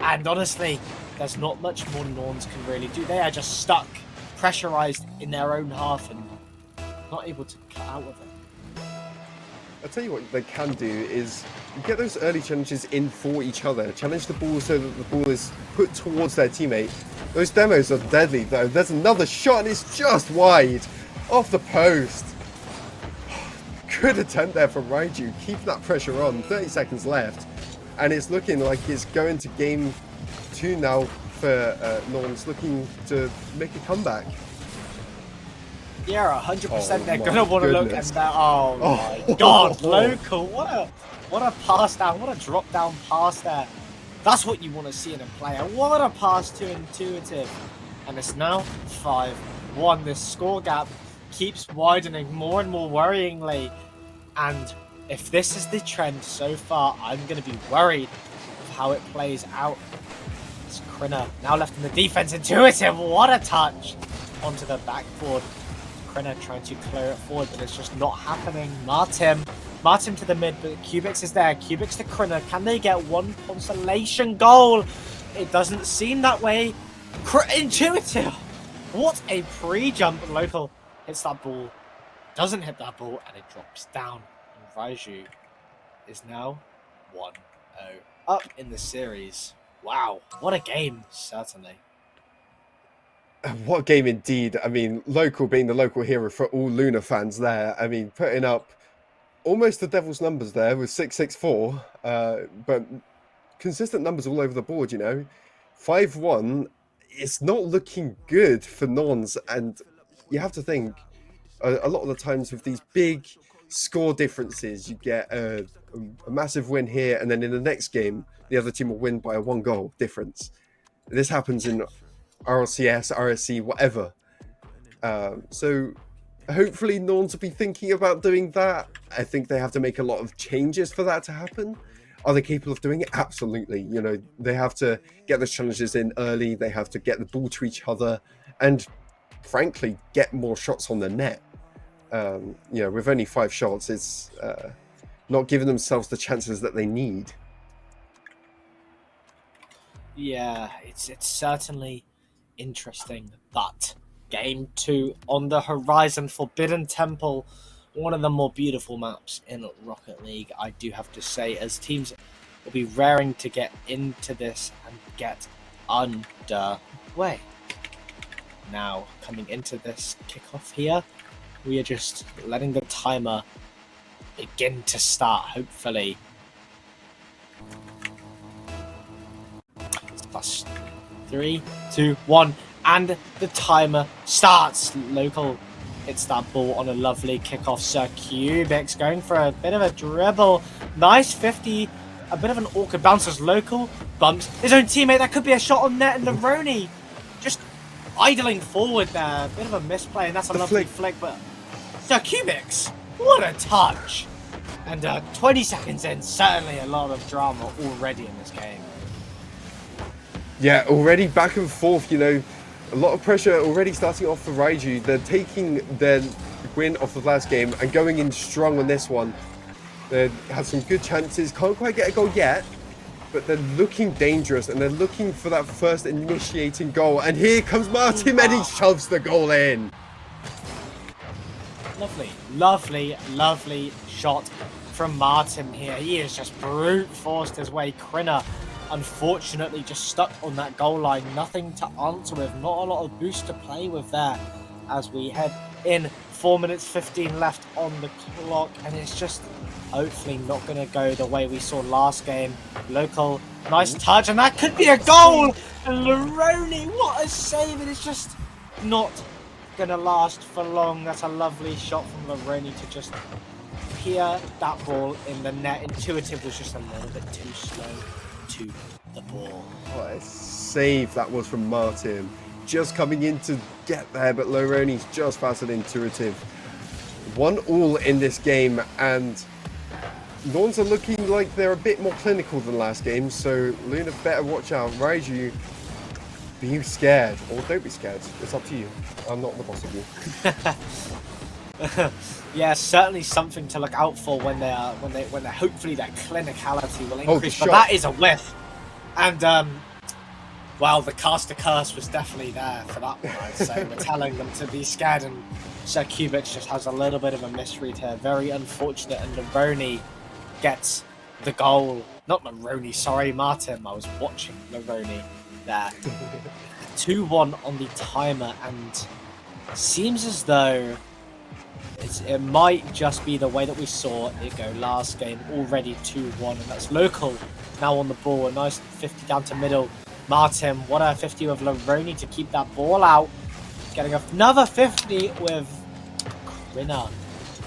And honestly, there's not much more Norns can really do. They are just stuck, pressurized in their own half, and not able to cut out of it. I'll tell you what they can do is get those early challenges in for each other. Challenge the ball so that the ball is put towards their teammate. Those demos are deadly though. There's another shot and it's just wide. Off the post. Good attempt there from Raiju. Keeping that pressure on. 30 seconds left. And it's looking like it's going to game 2 now for Norns, looking to make a comeback. Yeah, 100%. They're gonna want to look at that. Oh my God, Local! What a pass down! What a drop down pass there That's what you want to see in a player. What a pass to Intuitive. And it's now 5-1. This score gap keeps widening more and more worryingly. And if this is the trend so far, I'm going to be worried of how it plays out. It's Krinner now left in the defense. Intuitive, what a touch onto the backboard. Krinner trying to clear it forward, but it's just not happening. Martin to the mid, but Cubics is there. Cubics to Krinner. Can they get one consolation goal? It doesn't seem that way. Intuitive. What a pre-jump. Local hits that ball. Doesn't hit that ball, and it drops down. And Raiju is now 1-0 up in the series. Wow, what a game, certainly. What a game indeed. I mean, Local being the local hero for all Luna fans there. I mean, putting up almost the devil's numbers there with 664, but consistent numbers all over the board, you know. 5-1, it's not looking good for Nons, and you have to think, a lot of the times with these big score differences, you get a massive win here, and then in the next game, the other team will win by a 1-goal difference. This happens in RLCS, RSC, whatever. So hopefully Norns will be thinking about doing that. I think they have to make a lot of changes for that to happen. Are they capable of doing it? Absolutely. You know, they have to get those challenges in early. They have to get the ball to each other and, frankly, get more shots on the net. You know, with only 5 shots, it's not giving themselves the chances that they need. Yeah, it's certainly interesting, but Game 2 on the horizon. Forbidden Temple, one of the more beautiful maps in Rocket League, I do have to say, as teams will be raring to get into this and get underway. Now, coming into this kickoff here, we are just letting the timer begin to start, hopefully. Plus 3, 2, 1, and the timer starts. Local hits that ball on a lovely kickoff. Sir Cubics going for a bit of a dribble. Nice 50, a bit of an awkward bounce as Local bumps his own teammate. That could be a shot on net, and Leroni just idling forward there. A bit of a misplay, and that's a lovely flick, but Sir Cubics, what a touch! And 20 seconds in, certainly a lot of drama already in this game. Yeah, already back and forth, you know, a lot of pressure already starting off for Raiju. They're taking their win off the last game and going in strong on this one. They had some good chances, can't quite get a goal yet, but they're looking dangerous and they're looking for that first initiating goal. And here comes Martin and he shoves the goal in. Lovely, lovely, lovely shot from Martin here. He has just brute forced his way. Krinner, unfortunately, just stuck on that goal line. Nothing to answer with. Not a lot of boost to play with there as we head in. 4 minutes 15 left on the clock, and it's just hopefully not going to go the way we saw last game. Local, nice touch, and that could be a goal. And Leroni, what a save. It is just not going to last for long. That's a lovely shot from Leroni to just peer that ball in the net. Intuitive was just a little bit too slow to the ball. What a save that was from Martin. Just coming in to get there, but Leroni's just faster than Intuitive. 1-1 in this game, and Norns are looking like they're a bit more clinical than last game, so Luna better watch out. Raiju, be scared, or don't be scared. It's up to you. I'm not the boss of you. Yeah, certainly something to look out for when they're hopefully their clinicality will increase. But that is a whiff, and well, the caster curse was definitely there for that one. I'd say we're telling them to be scared, and Sir Cubics just has a little bit of a misread here. Very unfortunate, and Leroni gets the goal. Not Leroni, sorry, Martin. I was watching Leroni there. 2-1 on the timer, and seems as though it might just be the way that we saw it go last game. Already 2-1, and that's Local now on the ball. A nice 50 down to middle. Martin, what a 50 with Leroni to keep that ball out. Getting another 50 with Krinner.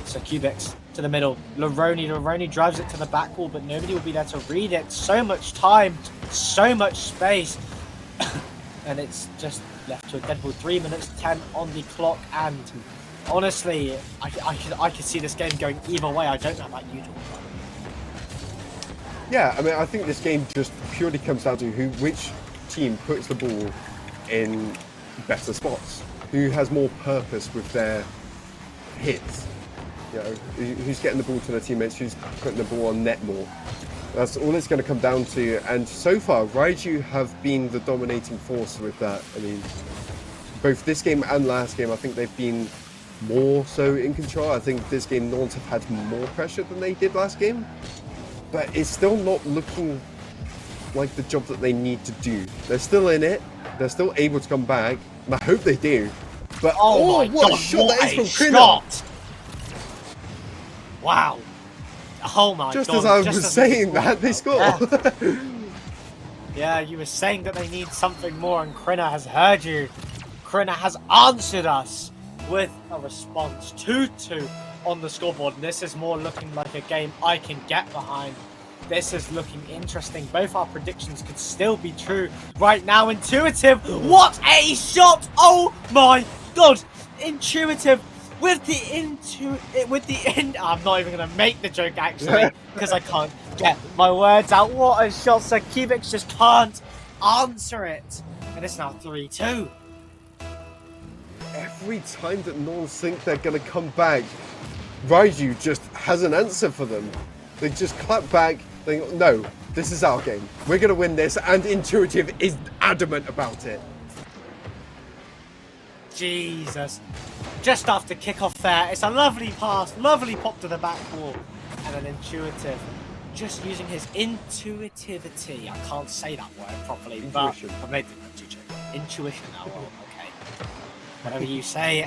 So Cubics to the middle. Laroni drives it to the back wall, but nobody will be there to read it. So much time, so much space. And it's just left to a dead ball. 3 minutes 10 on the clock. And honestly, I could see this game going either way. I don't know about you, Jordan. Yeah, I mean, I think this game just purely comes down to which team puts the ball in better spots, who has more purpose with their hits. You know, who's getting the ball to their teammates, who's putting the ball on net more. That's all it's going to come down to. And so far, Raiju have been the dominating force with that. I mean, both this game and last game, I think they've been more so in control. I think this game, Norns have had more pressure than they did last game. But it's still not looking like the job that they need to do. They're still in it. They're still able to come back. And I hope they do. But oh my what God, a shot what that is a from Krina! shot! Wow. Oh my Just God. as I was saying that, they scored. Yeah, you were saying that they need something more, and Krina has heard you. Krina has answered us with a response. 2-2 on the scoreboard, and this is more looking like a game I can get behind. This is looking interesting. Both our predictions could still be true right now. Intuitive, what a shot! Oh my God, Intuitive with the I'm not even gonna make the joke actually because I can't get my words out. What a shot! So Cubics just can't answer it, and it's now 3-2. Every time that Norns think they're going to come back, Raiju just has an answer for them. They just clap back. They go, no, this is our game. We're going to win this, and Intuitive is adamant about it. Jesus. Just after kickoff there, it's a lovely pass, lovely pop to the back wall, and an Intuitive just using his intuitivity. I can't say that word properly, Intuition. but I made the intuition. Oh, well, okay. Whatever you say.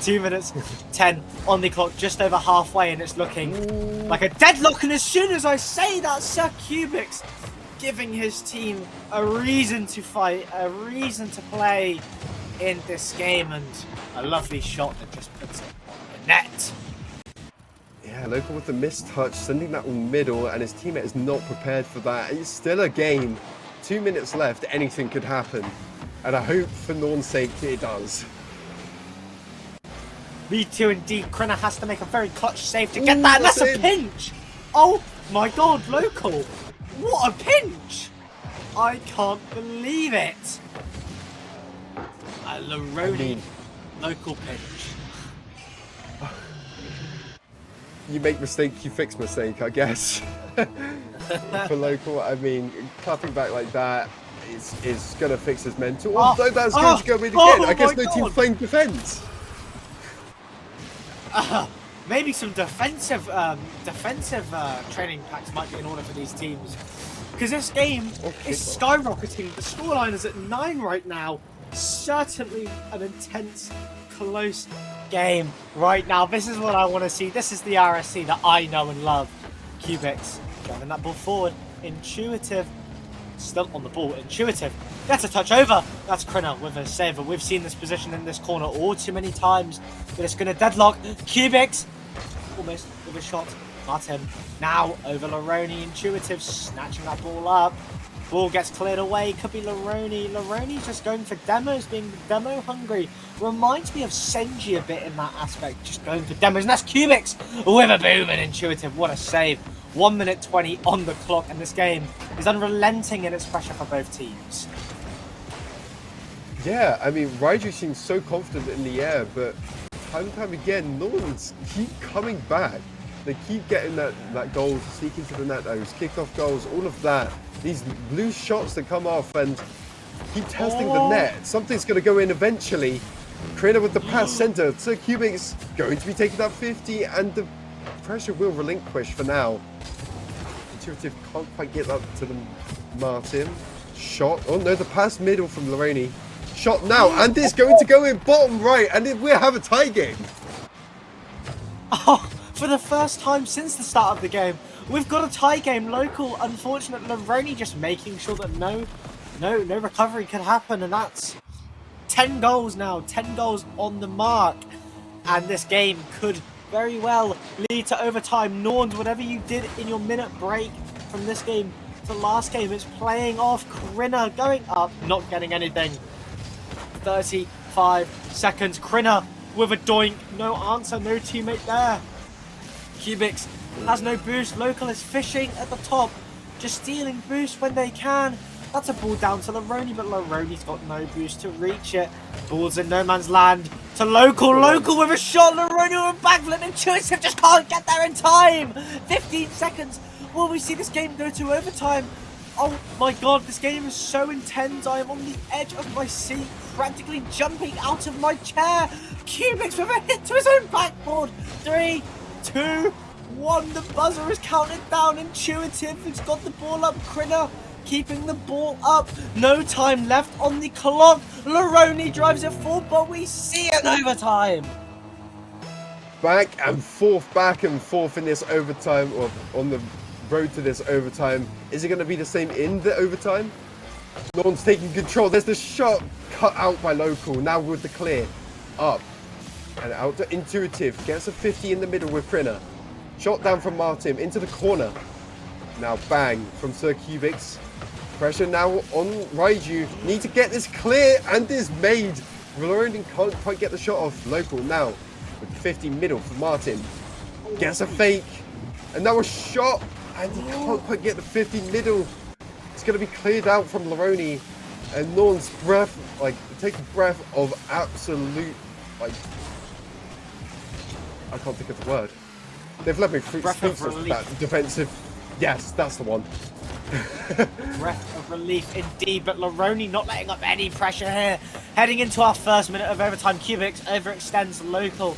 2 minutes 10 on the clock, just over halfway, and it's looking like a deadlock. And as soon as I say that, Sir Cubics giving his team a reason to fight, a reason to play in this game, and a lovely shot that just puts it on the net. Yeah, Local with the missed touch, sending that on middle, and his teammate is not prepared for that. It's still a game. 2 minutes left, anything could happen. And I hope for Norn's sake it does. Me too indeed. Krina has to make a very clutch save to get that, and that's a pinch! Oh my God, Local! What a pinch! I can't believe it! A Laroni Local pinch. You make mistake, you fix mistake, I guess. For Local, I mean, clapping back like that is going to fix his mental. Although that's going to go in again. I guess no team's playing defense. Maybe some defensive training packs might be in order for these teams. Because this game is skyrocketing. The scoreline is at 9 right now. Certainly an intense, close game right now. This is what I want to see. This is the RSC that I know and love. Cubics driving that ball forward. Intuitive. Still on the ball. Intuitive. That's a touch over. That's Krina with a saver. We've seen this position in this corner all too many times. But it's going to deadlock. Cubics almost with a shot. Not him. Now over Laroni. Intuitive snatching that ball up. Ball gets cleared away. Could be Laroni. Laroni's just going for demos, being demo hungry. Reminds me of Senji a bit in that aspect. Just going for demos. And that's Cubics with a boom and Intuitive. What a save. 1 minute 20 on the clock. And this game is unrelenting in its pressure for both teams. Yeah, I mean, Raiju seems so confident in the air, but time and time again, Norns keep coming back. They keep getting that goal, sneaking to the net, those kick-off goals, all of that. These loose shots that come off and keep testing the net. Something's going to go in eventually. Krina with the pass center to Cubics, going to be taking that 50, and the pressure will relinquish for now. Intuitive can't quite get that to the Martin. Shot. Oh no, the pass middle from Laroni. Shot now, and it's going to go in bottom right, and we have a tie game. Oh, for the first time since the start of the game, we've got a tie game. Local, unfortunate Laroni just making sure that no recovery can happen, and that's 10 goals now, 10 goals on the mark, and this game could very well lead to overtime. Norns, whatever you did in your minute break from this game to last game, it's playing off. Krinner going up, not getting anything. 35 seconds. Krinner with a doink. No answer, no teammate there. Cubics has no boost. Local is fishing at the top, just stealing boost when they can. That's a ball down to Laroni, but Laroni's got no boost to reach it. Ball's in no man's land to Local. Local with a shot. Laroni with a backflip. Intuitive just can't get there in time. 15 seconds. Will we see this game go to overtime? Oh my god, this game is so intense. I am on the edge of my seat, practically jumping out of my chair. Cubics with a hit to his own backboard. 3, 2, 1. The buzzer is counted down. Intuitive has got the ball up. Krinner keeping the ball up. No time left on the clock. Laroni drives it forward, but we see an overtime. Back and forth in this overtime, or on the road to this overtime. Is it going to be the same in the overtime? Norn's taking control. There's the shot cut out by Local. Now with the clear. Up and out to Intuitive. Gets a 50 in the middle with Krinner. Shot down from Martin into the corner. Now bang from Sir Cubics. Pressure now on Raiju. Need to get this clear, and is made. Laroni can't quite get the shot off. Local now with 50 middle for Martin. Gets a fake. And now a shot. And he can't quite get the 50 middle. It's going to be cleared out from Laroni. And Norn's breath, take a breath of absolute, I can't think of the word. They've let me speechless that defensive. Yes, that's the one. Breath of relief indeed, but Laroni not letting up any pressure here. Heading into our first minute of overtime, Cubics overextends Local.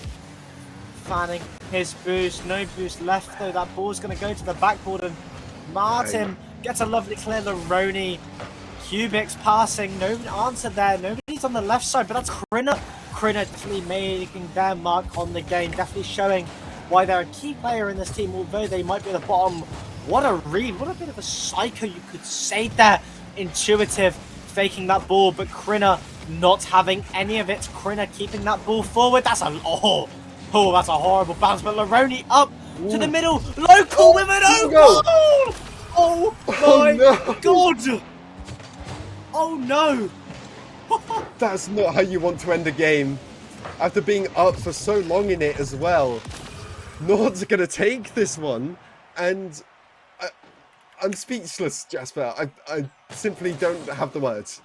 Fanning his boost, no boost left though. That ball's going to go to the backboard, and Martin gets a lovely clear. Laroni, Cubics passing, no answer there. Nobody's on the left side, but that's Krinner. Krinner definitely making their mark on the game, definitely showing why they're a key player in this team, although they might be at the bottom. What a read, what a bit of a psycho you could say there. Intuitive faking that ball, but Krinner not having any of it. Krinner keeping that ball forward. That's a that's a horrible bounce, but Laroni up to the middle. Local with an own goal! Oh my god! Oh no! That's not how you want to end a game. After being up for so long in it as well. Nord's going to take this one, and I'm speechless, Jasper. I simply don't have the words.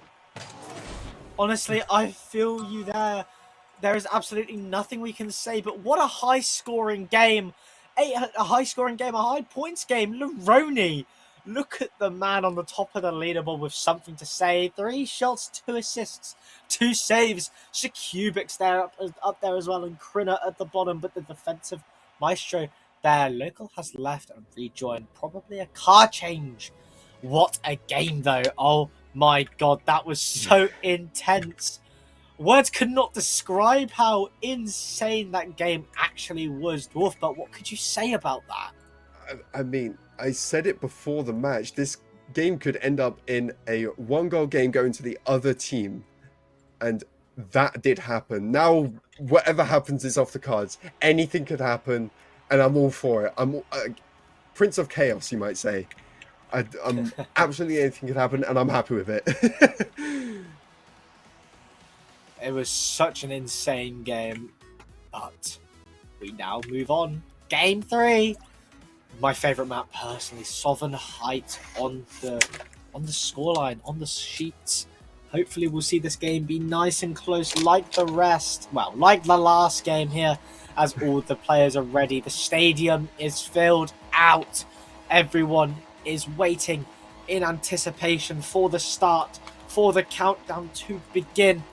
Honestly, I feel you there. There is absolutely nothing we can say, but what a high-scoring game. A high-scoring game, a high-points game. Laroni, look at the man on the top of the leaderboard with something to say. 3 shots, 2 assists, 2 saves. Cubics there up there as well, and Krinner at the bottom, but the defensive maestro there. Local has left and rejoined. Probably a car change. What a game, though. Oh my god, that was so intense. Words could not describe how insane that game actually was, Dwarf, but what could you say about that? I mean, I said it before the match. This game could end up in a 1-goal game going to the other team. And that did happen. Now, whatever happens is off the cards. Anything could happen, and I'm all for it. I'm Prince of Chaos, you might say. I'm absolutely anything could happen, and I'm happy with it. It was such an insane game, but we now move on. Game 3. My favourite map, personally, Sovereign Heights on the scoreline, on the sheets. Hopefully we'll see this game be nice and close like the rest. Well, like the last game here, as all the players are ready. The stadium is filled out. Everyone is waiting in anticipation for the start, for the countdown to begin.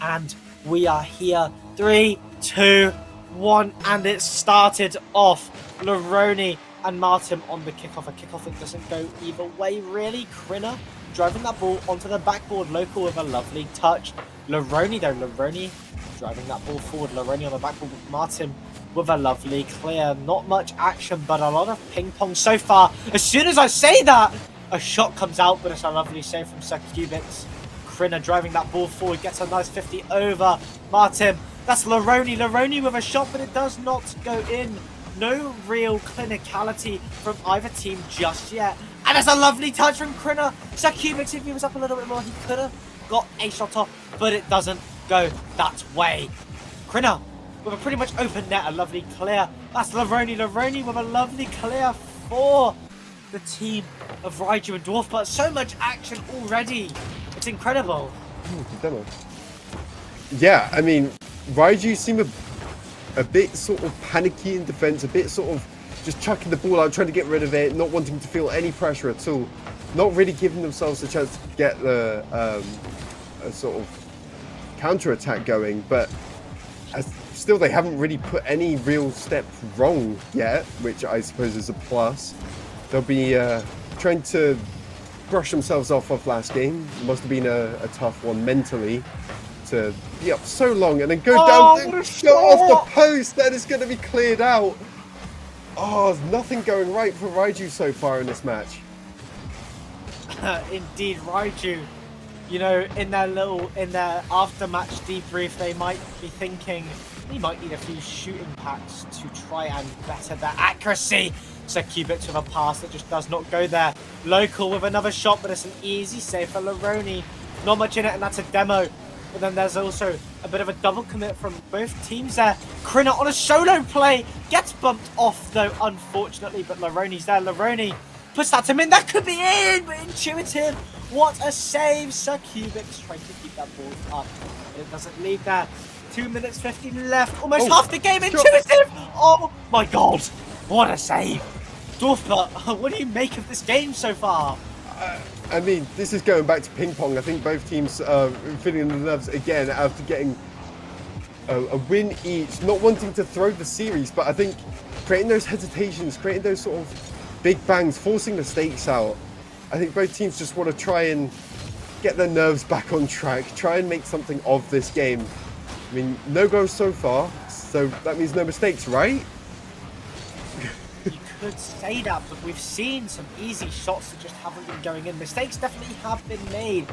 And we are here. 3, 2, 1, and it started off. Laroni and Martin on the kickoff. A kickoff that doesn't go either way, really. Krinner driving that ball onto the backboard. Local with a lovely touch. Laroni, though. Laroni driving that ball forward. Laroni on the backboard with Martin with a lovely clear. Not much action, but a lot of ping pong so far. As soon as I say that, a shot comes out, but it's a lovely save from Sir Cubics. Krinner driving that ball forward, gets a nice 50 over Martin. That's Laroni. Laroni with a shot, but it does not go in. No real clinicality from either team just yet. And there's a lovely touch from Krina. Cubics, if he was up a little bit more, he could have got a shot off, but it doesn't go that way. Krina with a pretty much open net, a lovely clear. That's Laroni. Laroni with a lovely clear for the team of Raiju and Dwarf, but so much action already. It's incredible. Demo. Yeah, I mean, Raiju seem a bit sort of panicky in defense, a bit sort of just chucking the ball out, trying to get rid of it, not wanting to feel any pressure at all, not really giving themselves a chance to get the a sort of counter attack going. But still, they haven't really put any real step wrong yet, which I suppose is a plus. They'll be trying to brush themselves off of last game. It must have been a tough one mentally to be up so long and then go down and go off the post. That is going to be cleared out. Oh, there's nothing going right for Raiju so far in this match. Indeed, Raiju. You know, in their after-match debrief, they might be thinking he might need a few shooting packs to try and better their accuracy. So Cubics with a pass that just does not go there. Local with another shot, but it's an easy save for Laroni. Not much in it, and that's a demo. But then there's also a bit of a double commit from both teams there. Krina on a solo play. Gets bumped off, though, unfortunately. But Laroni's there. Laroni puts that to him in. That could be in, but Intuitive. What a save. Sir Cubics trying to keep that ball up. But it doesn't lead there. 2 minutes 15 left. Almost half the game. Intuitive. Oh, my God. What a save. Dwarf, what do you make of this game so far? I mean, this is going back to ping pong. I think both teams are feeling the nerves again after getting a win each, not wanting to throw the series, but I think creating those hesitations, creating those sort of big bangs, forcing the stakes out. I think both teams just want to try and get their nerves back on track, try and make something of this game. I mean, no goals so far, so that means no mistakes, right? Could say that, but we've seen some easy shots that just haven't been going in. Mistakes definitely have been made,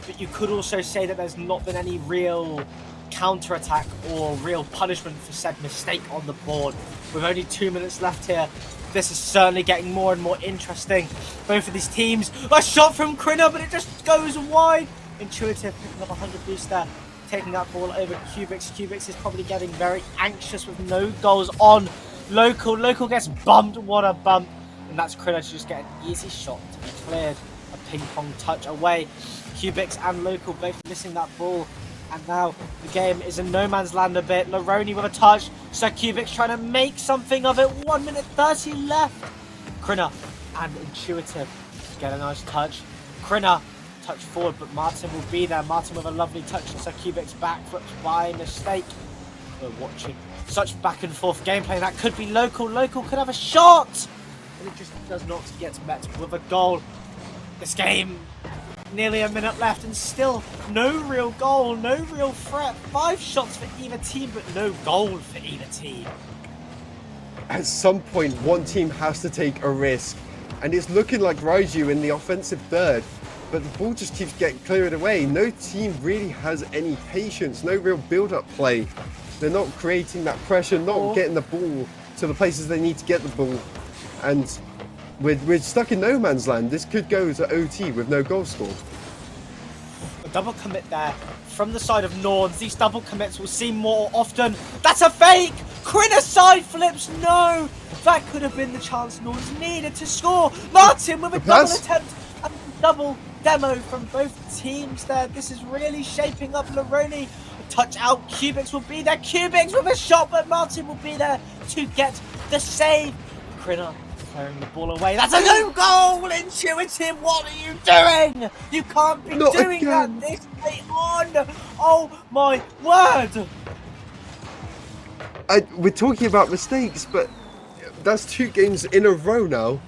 but you could also say that there's not been any real counter-attack or real punishment for said mistake on the board. With only 2 minutes left here, this is certainly getting more and more interesting. Both of these teams, a shot from Krina, but it just goes wide. Intuitive picking up 100 boost there, taking that ball over Cubics. Cubics is probably getting very anxious with no goals on. Local gets bumped. What a bump. And that's Krina to just get an easy shot to be cleared. A ping pong touch away. Cubics and Local both missing that ball. And now the game is in no man's land a bit. Laroni with a touch. So Cubics trying to make something of it. 1 minute 30 left. Krina and Intuitive get a nice touch. Krina touch forward, but Martin will be there. Martin with a lovely touch. So Cubics backflips by mistake. We're watching such back and forth gameplay. That could be Local. Local could have a shot, but it just does not get met with a goal. This game, nearly a minute left, and still no real goal, no real threat. 5 shots for either team, but no goal for either team. At some point, one team has to take a risk, and it's looking like Raiju in the offensive third, but the ball just keeps getting cleared away. No team really has any patience, no real build-up play. They're not creating that pressure, not getting the ball to the places they need to get the ball. And we're stuck in no man's land. This could go to OT with no goal score. A double commit there from the side of Norns. These double commits will seem more often. That's a fake! Krina side flips, no! That could have been the chance Norns needed to score. Martin with a double attempt and double demo from both teams there. This is really shaping up. Laroni touch out. Cubics will be there. Cubics with a shot, but Martin will be there to get the save. Krina clearing the ball away. That's a no goal. Intuitive, what are you doing? You can't be doing that this way on. Oh my word. We're talking about mistakes, but that's 2 games in a row now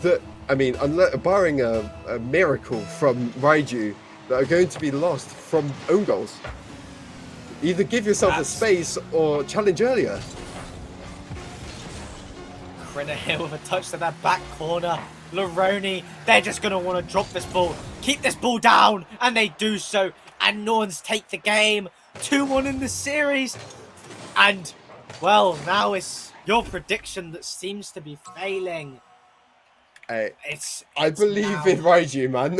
that, I mean, barring a miracle from Raiju, that are going to be lost from own goals. Either give yourself a space or challenge earlier. Krina here with a touch to that back corner. Laroni, they're just going to want to drop this ball. Keep this ball down, and they do so. And Norns take the game. 2-1 in the series. And, well, now it's your prediction that seems to be failing. It's I believe now. in Raiju, man.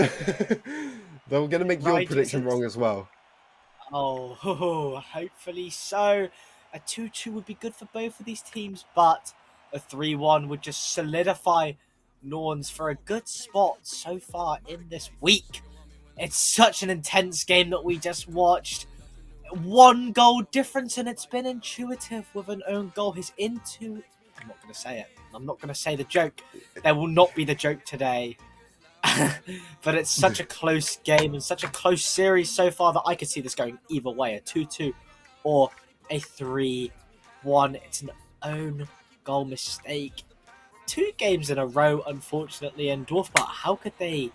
They're going to make your Raiju prediction says- wrong as well. Oh, hopefully so. A 2-2 would be good for both of these teams, but a 3-1 would just solidify Norns for a good spot so far in this week. It's such an intense game that we just watched. 1 goal difference, and it's been intuitive with an own goal. He's into... I'm not going to say it. I'm not going to say the joke. There will not be the joke today. But it's such a close game and such a close series so far that I could see this going either way, a 2-2 or a 3-1. It's an own goal mistake. 2 games in a row, unfortunately, and Dwarfbart, how could they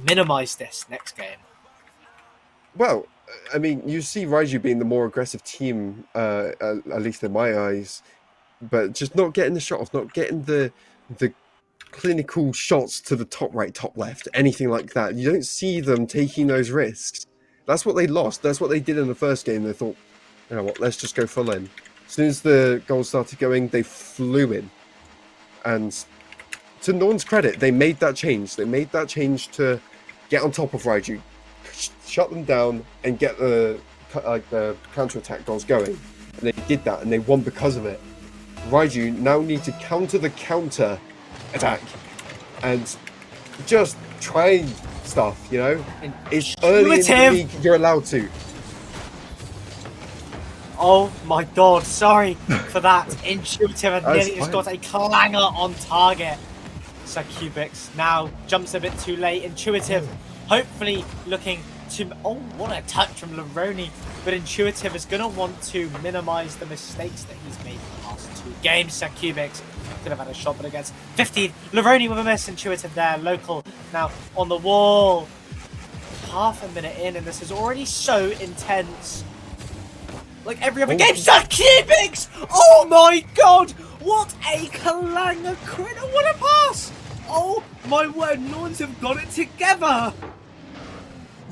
minimize this next game? Well, I mean, you see Raiju being the more aggressive team, at least in my eyes, but just not getting the shot off, not getting the clinical shots to the top right, top left, anything like that. You don't see them taking those risks. That's what they lost. That's what they did in the first game. They thought, you know what, let's just go full in. As soon as the goals started going, they flew in. And to Norn's credit, they made that change. They made that change to get on top of Raiju, shut them down, and get the counter-attack goals going. And they did that, and they won because of it. Raiju now need to counter the counter attack and just try stuff, you know? It's early in the league, you're allowed to. Oh my god, sorry for that. Intuitive and nearly just got a clanger on target. So Cubics now jumps a bit too late. Intuitive, hopefully looking to... Oh, what a touch from Leroni. But Intuitive is going to want to minimize the mistakes that he's made in the last 2 games. So Cubics could have had a shot, but against 15. Leroni with a miss. Intuitive there. Local now on the wall. Half a minute in, and this is already so intense. Like every other game. So Cubics! Oh my god! What a clanger critter! What a pass! Oh my word, Norns have got it together!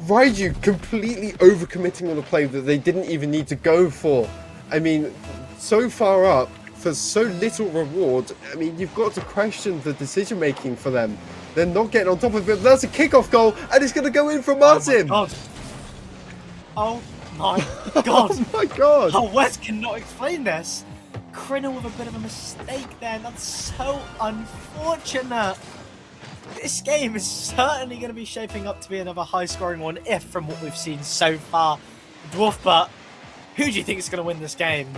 Raiju completely overcommitting on a play that they didn't even need to go for. I mean, so far up for so little reward. I mean, you've got to question the decision making for them. They're not getting on top of it. That's a kickoff goal, and it's going to go in for Martin. Oh my god! Oh my god! Oh, Wes cannot explain this. Crinner with a bit of a mistake there. That's so unfortunate. This game is certainly going to be shaping up to be another high-scoring one, if from what we've seen so far. Dwarfbart, who do you think is going to win this game?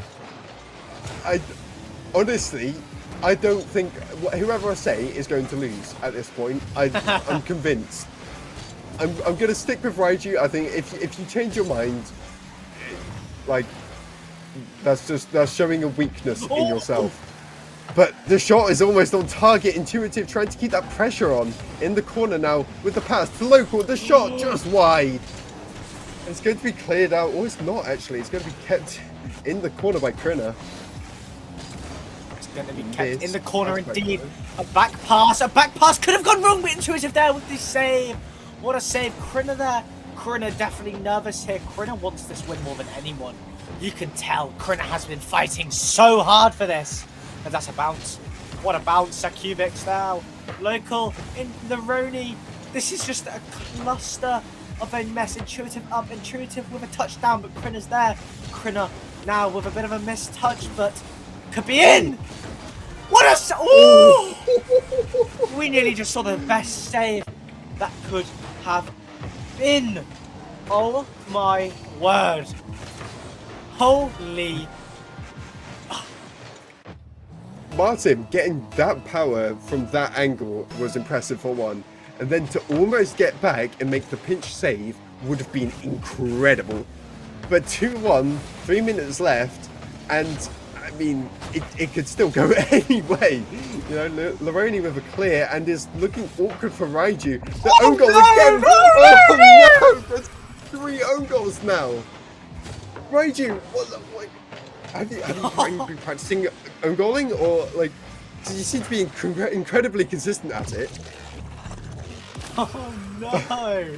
Honestly, I don't think whoever I say is going to lose at this point. I'm convinced. I'm going to stick with Raiju. I think if you change your mind, like that's showing a weakness in yourself. But the shot is almost on target. Intuitive trying to keep that pressure on in the corner now with the pass to Local. The shot just wide. It's going to be cleared out. Oh, it's not actually. It's going to be kept in the corner by Kriner. It's going to be kept in the corner indeed. A back pass could have gone wrong, but Intuitive there with the save. What a save. Kriner there. Kriner definitely nervous here. Kriner wants this win more than anyone. You can tell Kriner has been fighting so hard for this. And that's a bounce. What a bounce. Cubics now. Local in the Roni. This is just a cluster of a mess. Intuitive up. Intuitive with a touchdown, but Kriner's there. Kriner now with a bit of a missed touch, but could be in. What a... Oh! We nearly just saw the best save that could have been. Oh my word. Holy... Martin getting that power from that angle was impressive for one, and then to almost get back and make the pinch save would have been incredible. But 2-1, 3 minutes left, and I mean it could still go any way. You know, Leroni with a clear and is looking awkward for Raiju. The own goal again! Oh no! That's 3 own goals now. Raiju, what? Have you been practicing own goaling, or like, do you seem to be incredibly consistent at it? Oh no!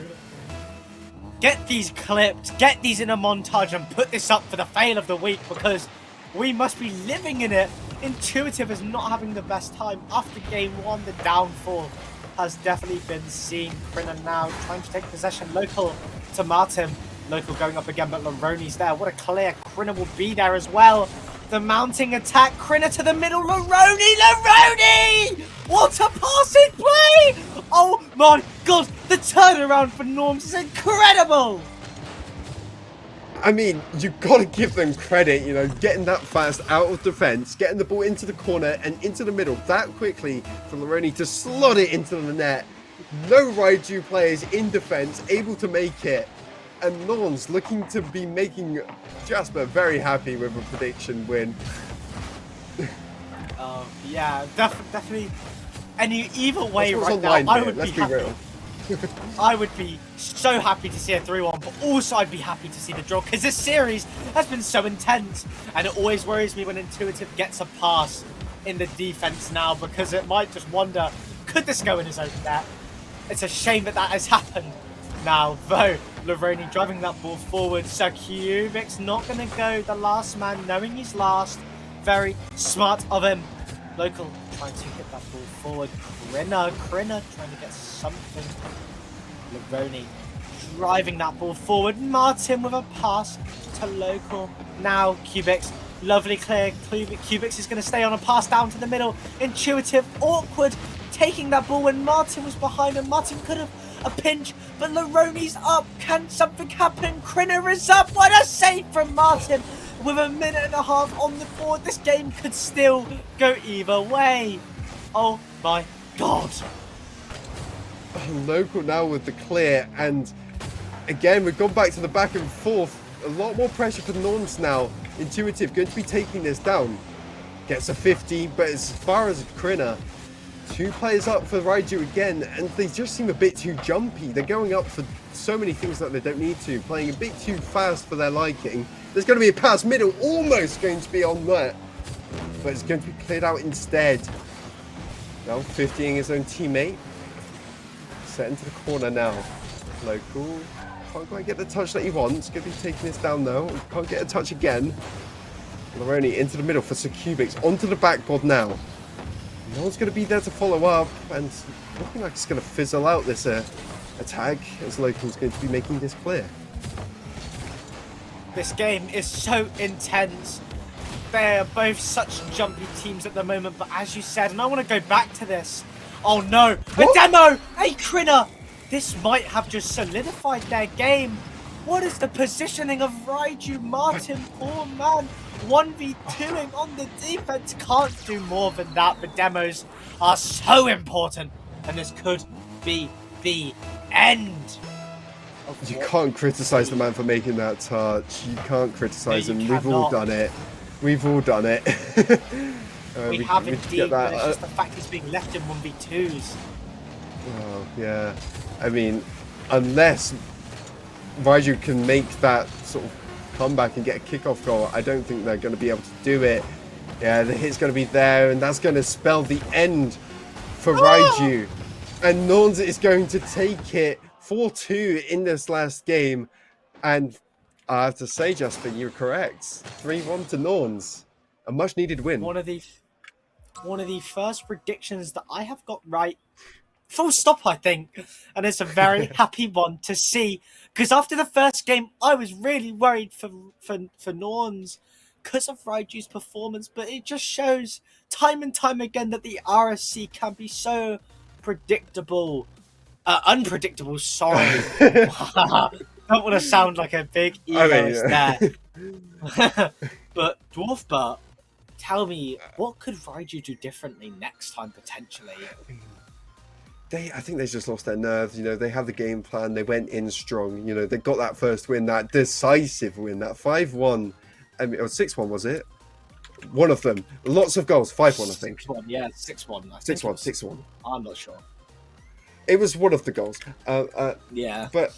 get these clipped, get these in a montage, and put this up for the fail of the week, because we must be living in it. Intuitive is not having the best time. After game 1, the downfall has definitely been seen. Krina now trying to take possession. Local to Martin. Local going up again, but Laroni's there. What a clear. Krina will be there as well. The mounting attack. Krina to the middle. Laroni! What a passing play! Oh my god, the turnaround for Norms is incredible! I mean, you've got to give them credit, you know, getting that fast out of defence, getting the ball into the corner and into the middle that quickly for Laroni to slot it into the net. No Raiju players in defence able to make it. And Norns looking to be making Jasper very happy with a prediction win. Yeah, definitely. Either way That's what's right now, online I here, would let's be be happy. real. I would be so happy to see a 3-1, but also I'd be happy to see the draw, because this series has been so intense, and it always worries me when Intuitive gets a pass in the defense now, because it might just wonder, could this go in his own net? It's a shame that has happened now, though. Laroni driving that ball forward, so Kubik's not going to go the last man, knowing he's last. Very smart of him. Local trying to hit that ball forward. Krina trying to get something. Laroni driving that ball forward. Martin with a pass to Local. Now Kubik's lovely clear. Kubik's is going to stay on a pass down to the middle. Intuitive, awkward, taking that ball when Martin was behind him. Martin could have a pinch, but Laroni's up. Can something happen? Krina is up. What a save from Martin. With a minute and a half on the board, this game could still go either way. Oh my god. Local now with the clear, and again we've gone back to the back and forth. A lot more pressure for Norms now. Intuitive going to be taking this down. Gets a 50, but as far as Krina, 2 players up for Raiju again, and they just seem a bit too jumpy. They're going up for so many things that they don't need to, playing a bit too fast for their liking. There's going to be a pass middle, almost going to be on that, but it's going to be cleared out instead. Now 50ing his own teammate. Set into the corner now. Local can't quite get the touch that he wants. Going to be taking this down though. Can't get a touch again. Laroni into the middle for Cubics. Onto the backboard now. No one's going to be there to follow up, and looking like it's going to fizzle out this attack, as Local's going to be making this clear. This game is so intense. They're both such jumpy teams at the moment, but as you said, and I want to go back to this. Oh no, a demo! Hey Krina! This might have just solidified their game. What is the positioning of Raiju? Martin, poor man. 1v2ing on the defense, can't do more than that. The demos are so important, and this could be the end. You can't criticize the man for making that touch. You can't criticize him. We've all done it. We've all done it. we have indeed, but it's just the fact he's being left in 1v2s. Oh, yeah. I mean, unless Raiju can make that sort of comeback and get a kickoff goal, I don't think they're going to be able to do it. Yeah, the hit's going to be there, and that's going to spell the end for Raiju. And Norns is going to take it 4-2 in this last game. And I have to say, Jasper, you're correct. 3-1 to Norns. A much needed win. One of the first predictions that I have got right. Full stop, I think. And it's a very happy one to see. Because after the first game, I was really worried for Norns because of Raiju's performance. But it just shows time and time again that the RSC can be so predictable. Unpredictable, sorry. Don't want to sound like a big egoist there. But Dwarfbert, tell me, what could Raiju do differently next time, potentially? I think they just lost their nerve. You know, they had the game plan. They went in strong. You know, they got that first win, that decisive win, that 5-1. I mean, or 6-1, was it? One of them. Lots of goals. 5-1, I think. 6-1, yeah, 6-1. 6-1. I'm not sure. It was one of the goals. Yeah. But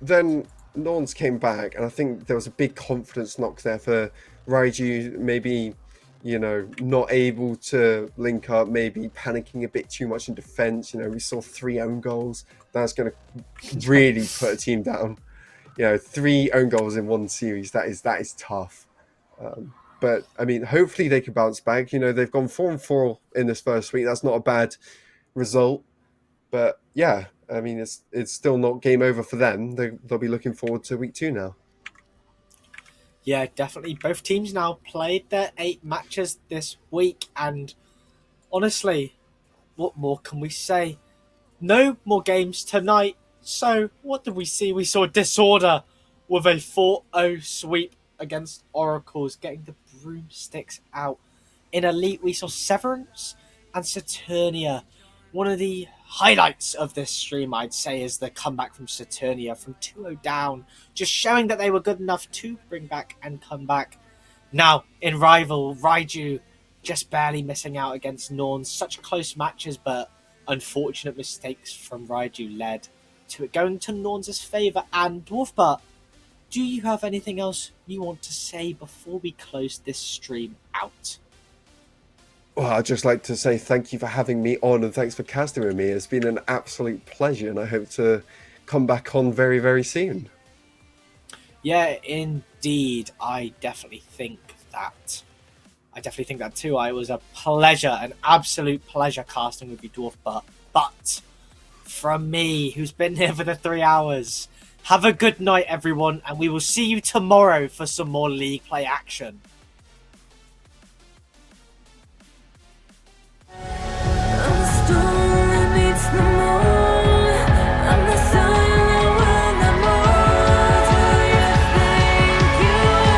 then Norns came back, and I think there was a big confidence knock there for Raiju. Maybe, you know, not able to link up, maybe panicking a bit too much in defence. You know, we saw 3 own goals. That's going to really put a team down. 3 own goals in one series, that is tough. But I mean, hopefully they can bounce back. They've gone 4-4 in this first week. That's not a bad result. But yeah, I mean, it's still not game over for them. They'll be looking forward to week 2 now. Yeah, definitely. Both teams now played their 8 matches this week, and honestly, what more can we say? No more games tonight. So, what did we see? We saw Disorder with a 4-0 sweep against Oracles, getting the broomsticks out. In Elite, we saw Severance and Saturnia. One of the highlights of this stream, I'd say, is the comeback from Saturnia from 2-0 down, just showing that they were good enough to bring back and come back. Now, in Rival, Raiju just barely missing out against Norns. Such close matches, but unfortunate mistakes from Raiju led to it going to Norns' favour. And Dwarfbart, do you have anything else you want to say before we close this stream out? Well, I'd just like to say thank you for having me on, and thanks for casting with me. It's been an absolute pleasure, and I hope to come back on very, very soon. Yeah, indeed. I definitely think that too. It was a pleasure, an absolute pleasure casting with you, Dwarf. But from me, who's been here for the 3 hours, have a good night, everyone, and we will see you tomorrow for some more League Play action. I'm the storm that meets the moon. I'm the silent wind that moves. Who you think you are?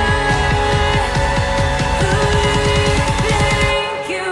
Who you think you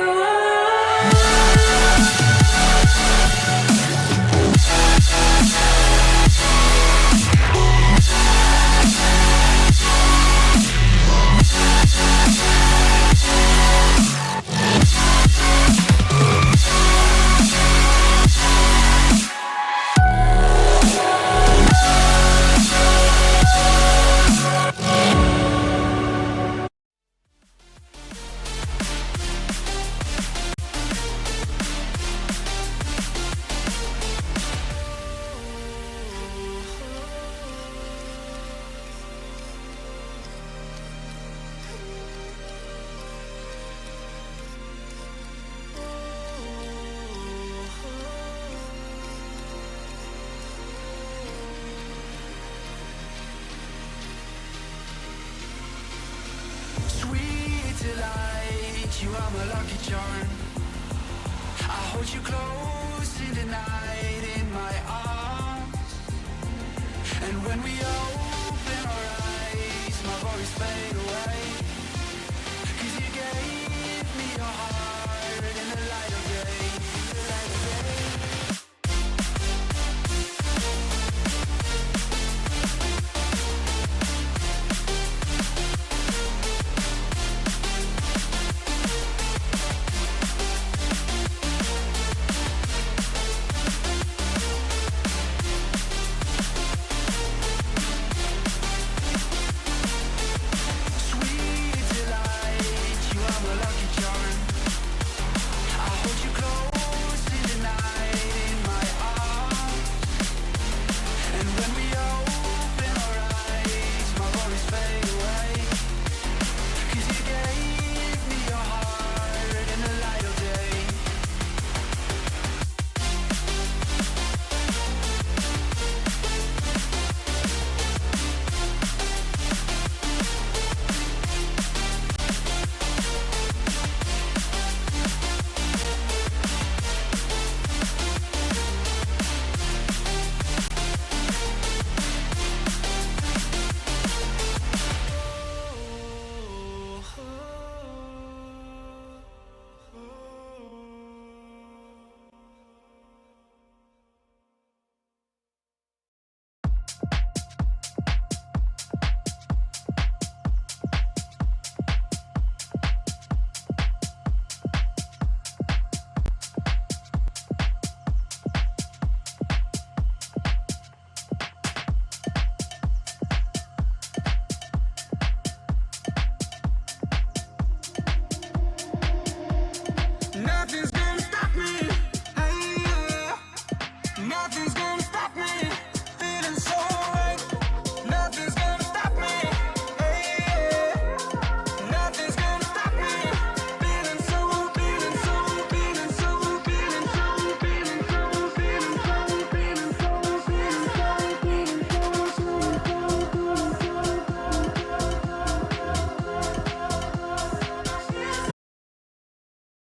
Sweet delight, you are my lucky charm. I hold you close in the night in my arms. And when we open our eyes, my worries fade away. 'Cause you gave me your heart in the light of day. The light of day. Sweet delight, you are my lucky charm.